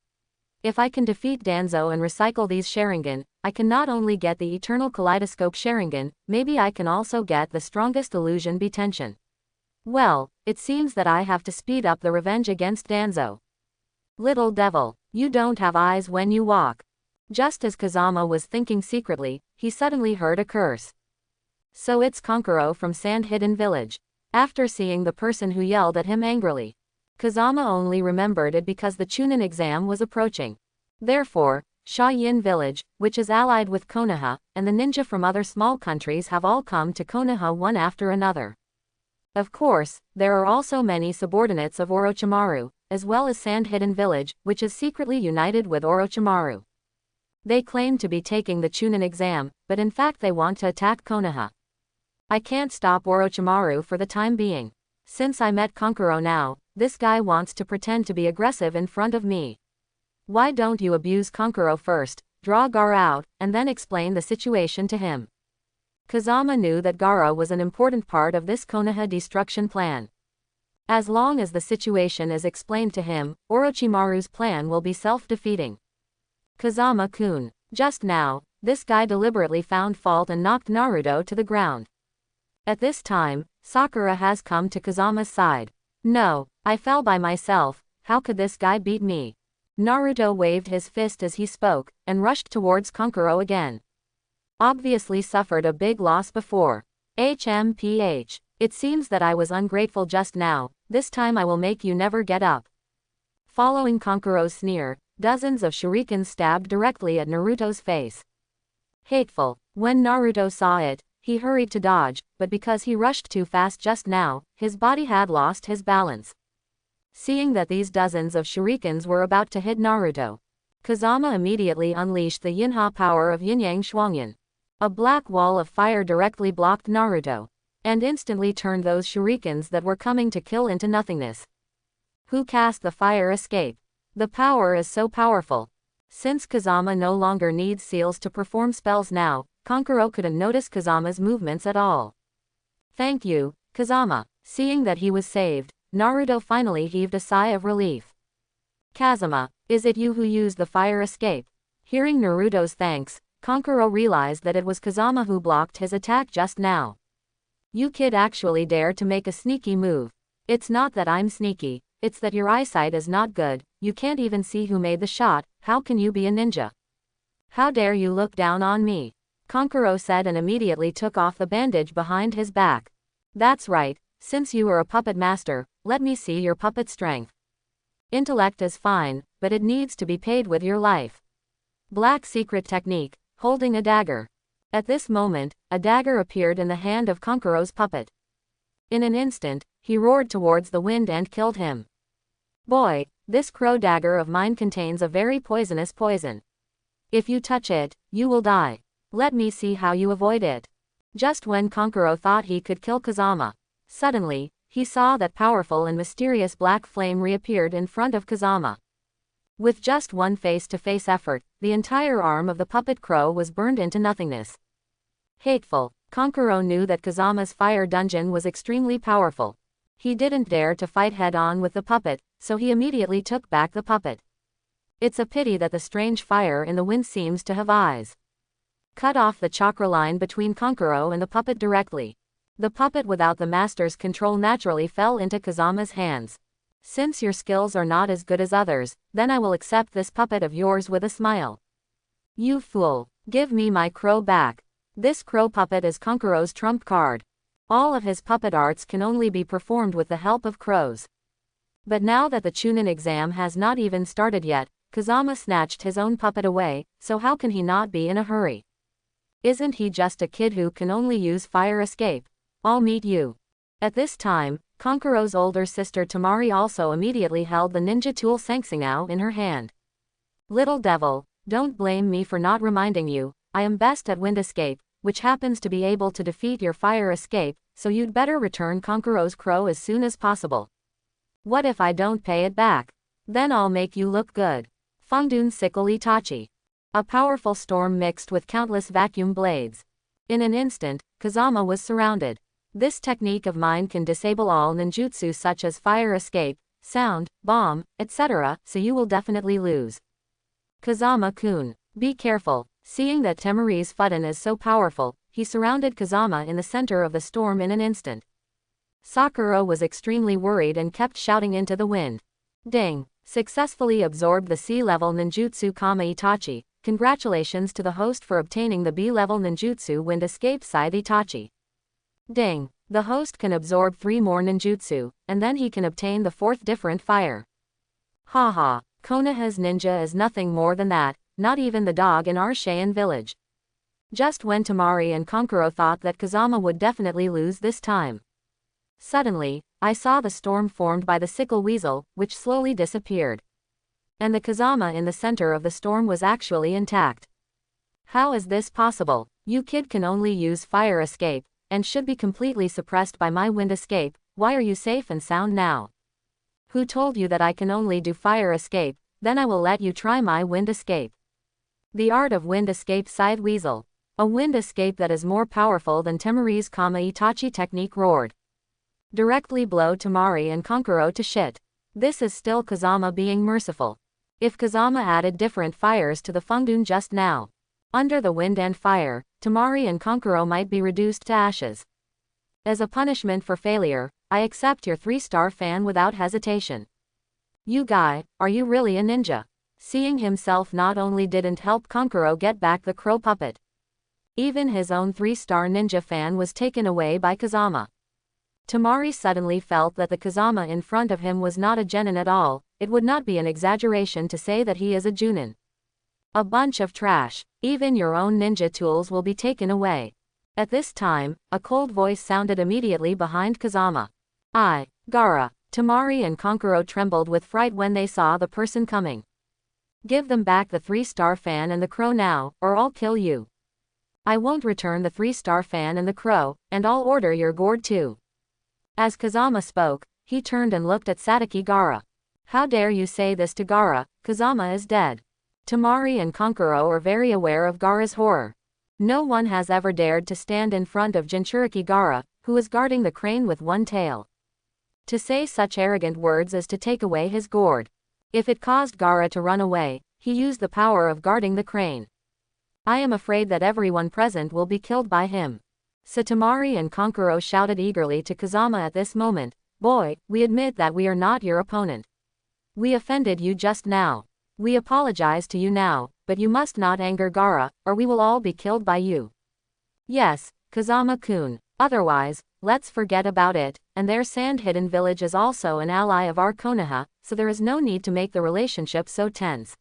If I can defeat Danzo and recycle these Sharingan, I can not only get the Eternal Kaleidoscope Sharingan, maybe I can also get the strongest illusion beat engine. Well, it seems that I have to speed up the revenge against Danzo. Little devil, you don't have eyes when you walk. Just as Kazama was thinking secretly, he suddenly heard a curse. So it's Konkuro from Sand Hidden Village. After seeing the person who yelled at him angrily, Kazama only remembered it because the Chunin exam was approaching. Therefore, Sha-Yin Village, which is allied with Konoha, and the ninja from other small countries have all come to Konoha one after another. Of course, there are also many subordinates of Orochimaru, as well as Sand Hidden Village, which is secretly united with Orochimaru. They claim to be taking the Chunin exam, but in fact they want to attack Konoha. I can't stop Orochimaru for the time being. Since I met Kankuro now, this guy wants to pretend to be aggressive in front of me. Why don't you abuse Kankuro first, draw Gaara out, and then explain the situation to him? Kazama knew that Gaara was an important part of this Konoha destruction plan. As long as the situation is explained to him, Orochimaru's plan will be self-defeating. Kazama-kun. Just now, this guy deliberately found fault and knocked Naruto to the ground. At this time, Sakura has come to Kazama's side. No, I fell by myself, how could this guy beat me? Naruto waved his fist as he spoke, and rushed towards Kankuro again. Obviously suffered a big loss before. HMPH. It seems that I was ungrateful just now, this time I will make you never get up. Following Kankuro's sneer, dozens of shurikens stabbed directly at Naruto's face. Hateful. When Naruto saw it, he hurried to dodge, but because he rushed too fast just now, his body had lost his balance. Seeing that these dozens of shurikens were about to hit Naruto, Kazama immediately unleashed the Yinha power of Yin-Yang Shuangyan. A black wall of fire directly blocked Naruto, and instantly turned those shurikens that were coming to kill into nothingness. Who cast the fire escape? The power is so powerful. Since Kazama no longer needs seals to perform spells now, Kankuro couldn't notice Kazama's movements at all. Thank you, Kazama. Seeing that he was saved, Naruto finally heaved a sigh of relief. Kazama, is it you who used the fire escape? Hearing Naruto's thanks, Kankuro realized that it was Kazama who blocked his attack just now. You kid actually dare to make a sneaky move. It's not that I'm sneaky, it's that your eyesight is not good, you can't even see who made the shot, how can you be a ninja? How dare you look down on me? Kankuro said and immediately took off the bandage behind his back. That's right, since you are a puppet master, let me see your puppet strength. Intellect is fine, but it needs to be paid with your life. Black secret technique, holding a dagger. At this moment, a dagger appeared in the hand of Kankuro's puppet. In an instant, he roared towards the wind and killed him. Boy, this crow dagger of mine contains a very poisonous poison. If you touch it, you will die. Let me see how you avoid it. Just when Kankuro thought he could kill Kazama, suddenly, he saw that powerful and mysterious black flame reappeared in front of Kazama. With just one face-to-face effort, the entire arm of the puppet crow was burned into nothingness. Hateful. Kankuro knew that Kazama's fire dungeon was extremely powerful. He didn't dare to fight head-on with the puppet, so he immediately took back the puppet. It's a pity that the strange fire in the wind seems to have eyes. Cut off the chakra line between Kankuro and the puppet directly. The puppet without the master's control naturally fell into Kazama's hands. Since your skills are not as good as others, then I will accept this puppet of yours with a smile. You fool, give me my crow back. This crow puppet is Kankuro's trump card. All of his puppet arts can only be performed with the help of crows. But now that the Chunin exam has not even started yet, Kazama snatched his own puppet away, so how can he not be in a hurry? Isn't he just a kid who can only use fire escape? I'll meet you. At this time, Kankuro's older sister Tamari also immediately held the ninja tool Sangsingao in her hand. Little devil, don't blame me for not reminding you, I am best at wind escape, which happens to be able to defeat your fire escape, so you'd better return Kankuro's crow as soon as possible. What if I don't pay it back? Then I'll make you look good. Fengdun Sickle Itachi. A powerful storm mixed with countless vacuum blades. In an instant, Kazama was surrounded. This technique of mine can disable all ninjutsu such as fire escape, sound, bomb, etc., so you will definitely lose. Kazama-kun. Be careful. Seeing that Temari's Fudden is so powerful, he surrounded Kazama in the center of the storm in an instant. Sakura was extremely worried and kept shouting into the wind. Ding! Successfully absorbed the C-level ninjutsu Kama Itachi. Congratulations to the host for obtaining the B-level ninjutsu Wind Escape Scythe Itachi. Ding! The host can absorb 3 more ninjutsu, and then he can obtain the 4th different fire. Haha, Konoha's ninja is nothing more than that, not even the dog in our Cheyenne village. Just when Tamari and Kankuro thought that Kazama would definitely lose this time. Suddenly, I saw the storm formed by the sickle weasel, which slowly disappeared. And the Kazama in the center of the storm was actually intact. How is this possible? You kid can only use fire escape, and should be completely suppressed by my wind escape. Why are you safe and sound now? Who told you that I can only do fire escape? Then I will let you try my wind escape. The art of wind escape, sighed Weasel. A wind escape that is more powerful than Temari's Itachi technique, roared. Directly blow Temari and Kankuro to shit. This is still Kazama being merciful. If Kazama added different fires to the Fungdun just now, under the wind and fire, Temari and Kankuro might be reduced to ashes. As a punishment for failure, I accept your 3-star fan without hesitation. You guy, are you really a ninja? Seeing himself not only didn't help Kankuro get back the crow puppet. Even his own 3-star ninja fan was taken away by Kazama. Temari suddenly felt that the Kazama in front of him was not a genin at all. It would not be an exaggeration to say that he is a junin. A bunch of trash. Even your own ninja tools will be taken away. At this time, a cold voice sounded immediately behind Kazama. Gaara. Temari and Kankuro trembled with fright when they saw the person coming. Give them back the 3-star fan and the crow now, or I'll kill you. I won't return the 3-star fan and the crow, and I'll order your gourd too. As Kazama spoke, he turned and looked at Satake Gaara. How dare you say this to Gaara? Kazama is dead. Temari and Kankuro are very aware of Gaara's horror. No one has ever dared to stand in front of Jinchuriki Gaara, who is guarding the crane with one tail. To say such arrogant words as to take away his gourd. If it caused Gaara to run away, he used the power of guarding the crane. I am afraid that everyone present will be killed by him. Temari and Kankuro shouted eagerly to Kazama at this moment. Boy, we admit that we are not your opponent. We offended you just now. We apologize to you now, but you must not anger Gaara, or we will all be killed by you. Yes, Kazama-kun. Otherwise, let's forget about it, and their sand-hidden village is also an ally of our Konoha, so there is no need to make the relationship so tense.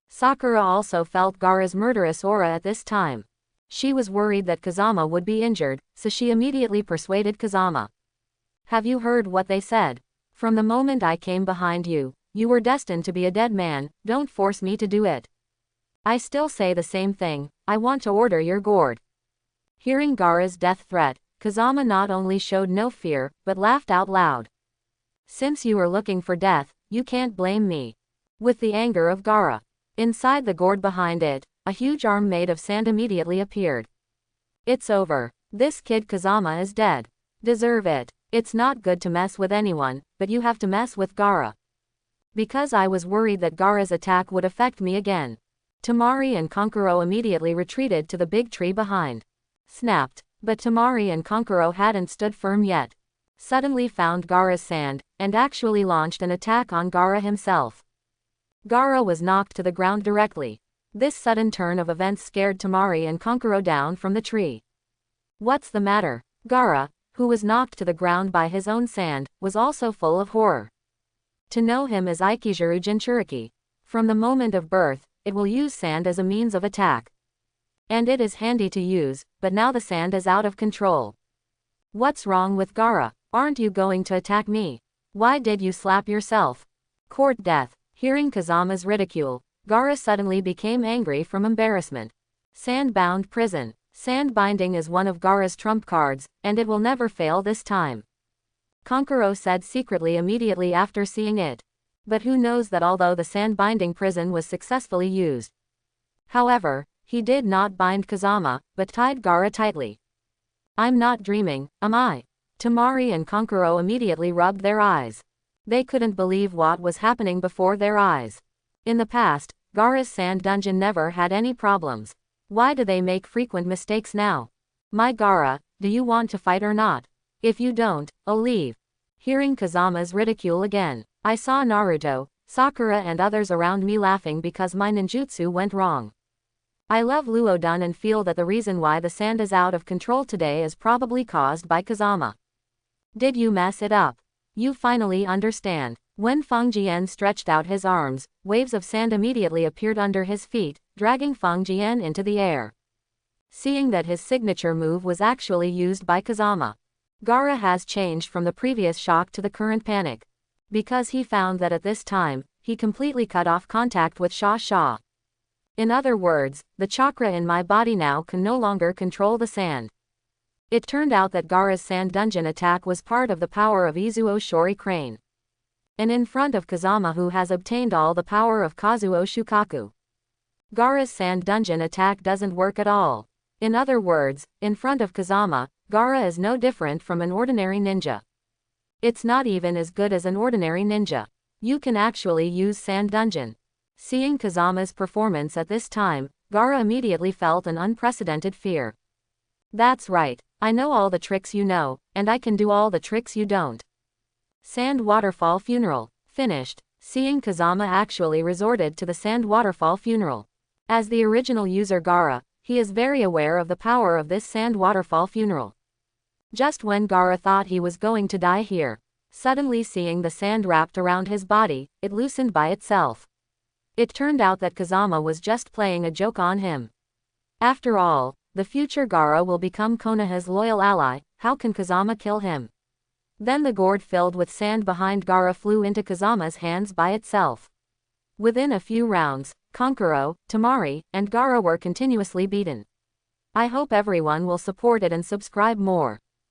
Sakura also felt Gaara's murderous aura at this time. She was worried that Kazama would be injured, so she immediately persuaded Kazama. Have you heard what they said? From the moment I came behind you, you were destined to be a dead man. Don't force me to do it. I still say the same thing. I want to order your gourd. Hearing Gaara's death threat, Kazama not only showed no fear, but laughed out loud. Since you are looking for death, you can't blame me. With the anger of Gaara. Inside the gourd behind it, a huge arm made of sand immediately appeared. It's over. This kid Kazama is dead. Deserve it. It's not good to mess with anyone, but you have to mess with Gaara. Because I was worried that Gaara's attack would affect me again. Temari and Kankuro immediately retreated to the big tree behind. Snapped. But Temari and Kankuro hadn't stood firm yet. Suddenly found Gaara's sand, and actually launched an attack on Gaara himself. Gaara was knocked to the ground directly. This sudden turn of events scared Temari and Kankuro down from the tree. What's the matter? Gaara, who was knocked to the ground by his own sand, was also full of horror. To know him as Ikijuru Jinchuriki. From the moment of birth, it will use sand as a means of attack. And it is handy to use, but now the sand is out of control. What's wrong with Gaara? Aren't you going to attack me? Why did you slap yourself? Court death. Hearing Kazama's ridicule, Gaara suddenly became angry from embarrassment. Sand-bound prison. Sand binding is one of Gaara's trump cards, and it will never fail this time. Kankuro said secretly immediately after seeing it. But who knows that although the sand-binding prison was successfully used. However, he did not bind Kazama, but tied Gaara tightly. I'm not dreaming, am I? Temari and Kankuro immediately rubbed their eyes. They couldn't believe what was happening before their eyes. In the past, Gaara's sand dungeon never had any problems. Why do they make frequent mistakes now? My Gaara, do you want to fight or not? If you don't, I'll leave. Hearing Kazama's ridicule again, I saw Naruto, Sakura and others around me laughing because my ninjutsu went wrong. I love Luodun and feel that the reason why the sand is out of control today is probably caused by Kazama. Did you mess it up? You finally understand. When Feng Jian stretched out his arms, waves of sand immediately appeared under his feet, dragging Feng Jian into the air. Seeing that his signature move was actually used by Kazama, Gaara has changed from the previous shock to the current panic. Because he found that at this time, he completely cut off contact with Sha. In other words, the chakra in my body now can no longer control the sand. It turned out that Gaara's sand dungeon attack was part of the power of Izuo Shori Crane. And in front of Kazama, who has obtained all the power of Kazuo Shukaku, Gaara's sand dungeon attack doesn't work at all. In other words, in front of Kazama, Gaara is no different from an ordinary ninja. It's not even as good as an ordinary ninja. You can actually use sand dungeon. Seeing Kazama's performance at this time, Gaara immediately felt an unprecedented fear. That's right, I know all the tricks you know, and I can do all the tricks you don't. Sand Waterfall Funeral. Finished. Seeing Kazama actually resorted to the Sand Waterfall Funeral. As the original user Gaara, he is very aware of the power of this Sand Waterfall Funeral. Just when Gaara thought he was going to die here, suddenly seeing the sand wrapped around his body, it loosened by itself. It turned out that Kazama was just playing a joke on him. After all, the future Gaara will become Konoha's loyal ally. How can Kazama kill him? Then the gourd filled with sand behind Gaara flew into Kazama's hands by itself. Within a few rounds, Kankuro, Tamari, and Gaara were continuously beaten. I hope everyone will support it and subscribe more.